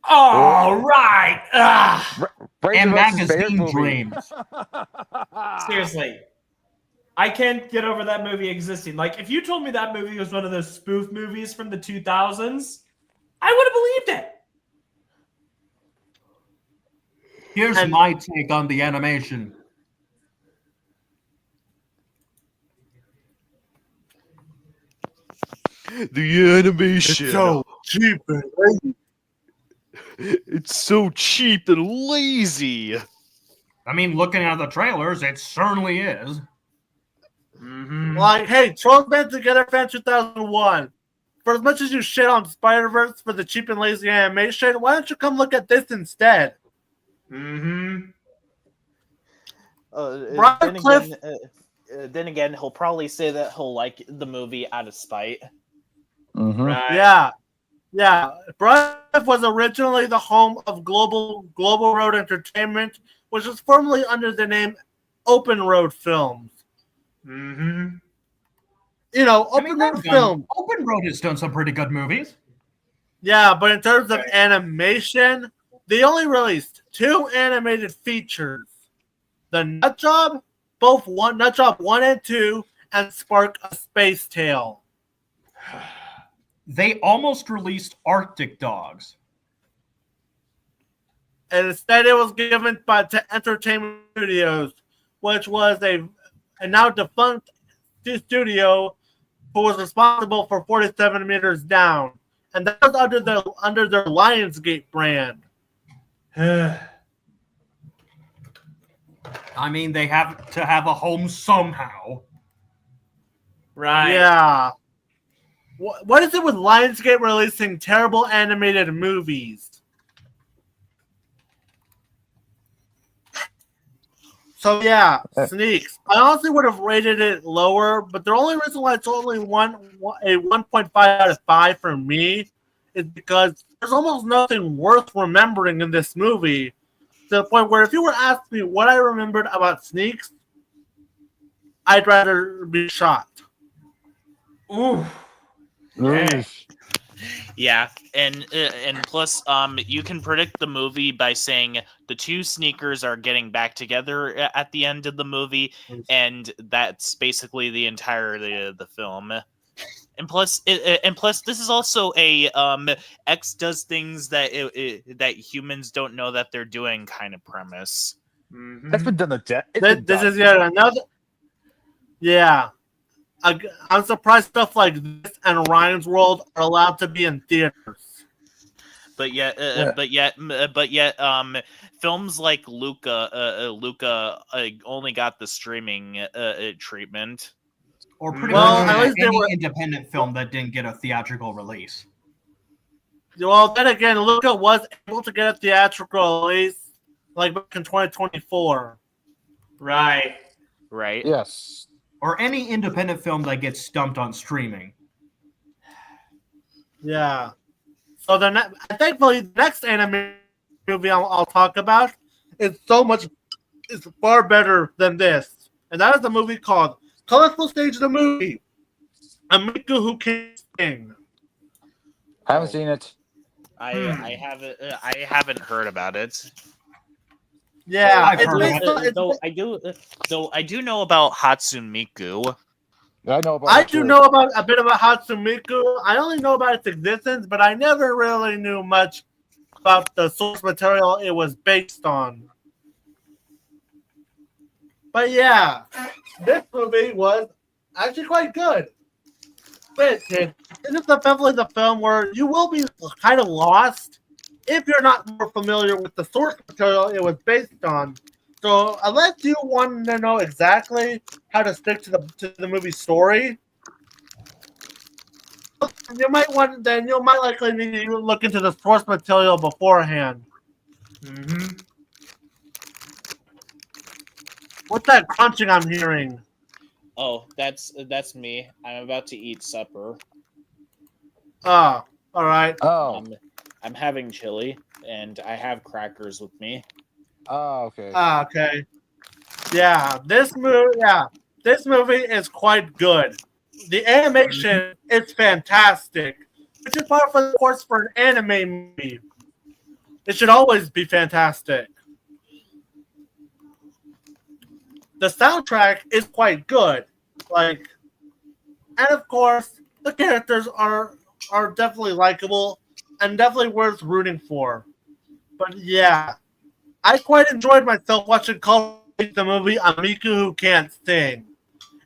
Oh, right. And Braden's favorite magazine movie. dreams. Seriously. I can't get over that movie existing. Like, if you told me that movie was one of those spoof movies from the 2000s, I would have believed it. Here's And- my take on the animation. The animation. cheap and lazy. It's so cheap and lazy. I mean, looking at the trailers, it certainly is. Mm-hmm. Like, hey, Trolls Band Together Fan 2001. For as much as you shit on Spider-Verse for the cheap and lazy animation, why don't you come look at this instead? Mm-hmm. Then again, he'll probably say that he'll like the movie out of spite. Right. Yeah. Bright was originally the home of Global Road Entertainment, which was formerly under the name Open Road Films. Mm-hmm. You know, I mean, Open Road they've done- Film. Open Road has done some pretty good movies. Yeah, but in terms of animation, they only released 2 animated features: The Nut Job, Nut Job 1 and 2, and Spark a Space Tale. They almost released Arctic Dogs. And instead, it was given to Entertainment Studios, which was a now defunct studio who was responsible for 47 Meters Down, and that was under their Lionsgate brand. I mean, they have to have a home somehow. Right. Yeah. What is it with Lionsgate releasing terrible animated movies? So yeah, Sneaks. I honestly would have rated it lower, but the only reason why it's only a 1.5 out of 5 for me is because there's almost nothing worth remembering in this movie. To the point where if you were asking me what I remembered about Sneaks, I'd rather be shocked. Ooh. Yeah. Yeah, and plus, you can predict the movie by saying the two sneakers are getting back together at the end of the movie, and that's basically the entirety of the film. And plus, this is also a X does things that that humans don't know that they're doing kind of premise. Mm-hmm. That's been done to death. This is yet another. Yeah. I'm surprised stuff like this and Ryan's World are allowed to be in theaters. But yet, films like Luca only got the streaming treatment. Or pretty Well, much at least they any were- independent film that didn't get a theatrical release. Well, then again, Luca was able to get a theatrical release like back in 2024. Right. Right. Yes. Or any independent film that gets stumped on streaming. Yeah. So thankfully, the next anime movie I'll talk about is far better than this, and that is a movie called Colorful Stage the Movie. A Miku Who Can Sing. I haven't seen it. I haven't heard about it. Yeah, I've heard of it. Though I do know about Hatsune Miku. I know about I it, do too. know about a bit about Hatsune Miku. I only know about its existence, but I never really knew much about the source material it was based on. But yeah, this movie was actually quite good. Granted, this is definitely the film where you will be kind of lost if you're not more familiar with the source material it was based on. So unless you want to know exactly how to stick to the movie story, you might likely need to look into the source material beforehand. Mm-hmm. What's that crunching I'm hearing? Oh, that's me. I'm about to eat supper. Ah, all right. Oh. I'm having chili, and I have crackers with me. Oh, okay. Ah, okay. Yeah, this movie is quite good. The animation is fantastic, which is part of the course for an anime movie. It should always be fantastic. The soundtrack is quite good, and of course, the characters are definitely likable and definitely worth rooting for. But yeah, I quite enjoyed myself watching the movie Amiku Who Can't Sing.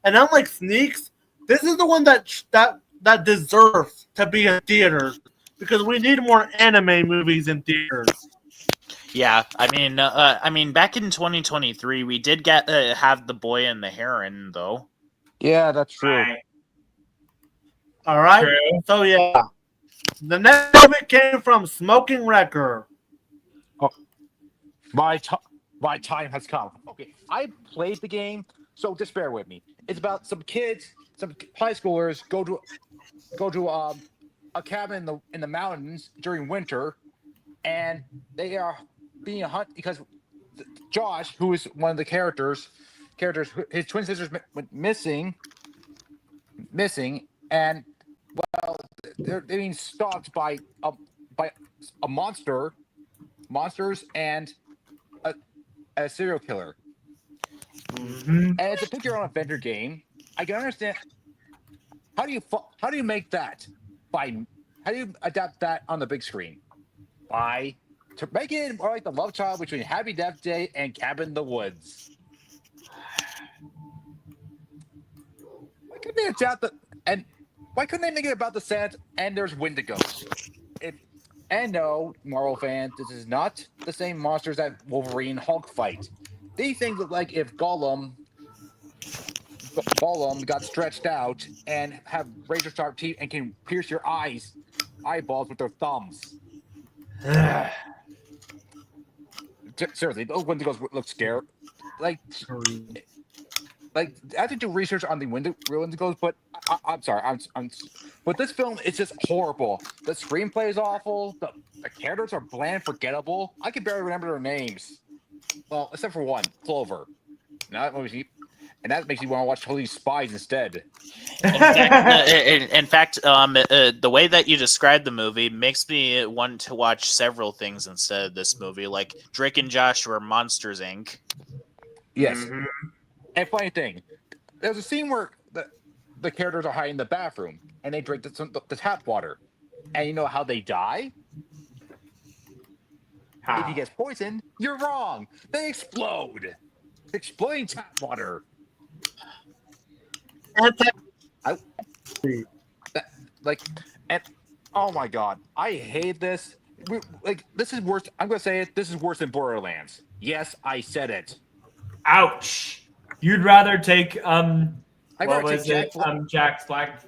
And unlike Sneaks, this is the one that deserves to be in theaters because we need more anime movies in theaters. Yeah, I mean, back in 2023, we did get have The Boy and the Heron, though. Yeah, that's true. Right. All right. True. So yeah, the next movie came from Smoking Wrecker. My time has come. Okay, I played the game, so just bear with me. It's about some kids, some high schoolers go to a cabin in the mountains during winter, and they are being hunted because Josh, who is one of the characters, his twin sisters went missing, and well, they're being stalked by a monsters, and a serial killer. Mm-hmm. And it's a pick your own adventure game. I can understand. How do you make that? How do you adapt that on the big screen? To make it more like the love child between Happy Death Day and Cabin in the Woods. Why couldn't they adapt why couldn't they make it about the Sand and there's Wendigos? And no, Marvel fans, this is not the same monsters that Wolverine and Hulk fight. These things look like if Gollum got stretched out and have razor sharp teeth and can pierce your eyeballs with their thumbs. Seriously, those Wendigos look scary. Like I have to do research on the real Wendigos, but I'm sorry, but this film is just horrible. The screenplay is awful. The characters are bland, forgettable. I can barely remember their names. Well, except for one, Clover. And that makes you want to watch Holy Spies instead. In fact, the way that you described the movie makes me want to watch several things instead of this movie, like Drake and Josh or Monsters Inc. Yes. Mm-hmm. And funny thing, there's a scene where the characters are hiding in the bathroom and they drink the tap water. And you know how they die? How? If he gets poisoned, you're wrong. They explode. Exploding tap water. And oh my god, I hate this. This is worse. I'm gonna say it. This is worse than Borderlands. Yes, I said it. Ouch. You'd rather take Jack Black's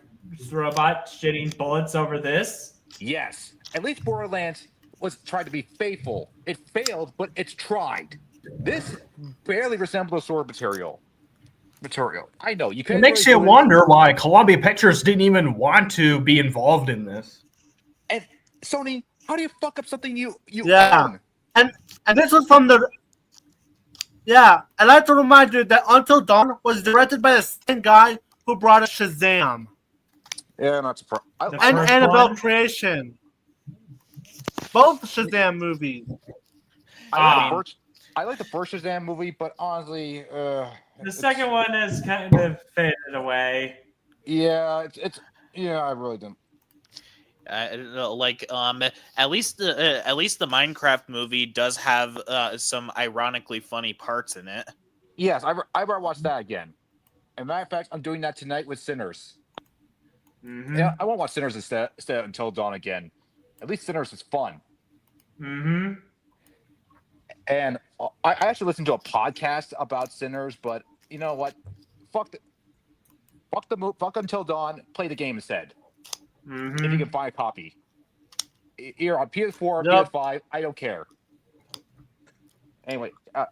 robot shitting bullets over this? Yes. At least Borderlands was tried to be faithful. It failed, but it's tried. This barely resembles sword material. I know you. It makes you wonder why Columbia Pictures didn't even want to be involved in this. And Sony, how do you fuck up something you Yeah. own? And this was from the. Yeah, I'd like to remind you that Until Dawn was directed by the same guy who brought us Shazam. Yeah, not surprised. And Annabelle Creation. Both Shazam movies. I like the first Shazam movie, but honestly, the second one has kind of faded away. Yeah, it's yeah, I really don't. Like at least the Minecraft movie does have some ironically funny parts in it. Yes, I better watch that again. As a matter of fact, I'm doing that tonight with Sinners. Mm-hmm. Yeah, I won't watch Sinners instead of Until Dawn again. At least Sinners is fun. Mm-hmm. And I actually listened to a podcast about Sinners, but you know what? Fuck Until Dawn. Play the game instead. Mm-hmm. If you can find a copy, either on PS4 or Yep. PS5, I don't care. Anyway, I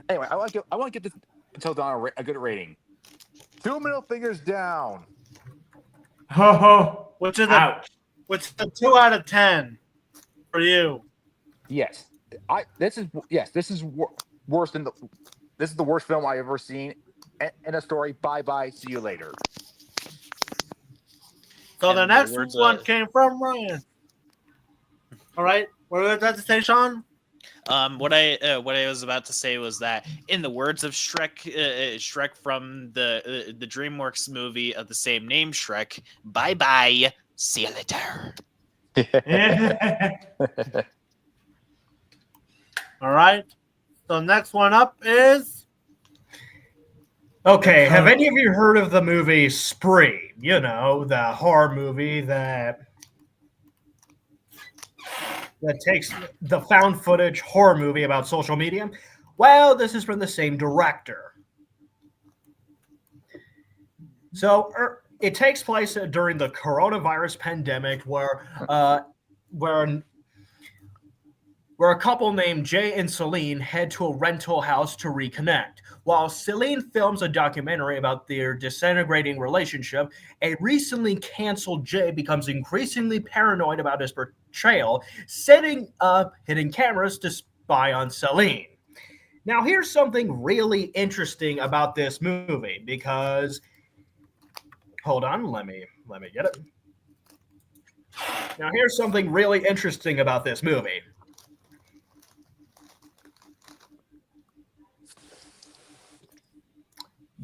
want to get this Until Dawn a good rating. 2 middle fingers down. Ho ho. Which is Ouch. which is a 2 out of 10 for you. Yes, this is worse than this is the worst film I've ever seen. And a story. Bye bye. See you later. So And the the next words, one came from Ryan. All right, what was that to say, Sean? What I was about to say was that, in the words of Shrek, Shrek from the DreamWorks movie of the same name, Shrek, bye bye, see you later. All right. So next one up is Okay, have any of you heard of the movie Spree? You know, the horror movie that takes the found footage horror movie about social media. Well, this is from the same director. So it takes place during the coronavirus pandemic, where a couple named Jay and Celine head to a rental house to reconnect. While Celine films a documentary about their disintegrating relationship, a recently canceled Jay becomes increasingly paranoid about his portrayal, setting up hidden cameras to spy on Celine. Now, here's something really interesting about this movie, because hold on, let me get it. Now, here's something really interesting about this movie.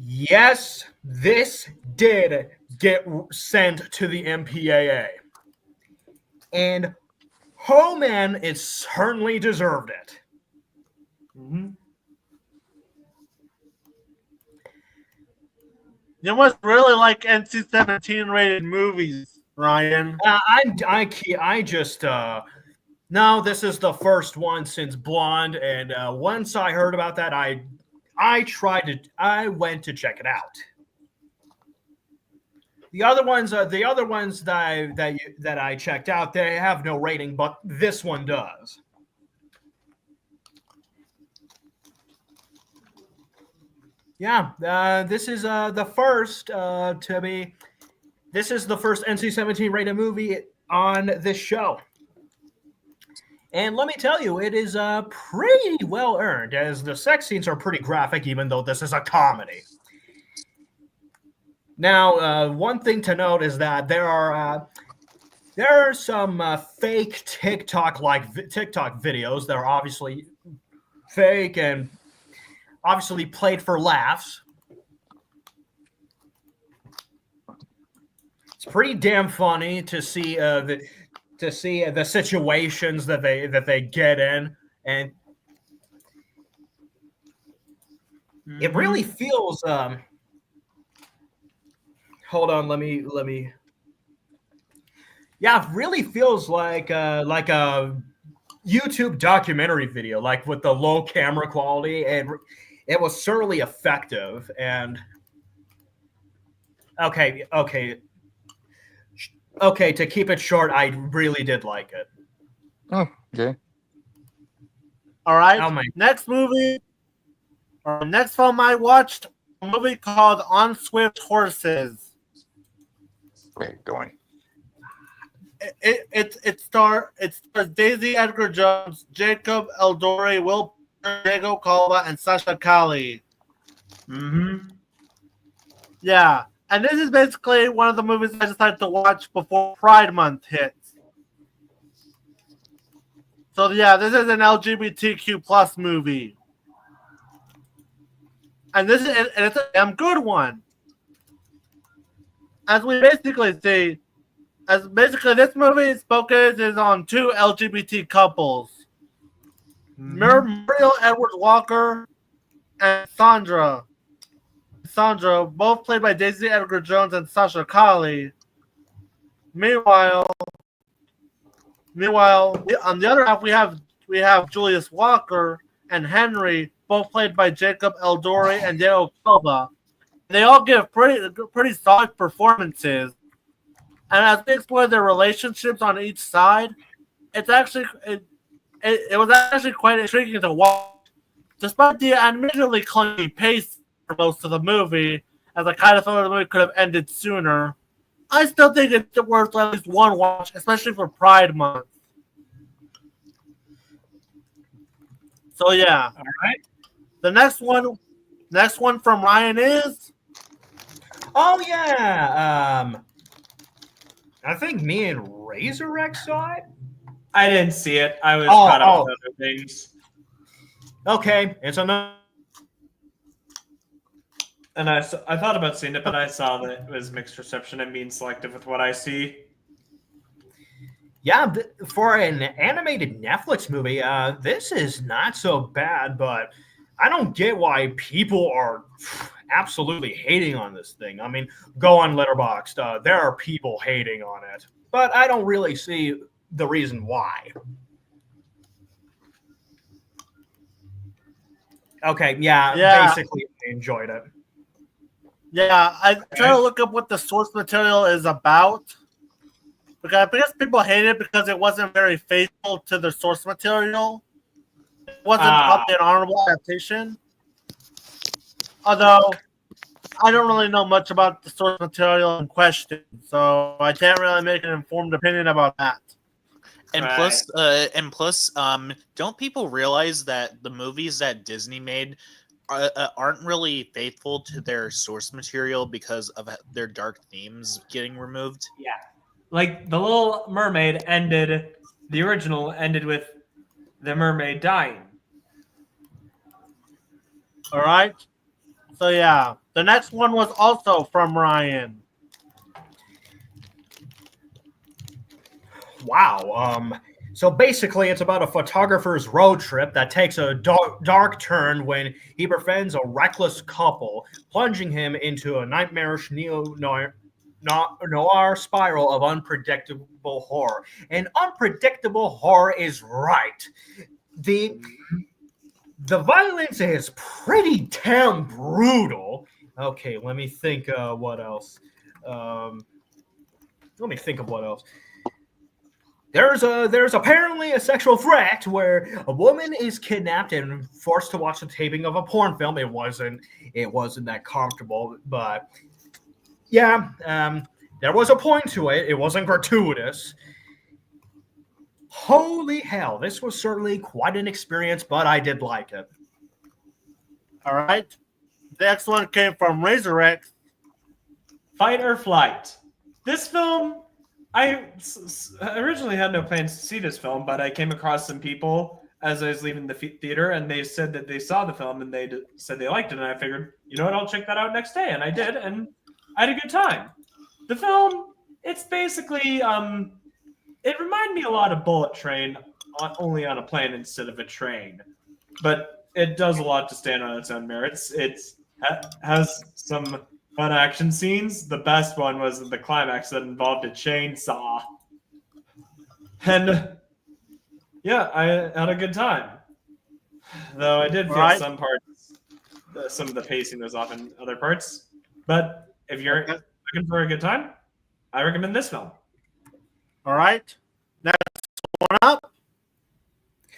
Yes, this did get sent to the MPAA. And oh man, it certainly deserved it. Mm-hmm. you must really like NC-17 rated movies, Ryan. I just no, this is the first one since Blonde, and once I heard about that, I went to check it out. The other ones that I checked out, they have no rating, but this one does. Yeah, this is the first to be. This is the first NC-17 rated movie on this show. And let me tell you, it is pretty well earned, as the sex scenes are pretty graphic, even though this is a comedy. Now, one thing to note is that there are some fake TikTok videos that are obviously fake and obviously played for laughs. It's pretty damn funny to see the situations that they get in, and it really feels hold on, let me yeah, it really feels like a YouTube documentary video, like with the low camera quality, and it was certainly effective. And okay, to keep it short, I really did like it. Oh, okay. All right. Oh my. Next movie, or next film I watched, a movie called On Swift Horses. Great, going. It stars Daisy Edgar Jones, Jacob Eldore, Will Diego Calva, and Sasha Kali. Mm-hmm. Yeah, and this is basically one of the movies I decided to watch before Pride Month hits. So yeah, this is an LGBTQ plus movie, and it's a damn good one. as we basically see, as basically this movie's focus is on two LGBT couples, Muriel Edwards Walker and Sandra, both played by Daisy Edgar Jones and Sasha Calle. Meanwhile, on the other half, we have Julius Walker and Henry, both played by Jacob Eldori and Diego Calva. They all give pretty solid performances. And as we explore their relationships on each side, it was actually quite intriguing to watch. Despite the admittedly clunky pace for most of the movie, as I kind of thought the movie could have ended sooner, I still think it's worth at least one watch, especially for Pride Month. So yeah. All right. The next one from Ryan is. Oh yeah. I think me and Razorek saw it. I didn't see it. I was caught up with other things. Okay, it's another. And I thought about seeing it, but I saw that it was mixed reception and being selective with what I see. Yeah, for an animated Netflix movie, this is not so bad, but I don't get why people are absolutely hating on this thing. I mean, go on Letterboxd. There are people hating on it, but I don't really see the reason why. Okay, yeah. Basically, I enjoyed it. Yeah, I try to look up what the source material is about. Because I guess people hate it because it wasn't very faithful to the source material. It wasn't probably an honorable adaptation. Although, I don't really know much about the source material in question, so I can't really make an informed opinion about that. And plus, don't people realize that the movies that Disney made aren't really faithful to their source material because of their dark themes getting removed? Yeah. Like The Little Mermaid the original ended with the mermaid dying. All right. So yeah, the next one was also from Ryan. Wow. So basically, it's about a photographer's road trip that takes a dark turn when he befriends a reckless couple, plunging him into a nightmarish neo-noir spiral of unpredictable horror. And unpredictable horror is right. The violence is pretty damn brutal. Okay, let me think what else. Let me think of what else. There's apparently a sexual threat where a woman is kidnapped and forced to watch the taping of a porn film. It wasn't that comfortable, but yeah, there was a point to it. It wasn't gratuitous. Holy hell, this was certainly quite an experience, but I did like it. All right. The next one came from Razorek. Fight or Flight. This film, I originally had no plans to see this film, but I came across some people as I was leaving the theater, and they said that they saw the film and they said they liked it, and I figured, you know what, I'll check that out next day, and I did, and I had a good time. The film, it's basically, it reminded me a lot of Bullet Train, only on a plane instead of a train, but it does a lot to stand on its own merits. It has some fun action scenes. The best one was the climax that involved a chainsaw. And yeah, I had a good time. Though I did feel some parts, some of the pacing was off in other parts. But if you're looking for a good time, I recommend this film. All right. Next one up.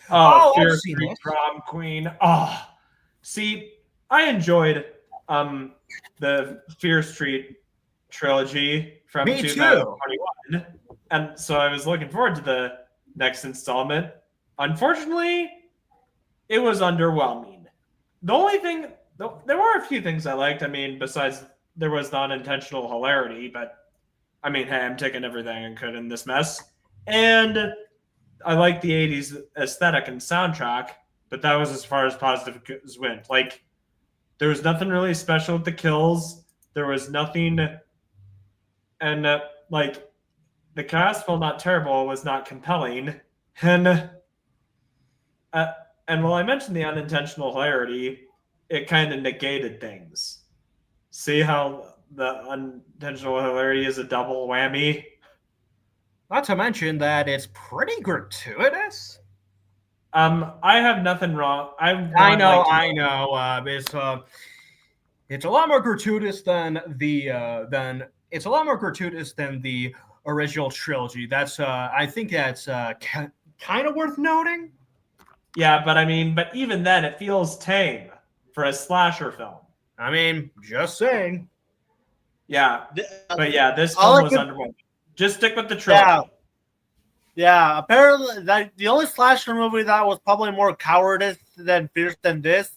Oh, Fear Street Prom Queen. Oh, see, I enjoyed the Fear Street trilogy from 2021. And so I was looking forward to the next installment. Unfortunately, it was underwhelming. The only thing, there were a few things I liked. I mean, besides there was non-intentional hilarity, but I mean, hey, I'm taking everything I could in this mess. And I like the 80s aesthetic and soundtrack, but that was as far as positive went. Like, there was nothing really special with the kills. There was nothing and like the cast, while not terrible, was not compelling, and while I mentioned the unintentional hilarity, it kind of negated things. See how the unintentional hilarity is a double whammy? Not to mention that it's pretty gratuitous. I have nothing wrong. I know. It's a lot more gratuitous than the original trilogy. That's I think that's kind of worth noting. Yeah, but even then, it feels tame for a slasher film. I mean, just saying. Yeah, but yeah, this film was underwhelming. Just stick with the trilogy. Yeah, apparently the only slasher movie that was probably more cowardice than fierce than this,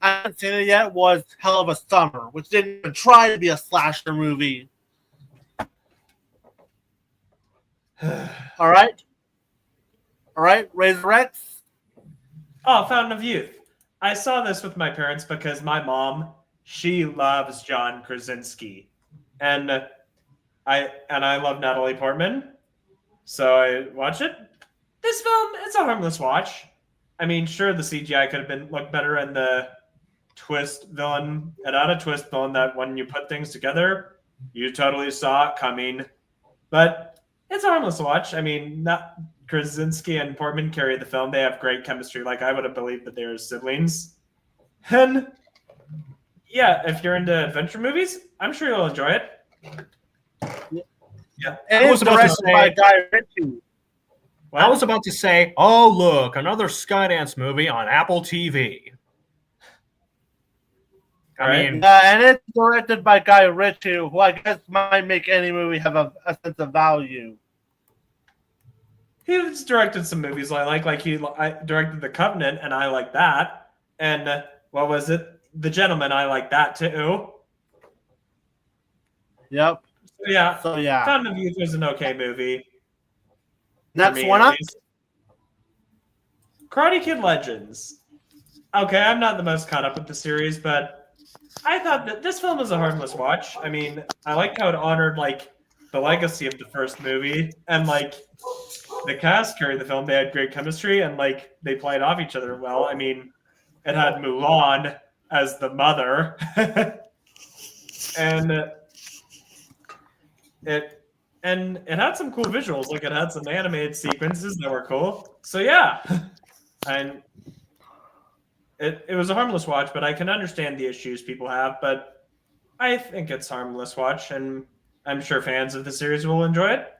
I haven't seen it yet, was Hell of a Summer, which didn't even try to be a slasher movie. All right, Resurrects. Oh, Fountain of Youth. I saw this with my parents because my mom, she loves John Krasinski, and I love Natalie Portman. So I watched it. This film, it's a harmless watch. I mean, sure, the CGI could have looked better, and the twist villain, it had a twist villain that when you put things together, you totally saw it coming. But it's a harmless watch. I mean, not Krasinski and Portman carry the film. They have great chemistry. Like, I would have believed that they were siblings. And yeah, if you're into adventure movies, I'm sure you'll enjoy it. Yeah, and it was directed by Guy Ritchie. I was about to say, oh look, another Skydance movie on Apple TV. And it's directed by Guy Ritchie, who I guess might make any movie have a sense of value. He's directed some movies I like I directed The Covenant, and I like that. And what was it? The Gentleman, I like that too. Yep. So yeah. Fountain of Youth was an okay movie. Next one up. Karate Kid Legends. Okay, I'm not the most caught up with the series, but I thought that this film was a harmless watch. I mean, I liked how it honored the legacy of the first movie, and the cast carried the film. They had great chemistry, and they played off each other well. I mean, it had Mulan as the mother, and it had some cool visuals. It had some animated sequences that were cool. So yeah, and it was a harmless watch, but I can understand the issues people have. But I think it's a harmless watch, and I'm sure fans of the series will enjoy it.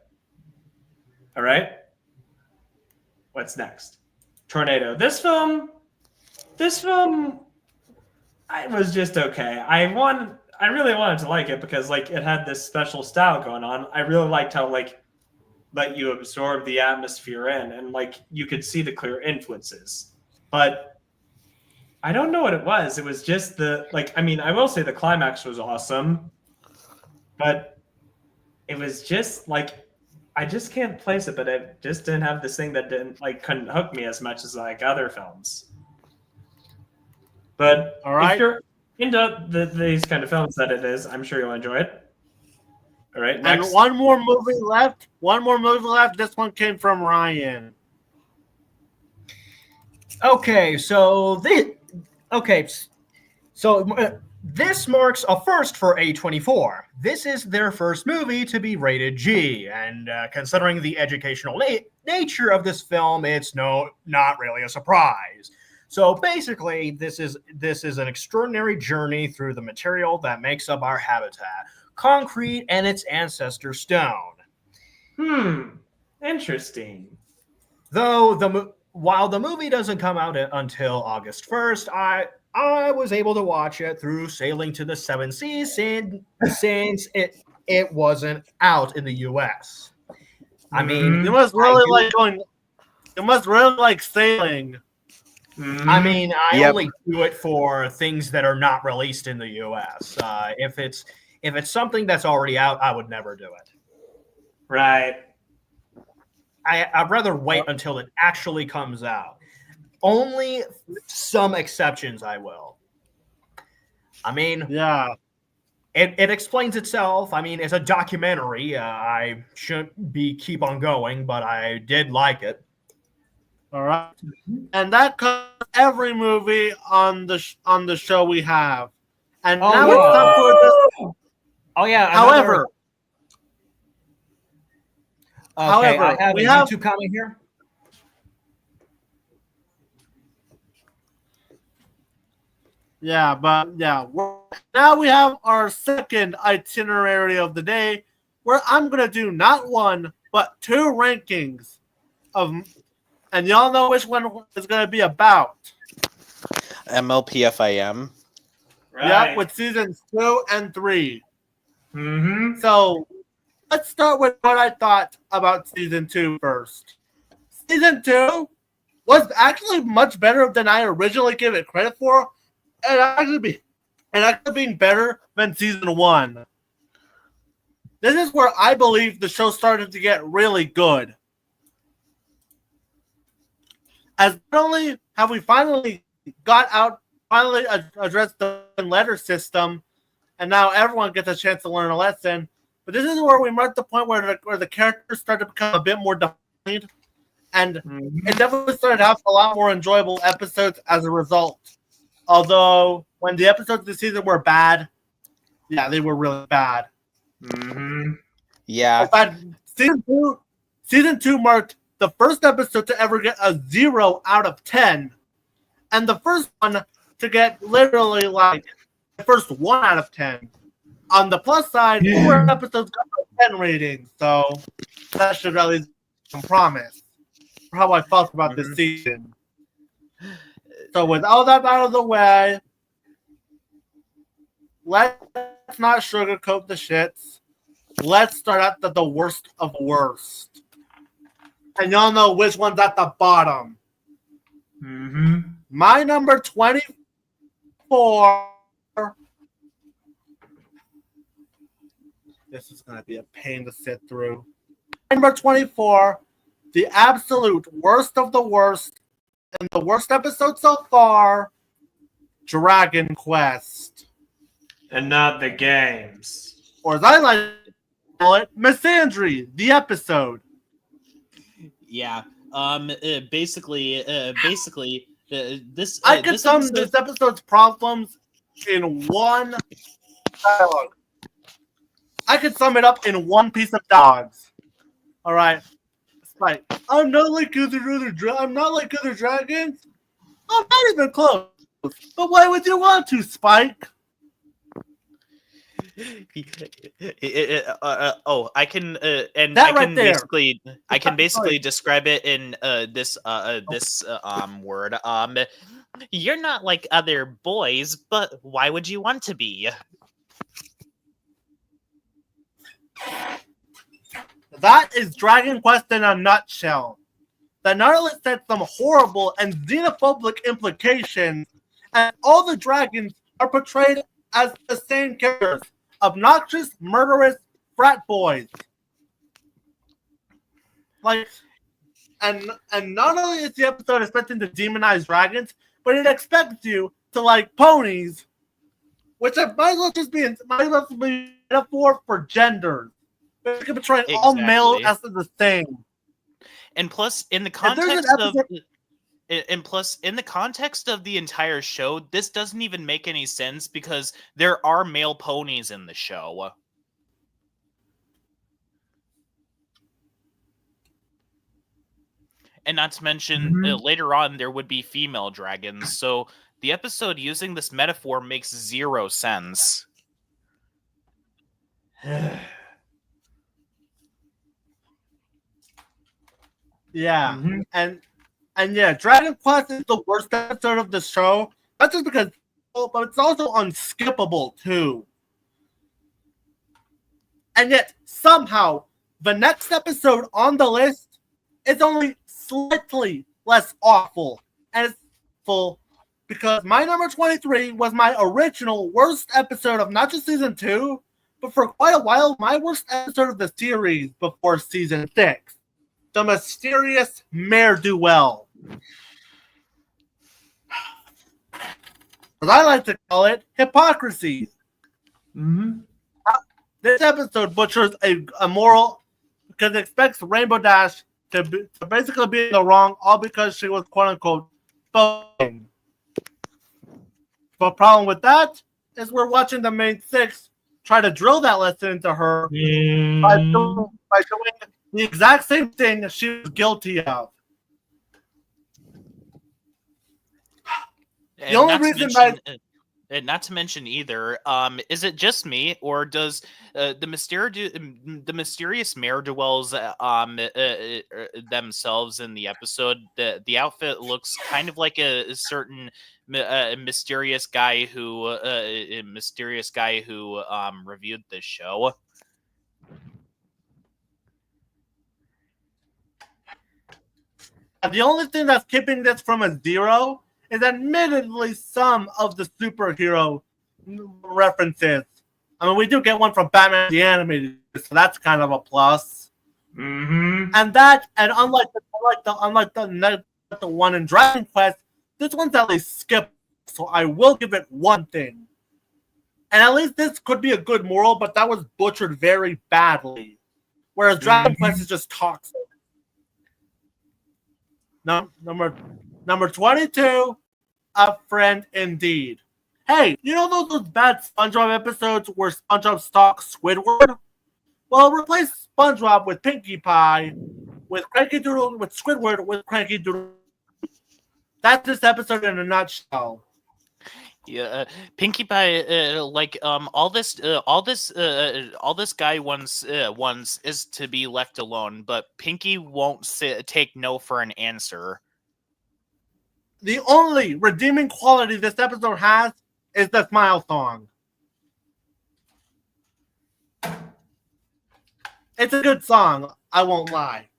All right, what's next? Tornado. This film, I was just okay. I really wanted to like it because it had this special style going on. I really liked how let you absorb the atmosphere in, and you could see the clear influences. But I don't know what it was. It was just I will say the climax was awesome, but it was just I just can't place it, but it just didn't have this thing that couldn't hook me as much as other films. But if you're into these kind of films that it is, I'm sure you'll enjoy it. All right, next. And one more movie left. This one came from Ryan. Okay, so this marks a first for A24. This is their first movie to be rated G, and considering the educational nature of this film, it's not really a surprise. So basically, this is an extraordinary journey through the material that makes up our habitat, concrete and its ancestor stone. Interesting. Though while the movie doesn't come out until August 1st, I was able to watch it through Sailing to the Seven Seas since it wasn't out in the US. I mean, you must really like sailing. I mean, I only do it for things that are not released in the US. If it's something that's already out, I would never do it. Right. I'd rather wait until it actually comes out. Only some exceptions I will. I mean, yeah. it explains itself. I mean, it's a documentary. I shouldn't keep on going, but I did like it. All right, and that covers every movie on the show we have. And Oh, now yeah. it's time for this. Oh yeah. However, okay, I have we a have YouTube comment here. Yeah, but yeah, now we have our second itinerary of the day, where I'm gonna do not one but two rankings of, and y'all know which one is gonna be about. MLPFIM. Yeah, with seasons 2 and 3. Mm-hmm. So let's start with what I thought about season 2 first. Season 2 was actually much better than I originally gave it credit for, and actually being better than season 1. This is where I believe the show started to get really good. As not only have we finally addressed the letter system, and now everyone gets a chance to learn a lesson, but this is where we mark the point where the characters start to become a bit more defined, and it definitely started to have a lot more enjoyable episodes as a result. Although, when the episodes this season were bad, yeah, they were really bad. Mm-hmm. Yeah. In fact, season 2 marked the first episode to ever get a 0 out of 10, and the first one to get literally like the first 1 out of 10. On the plus side, 4 episodes got a 10 rating, so that should at least be some promise for how I felt about this season. So with all that out of the way, let's not sugarcoat the shits. Let's start at the worst of worst. And y'all know which one's at the bottom. Mm-hmm. My number 24. This is going to be a pain to sit through. Number 24, the absolute worst of the worst, and the worst episode so far, Dragon Quest. And not the games. Or as I like to call it, Misandry, the episode. Yeah. Basically, this. I could this sum episode- this episode's problems in one dialogue. I could sum it up in one piece of dogs. All right. It's like, I'm not like other dragons. I'm not even close. But why would you want to, Spike? I can and That I right can there. basically describe it in this word. You're not like other boys, but why would you want to be? That is Dragon Quest in a nutshell. That not only sets some horrible and xenophobic implications, and all the dragons are portrayed as the same characters. Obnoxious, murderous frat boys. Like, and not only is the episode expecting to demonize dragons, but it expects you to like ponies, which might as well be a metaphor for gender. It can portray all male as the same. And plus, in the context of the entire show, this doesn't even make any sense because there are male ponies in the show. And not to mention, later on, there would be female dragons. So the episode using this metaphor makes zero sense. Yeah, and yeah, Dragon Quest is the worst episode of the show. Not just because, but it's also unskippable too. And yet, somehow, the next episode on the list is only slightly less awful, and it's full because my number 23 was my original worst episode of not just season 2, but for quite a while, my worst episode of the series before season 6. The mysterious Mare Duel. As I like to call it, hypocrisy. Mm-hmm. This episode butchers a moral because it expects Rainbow Dash to basically be in the wrong, all because she was quote unquote voting. But problem with that is we're watching the main six try to drill that lesson into her by doing the exact same thing she was guilty of. The only reason And not to mention either, is it just me, or does the mysterious ne'er-do-wells themselves in the episode, the outfit looks kind of like a certain mysterious guy who reviewed this show? The only thing that's keeping this from a zero is admittedly some of the superhero references. I mean, we do get one from Batman the Animated, so that's kind of a plus. Mm-hmm. And unlike the one in Dragon Quest, this one's at least skipped. So I will give it one thing. And at least this could be a good moral, but that was butchered very badly. Whereas Dragon Quest is just toxic. Number 22, a friend indeed. Hey, you know those bad SpongeBob episodes where SpongeBob stalks Squidward? Well, replace SpongeBob with Pinkie Pie, with Squidward with Cranky Doodle. That's this episode in a nutshell. Yeah, Pinkie Pie, all this guy wants is to be left alone, but Pinkie won't take no for an answer. The only redeeming quality this episode has is the smile song. It's a good song, I won't lie.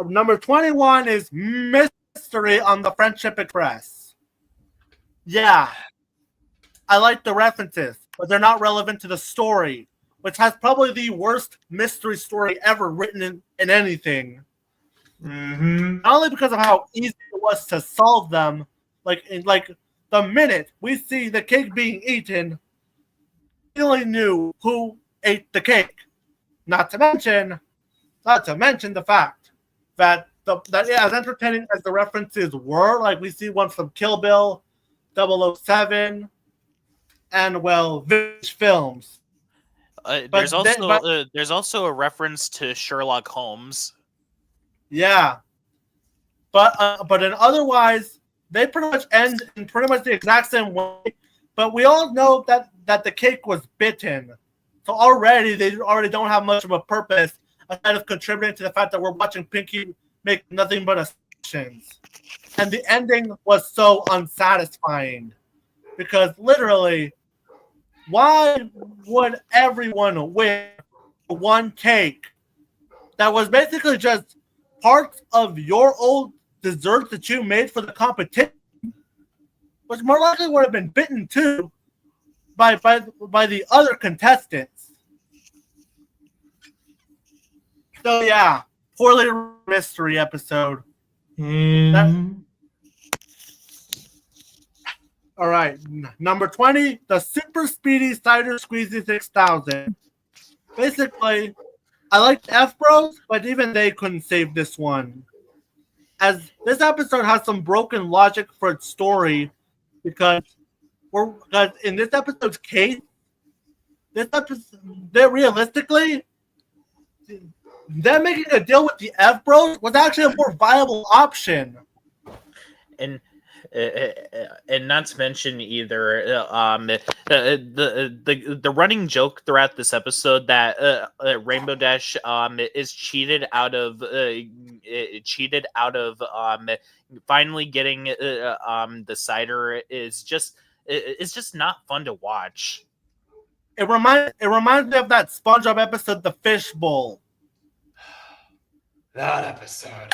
Number 21 is Mystery on the Friendship Express. Yeah, I like the references, but they're not relevant to the story, which has probably the worst mystery story ever written in anything. Mm-hmm. Not only because of how easy it was to solve them, like the minute we see the cake being eaten, we only knew who ate the cake. Not to mention the fact that as entertaining as the references were, like we see one from Kill Bill, 007, and Vintage Films. There's also a reference to Sherlock Holmes. Yeah, but in otherwise, they pretty much end in pretty much the exact same way. But we all know that the cake was bitten, so they already don't have much of a purpose aside of contributing to the fact that we're watching Pinkie make nothing but assumptions. And the ending was so unsatisfying because literally, why would everyone win one cake that was basically just parts of your old dessert that you made for the competition, which more likely would have been bitten too by the other contestants? So yeah, poorly mystery episode. All right, number 20, the Super Speedy Cider Squeezy 6000. Basically, I liked F Bros, but even they couldn't save this one. As this episode has some broken logic for its story, because in this episode's case, realistically, them making a deal with the F Bros was actually a more viable option. And not to mention either, the running joke throughout this episode that Rainbow Dash is cheated out of finally getting the cider is just not fun to watch. It reminds me of that SpongeBob episode, The Fish Bowl. That episode.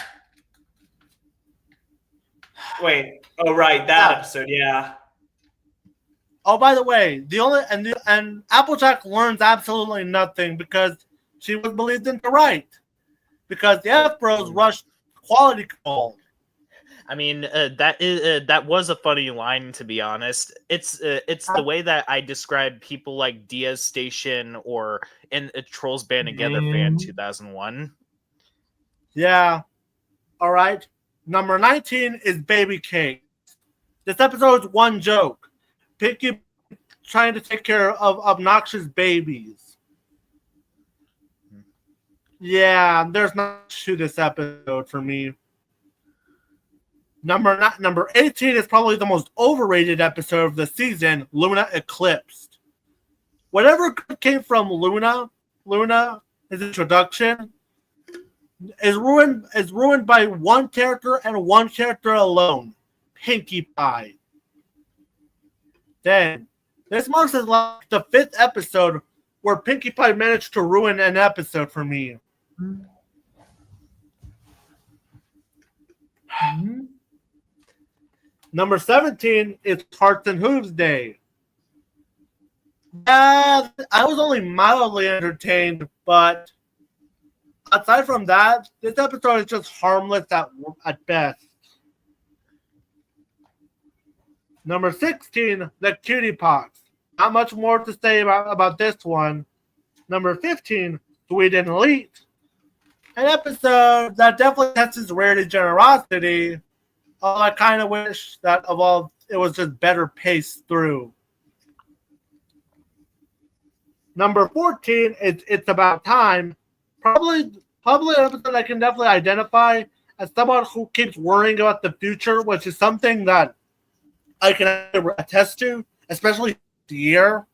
Wait. Oh, right. That episode. Yeah. Oh, by the way, and Applejack learns absolutely nothing because she was believed in to right, because the F Bros rushed quality control. I mean, that was a funny line, to be honest. It's the way that I describe people like Diaz Station or in Trolls Band Together fan 2001. Yeah. All right. Number 19 is Baby Cake. This episode is one joke. Pinky trying to take care of obnoxious babies. Yeah, there's not much to this episode for me. Number 18 is probably the most overrated episode of the season, Luna Eclipsed. Whatever came from Luna, his introduction, is ruined by one character and one character alone, Pinkie Pie. Then, this marks as like the 5th episode where Pinkie Pie managed to ruin an episode for me. Number 17 is Hearts and Hooves Day. Yeah, I was only mildly entertained, but aside from that, this episode is just harmless at best. Number 16, the Cutie Pox. Not much more to say about this one. Number 15, Sweet and Elite. An episode that definitely tests rarity generosity. Although I kind of wish that it was just better paced through. Number 14, It's About Time. Probably an episode I can definitely identify as someone who keeps worrying about the future, which is something that I can attest to, especially this year.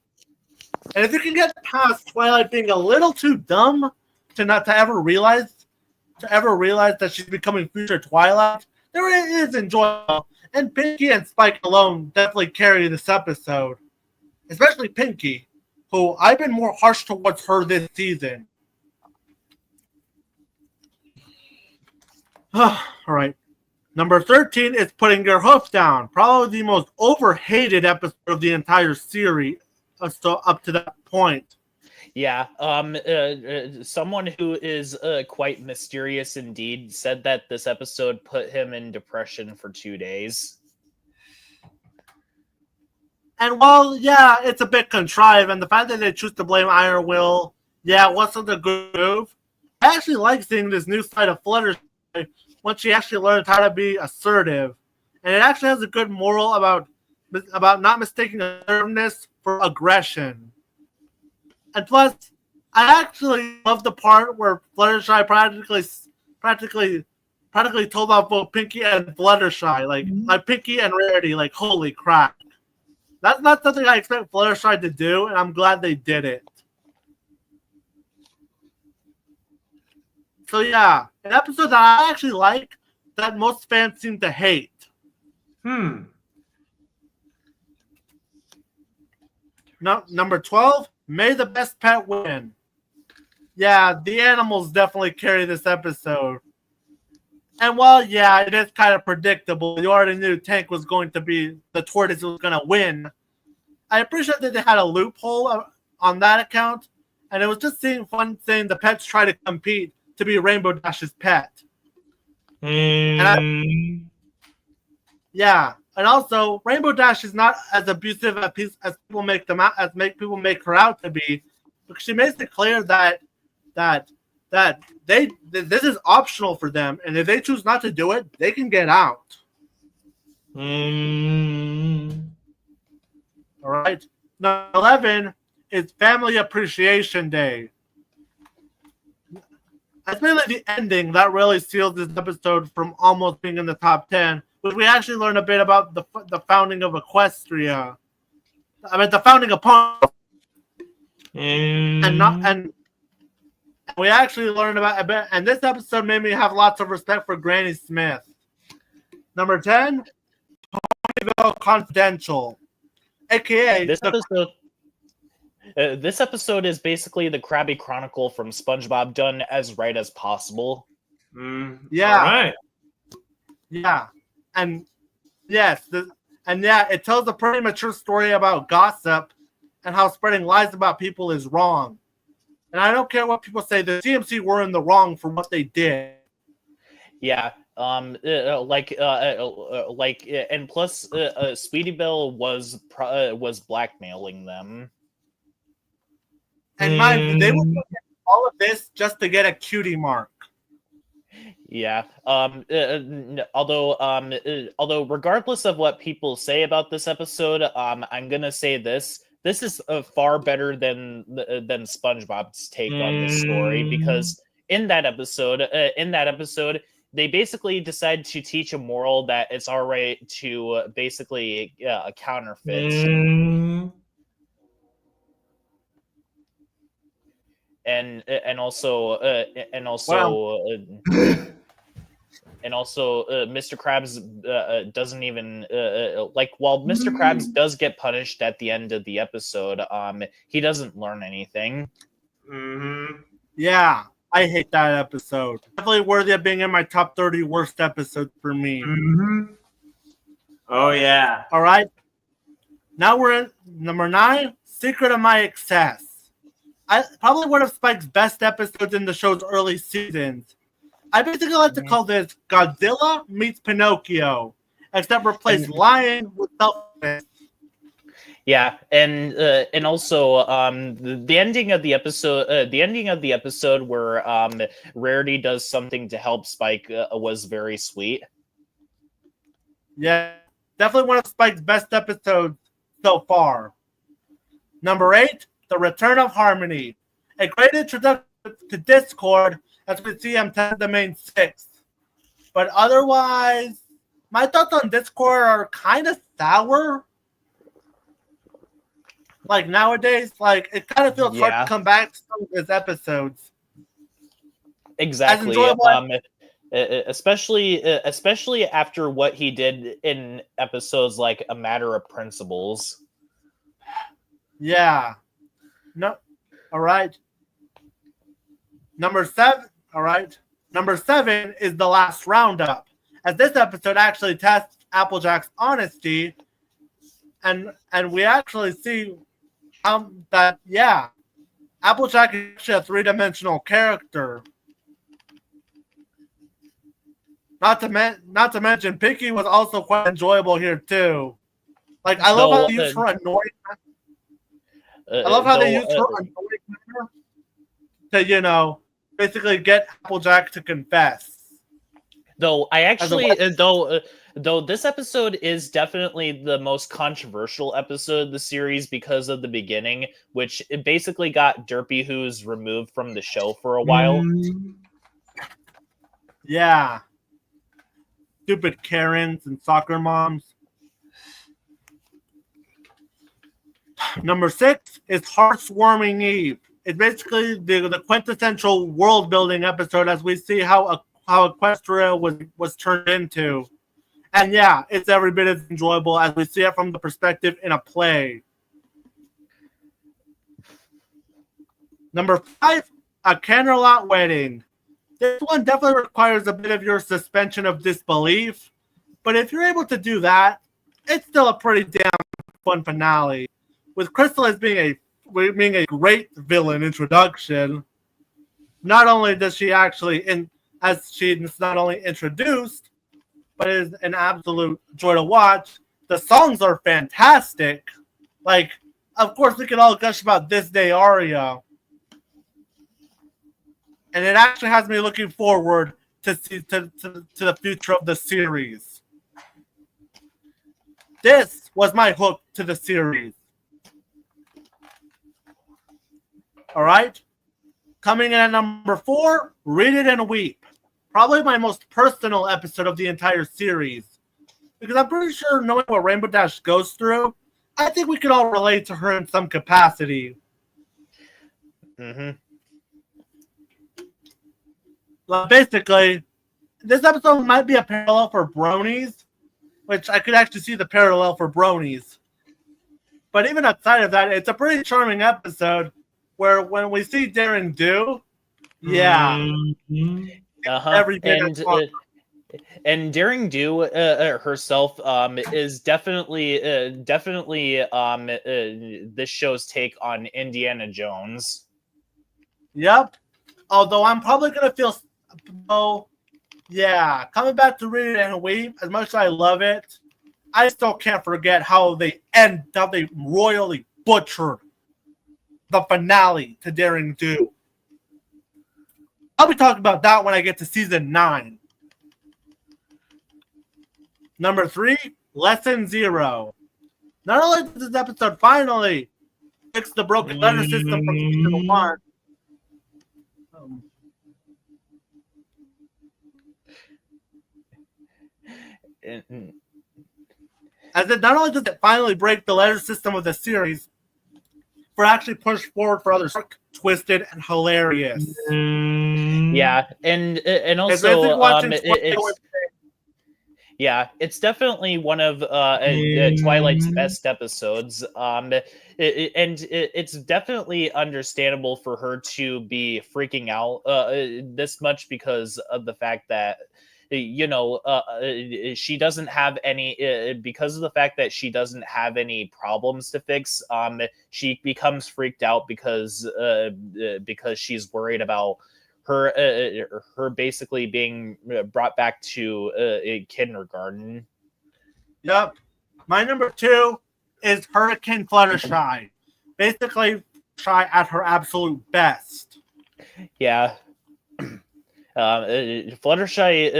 And if you can get past Twilight being a little too dumb to ever realize that she's becoming future Twilight, there it is enjoyable. And Pinky and Spike alone definitely carry this episode. Especially Pinky, who I've been more harsh towards her this season. All right. Number 13 is Putting Your Hoof Down. Probably the most overhated episode of the entire series up to that point. Yeah, someone who is quite mysterious indeed said that this episode put him in depression for 2 days. And while, yeah, it's a bit contrived, and the fact that they choose to blame Iron Will, yeah, wasn't a good move. I actually like seeing this new side of Fluttershy once she actually learns how to be assertive. And it actually has a good moral about not mistaking assertiveness for aggression. And plus, I actually love the part where Fluttershy practically told off both Pinky and Fluttershy. Like Pinky and Rarity, like, holy crap. That's not something I expect Fluttershy to do, and I'm glad they did it. So yeah, an episode that I actually like that most fans seem to hate. Number 12, May the Best Pet Win. Yeah, the animals definitely carry this episode. And while, yeah, it is kind of predictable, you already knew Tank was going to be, the tortoise was going to win. I appreciate that they had a loophole on that account, and it was just fun seeing the pets try to compete to be Rainbow Dash's pet. And also Rainbow Dash is not as abusive as people make them out, people make her out to be, because she makes it clear that this is optional for them, and if they choose not to do it, they can get out. All right. Number 11 is Family Appreciation Day. It's mainly the ending that really seals this episode from almost being in the top 10, but we actually learn a bit about the founding of Equestria. I mean, the founding of Punk. And we actually learned about a bit, and this episode made me have lots of respect for Granny Smith. Number 10, Ponyville Confidential, aka this episode is basically the Krabby Chronicle from SpongeBob done as right as possible. Yeah. All right. Yeah. And yes, it tells a pretty mature story about gossip and how spreading lies about people is wrong. And I don't care what people say, the CMC were in the wrong for what they did. Yeah. And plus, Sweetie Belle was blackmailing them. And mind you, they will look at all of this just to get a cutie mark. Yeah. Although regardless of what people say about this episode, I'm gonna say this. This is far better than SpongeBob's take on the story, because in that episode, they basically decide to teach a moral that it's all right to basically counterfeit. And also Mr. Krabs doesn't even while Mr. Krabs does get punished at the end of the episode, he doesn't learn anything. Yeah, I hate that episode. Definitely worthy of being in my top 30 worst episodes for me. Oh yeah. All right. Now we're in number 9, Secret of My Excess. Probably one of Spike's best episodes in the show's early seasons. I basically like to call this Godzilla meets Pinocchio, except replace lion with selfishness. Yeah, and also the ending of the episode where Rarity does something to help Spike was very sweet. Yeah, definitely one of Spike's best episodes so far. Number 8, The Return of Harmony. A great introduction to Discord as we see him test the main 6. But otherwise, my thoughts on Discord are kind of sour. Like nowadays, like it kind of feels hard to come back to some of his episodes. Exactly. Especially after what he did in episodes like A Matter of Principles. Yeah. No. All right. Number 7. All right. Number 7 is The Last Roundup, as this episode actually tests Applejack's honesty, and we actually see that Applejack is actually a 3-dimensional character. Not to mention, Pinky was also quite enjoyable here too. Like I love how they use her annoying. I love how they use her annoying to basically get Applejack to confess. Though I actually though this episode is definitely the most controversial episode of the series because of the beginning, which it basically got Derpy Who's removed from the show for a while. Yeah. Stupid Karens and soccer moms. Number 6 is Heartwarming Eve. It's basically the quintessential world building episode as we see how Equestria was turned into. And yeah, it's every bit as enjoyable as we see it from the perspective in a play. Number 5, A Candlelight Wedding. This one definitely requires a bit of your suspension of disbelief, but if you're able to do that, it's still a pretty damn fun finale. With Crystal as being a great villain introduction, not only does she actually, as she's not only introduced, but is an absolute joy to watch. The songs are fantastic. Like, of course, we can all gush about This Day Aria. And it actually has me looking forward to the future of the series. This was my hook to the series. All right? Coming in at number 4, Read It and Weep. Probably my most personal episode of the entire series. Because I'm pretty sure knowing what Rainbow Dash goes through, I think we could all relate to her in some capacity. Basically, this episode might be a parallel for Bronies, which I could actually see the parallel for Bronies. But even outside of that, it's a pretty charming episode where when we see Darren Do, every bit and Daring Do herself is definitely this show's take on Indiana Jones. Yep. Although I'm probably gonna feel Yeah, coming back to Read It and Weep, as much as I love it, I still can't forget how they royally butchered the finale to Daring Do. I'll be talking about that when I get to season 9. Number 3, Lesson 0. Not only did this episode finally fix the broken letter system from season 1, as it not only does it finally break the letter system of the series, but actually push forward for others, twisted and hilarious. Yeah, and also it's definitely one of Twilight's best episodes. It's definitely understandable for her to be freaking out this much because of the fact that she doesn't have any because of the fact that she doesn't have any problems to fix. She becomes freaked out because she's worried about her basically being brought back to kindergarten. Yep. My number 2 is Hurricane Fluttershy. Basically, Shy at her absolute best. Yeah. Fluttershy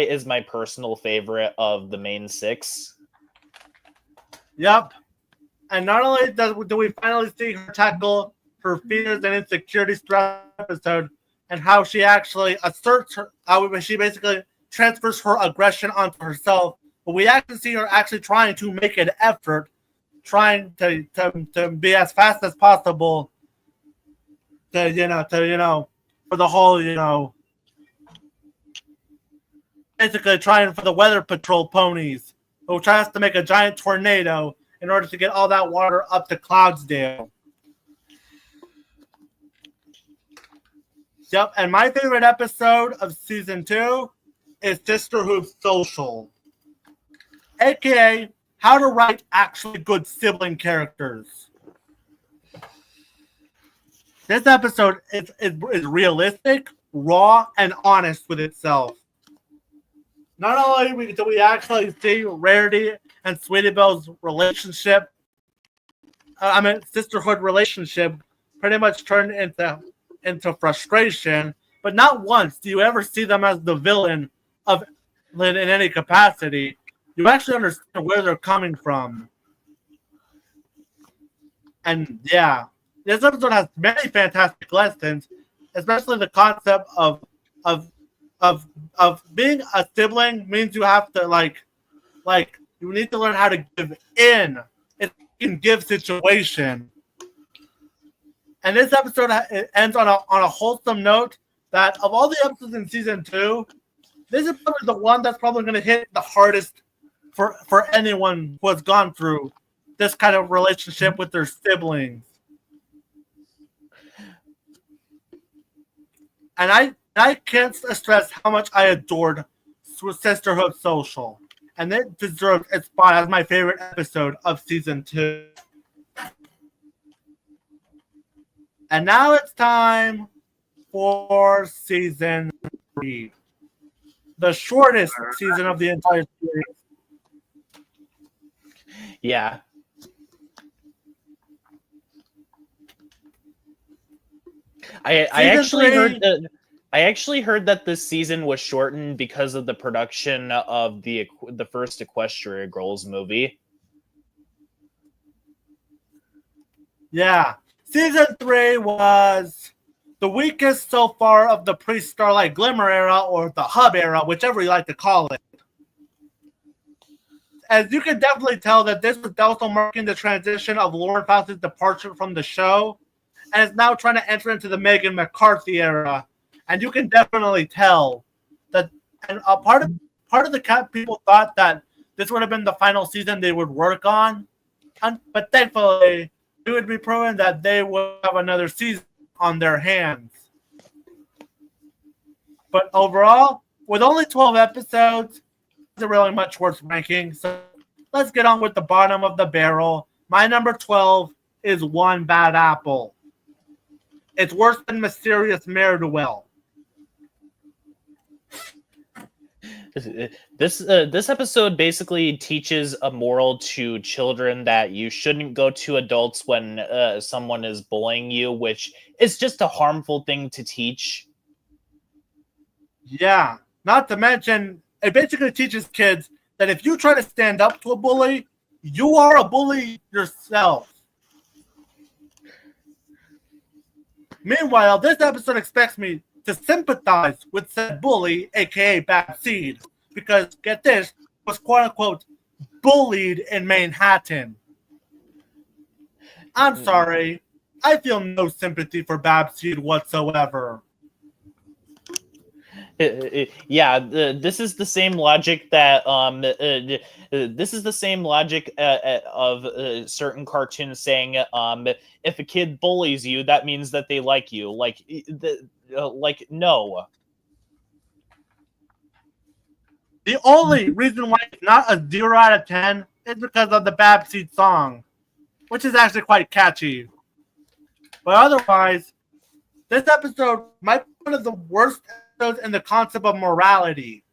is my personal favorite of the main 6. Yep. And not only do we finally see her tackle her fears and insecurities throughout the episode, and how she actually asserts her, how she basically transfers her aggression onto herself, but we actually see her actually trying to make an effort, trying to be as fast as possible to for the whole, basically trying for the weather patrol ponies, who tries to make a giant tornado in order to get all that water up to Cloudsdale. Yep, and my favorite episode of season 2 is Sisterhood Social, aka how to write actually good sibling characters. This episode is realistic, raw, and honest with itself. Not only do we actually see Rarity and Sweetie Belle's relationship, sisterhood relationship, pretty much turned into frustration, but not once do you ever see them as the villain in any capacity. You actually understand where they're coming from. And yeah, this episode has many fantastic lessons, especially the concept of being a sibling means you have to you need to learn how to give in. It's a give situation. And this episode ends on a wholesome note that of all the episodes in season 2, this is probably the one that's probably going to hit the hardest for anyone who has gone through this kind of relationship with their siblings. And I can't stress how much I adored Sisterhood Social. And it deserves its spot as my favorite episode of season 2. And now it's time for season 3. The shortest season of the entire series. Yeah. I actually heard that this season was shortened because of the production of the first Equestria Girls movie. Yeah. Season 3 was the weakest so far of the pre-Starlight Glimmer era, or the Hub era, whichever you like to call it. As you can definitely tell that this was also marking the transition of Lauren Faust's departure from the show, and is now trying to enter into the Megan McCarthy era. And you can definitely tell that, and part of the people thought that this would have been the final season they would work on, but thankfully it would be proven that they would have another season on their hands. But overall, with only 12 episodes, isn't really much worth ranking. So let's get on with the bottom of the barrel. My number 12 is One Bad Apple. It's worse than Mysterious Ne'er-Do-Well. This episode basically teaches a moral to children that you shouldn't go to adults when someone is bullying you, which is just a harmful thing to teach. Yeah, not to mention, it basically teaches kids that if you try to stand up to a bully, you are a bully yourself. Meanwhile, this episode expects me to sympathize with said bully, aka Bad Seed, because, get this, was quote-unquote bullied in Manhattan. I'm sorry, I feel no sympathy for Babseed whatsoever. Yeah, this is the same logic that this is the same logic of certain cartoons saying if a kid bullies you, that means that they like you. Like no. The only reason why it's not a 0 out of 10 is because of the Babseed song, which is actually quite catchy. But otherwise, this episode might be one of the worst episodes in the concept of morality.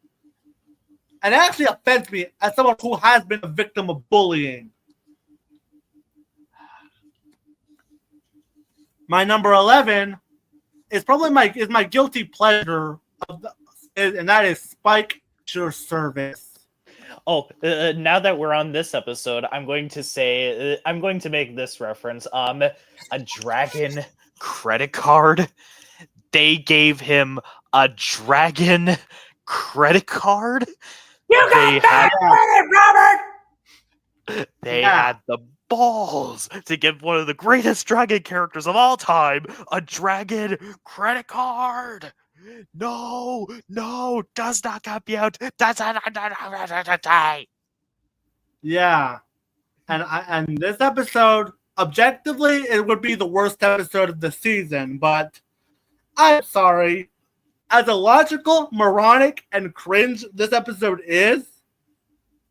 And it actually offends me as someone who has been a victim of bullying. My number 11 is probably my guilty pleasure, and that is Spike Your Service. Oh, now that we're on this episode, I'm going to make this reference. A dragon credit card. They gave him a dragon credit card. They had the balls to give one of the greatest dragon characters of all time a dragon credit card. No, does not copy out. Yeah, and this episode, objectively, it would be the worst episode of the season, but I'm sorry. As illogical, moronic, and cringe this episode is,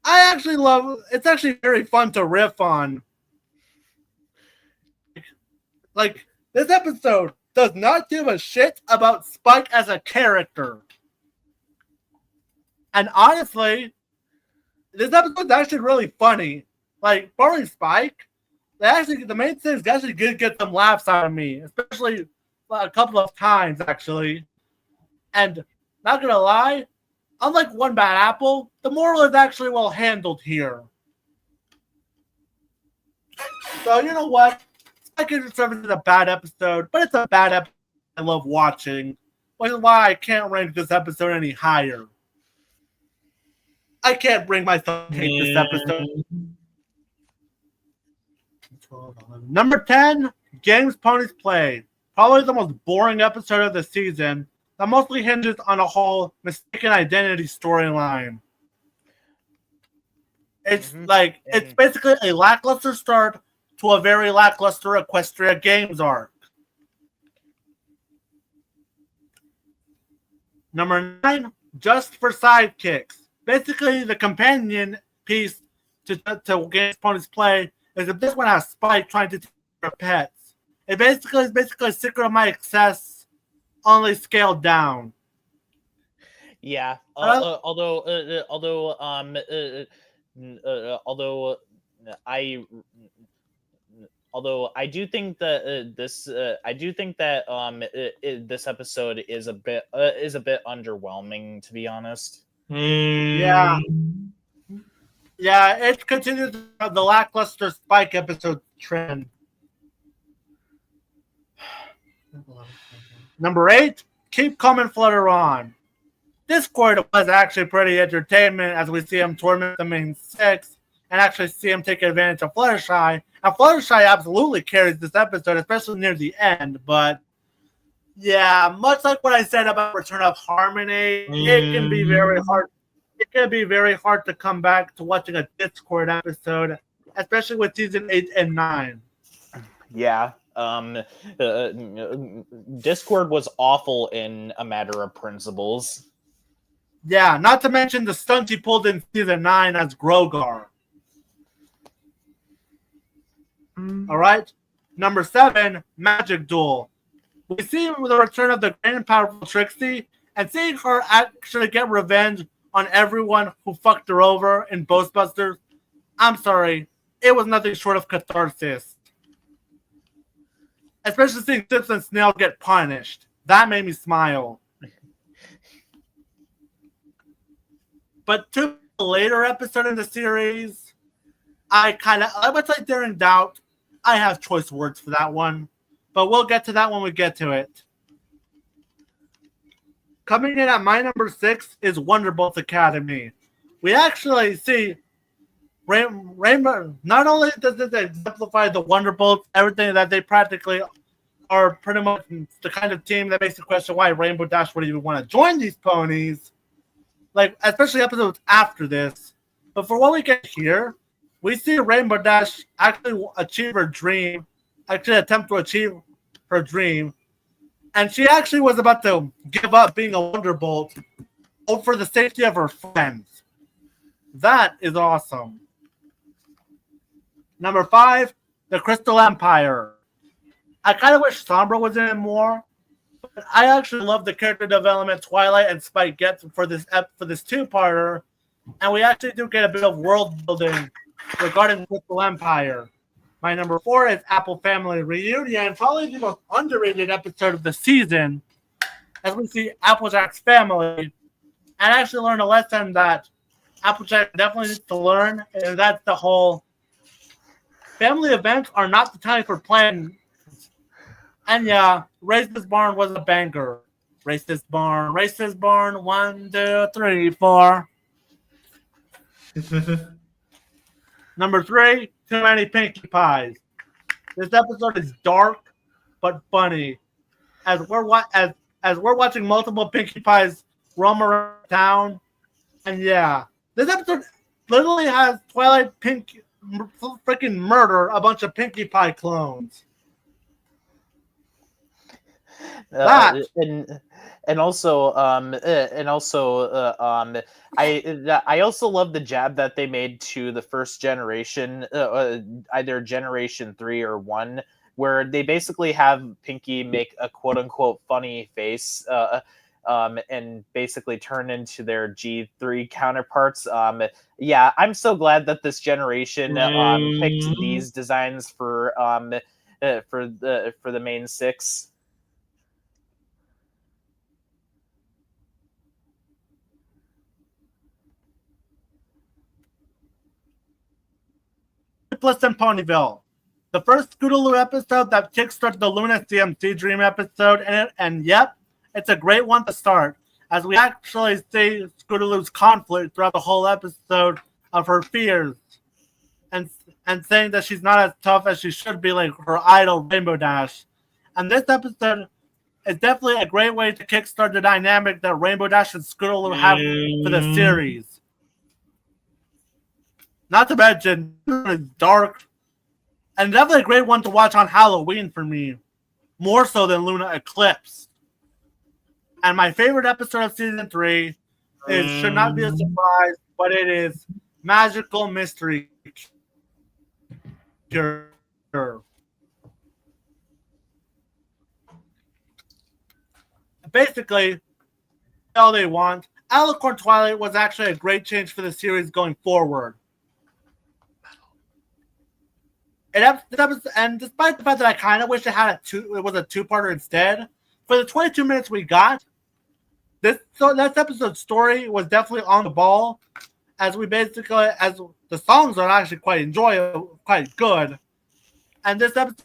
I actually love. It's actually very fun to riff on. Like, this episode does not give a shit about Spike as a character. And honestly, this episode is actually really funny. Like, barring Spike, the main thing is actually get some laughs out of me, especially a couple of times, actually. And not gonna lie, unlike One Bad Apple, the moral is actually well handled here. So, you know what? Spike Your Service is a bad episode, but it's a bad episode I love watching, which is why I can't rank this episode any higher. I can't bring myself to hate this episode. Number 10, Games Ponies Play. Probably the most boring episode of the season that mostly hinges on a whole mistaken identity storyline. It's it's basically a lackluster start to a very lackluster Equestria Games arc. Number 9, Just for Sidekicks. Basically, the companion piece to Games Ponies Play is that this one has Spike trying to take care of pets. It basically is Secret of My Excess, only scaled down. Yeah. Although I do think that this episode is a bit underwhelming, to be honest. Yeah, it continues the lackluster Spike episode trend. Number 8, Keep Coming Flutter On. Discord was actually pretty entertainment as we see him torment the main 6 and actually see him take advantage of Fluttershy. And Fluttershy absolutely carries this episode, especially near the end. But yeah, much like what I said about Return of Harmony, it can be very hard. It can be very hard to come back to watching a Discord episode, especially with season 8 and 9. Yeah. Discord was awful in a matter of principles. Yeah, not to mention the stunts he pulled in season 9 as Grogar. All right. Number 7, Magic Duel. We see the return of the great and powerful Trixie, and seeing her actually get revenge on everyone who fucked her over in Ghostbusters, I'm sorry, it was nothing short of catharsis. Especially seeing Sips and Snail get punished. That made me smile. But to the later episode in the series, I would say they're in doubt. I have choice words for that one. But we'll get to that when we get to it. Coming in at my number 6 is Wonderbolts Academy. We actually see Rainbow. Not only does it exemplify the Wonderbolts, everything that they practically are pretty much the kind of team that makes you question why Rainbow Dash would even want to join these ponies. Like, especially episodes after this. But for what we get here, we see Rainbow Dash actually achieve her dream, actually attempt to achieve her dream. And she actually was about to give up being a Wonderbolt for the safety of her friends. That is awesome. Number 5, the Crystal Empire. I kind of wish Sombra was in it more, but I actually love the character development Twilight and Spike get for this two-parter, and we actually do get a bit of world building regarding the Crystal Empire. My number 4 is Apple Family Reunion, probably the most underrated episode of the season, as we see Applejack's family, and actually learn a lesson that Applejack definitely needs to learn, and that's the whole family events are not the time for planning. And yeah, Race This Barn was a banger. Race This Barn, 1, 2, 3, 4. Number 3, Too Many Pinkie Pies. This episode is dark but funny, as we're watching multiple Pinkie Pies roam around town. And yeah, this episode literally has Twilight freaking murder a bunch of Pinkie Pie clones. And also I also love the jab that they made to the first generation, either generation 3 or 1, where they basically have Pinkie make a quote unquote funny face and basically turn into their G3 counterparts. Yeah, I'm so glad that this generation picked these designs for the main 6. Plus in Ponyville. The first Scootaloo episode that kickstarted the Luna CMC Dream episode, and yep, it's a great one to start, as we actually see Scootaloo's conflict throughout the whole episode of her fears, and saying that she's not as tough as she should be, like her idol Rainbow Dash. And this episode is definitely a great way to kickstart the dynamic that Rainbow Dash and Scootaloo have for the series. Not to mention, it's dark, and definitely a great one to watch on Halloween for me, more so than Luna Eclipse. And my favorite episode of season 3 should not be a surprise, but it is Magical Mystery Cure. Basically, all they want. Alicorn Twilight was actually a great change for the series going forward. And despite the fact that I kind of wish it was a two-parter instead, for the 22 minutes we got, this episode's story was definitely on the ball, as the songs are actually quite enjoyable, quite good, and this episode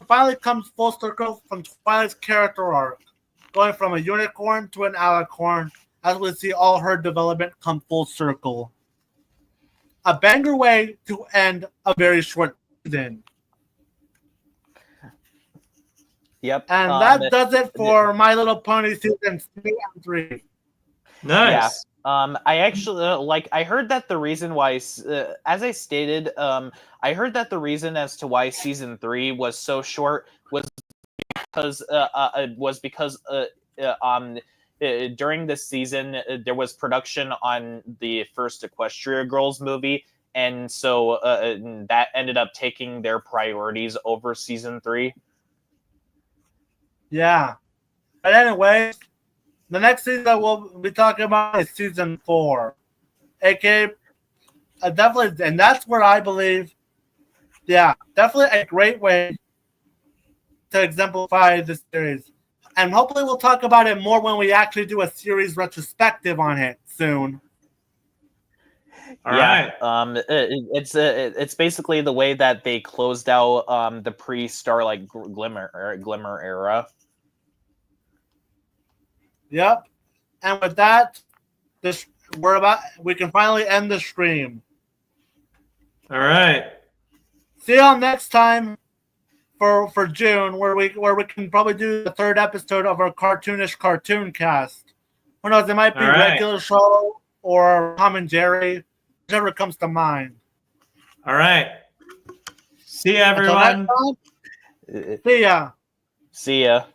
finally comes full circle from Twilight's character arc, going from a unicorn to an alicorn, as we see all her development come full circle. A banger way to end a very short season. Yep. And that does it for My Little Pony season 3. Nice. Yeah. I actually I heard that the reason why, as I stated, I heard that the reason as to why season 3 was so short was because during this season there was production on the first Equestria Girls movie, and so that ended up taking their priorities over season 3. Yeah. But anyway, the next season that we'll be talking about is season 4, aka definitely, and that's where I believe, yeah, definitely a great way to exemplify the series. And hopefully we'll talk about it more when we actually do a series retrospective on it soon. All right. It's basically the way that they closed out the pre-Starlight Glimmer era. Yep. And with that, we can finally end the stream. All right. See y'all next time for June, where we can probably do the 3rd episode of our cartoonish cartoon cast. Who knows? It might be All right. regular show or Tom and Jerry, whichever comes to mind. All right. See ya, Until everyone. next time, see ya. See ya.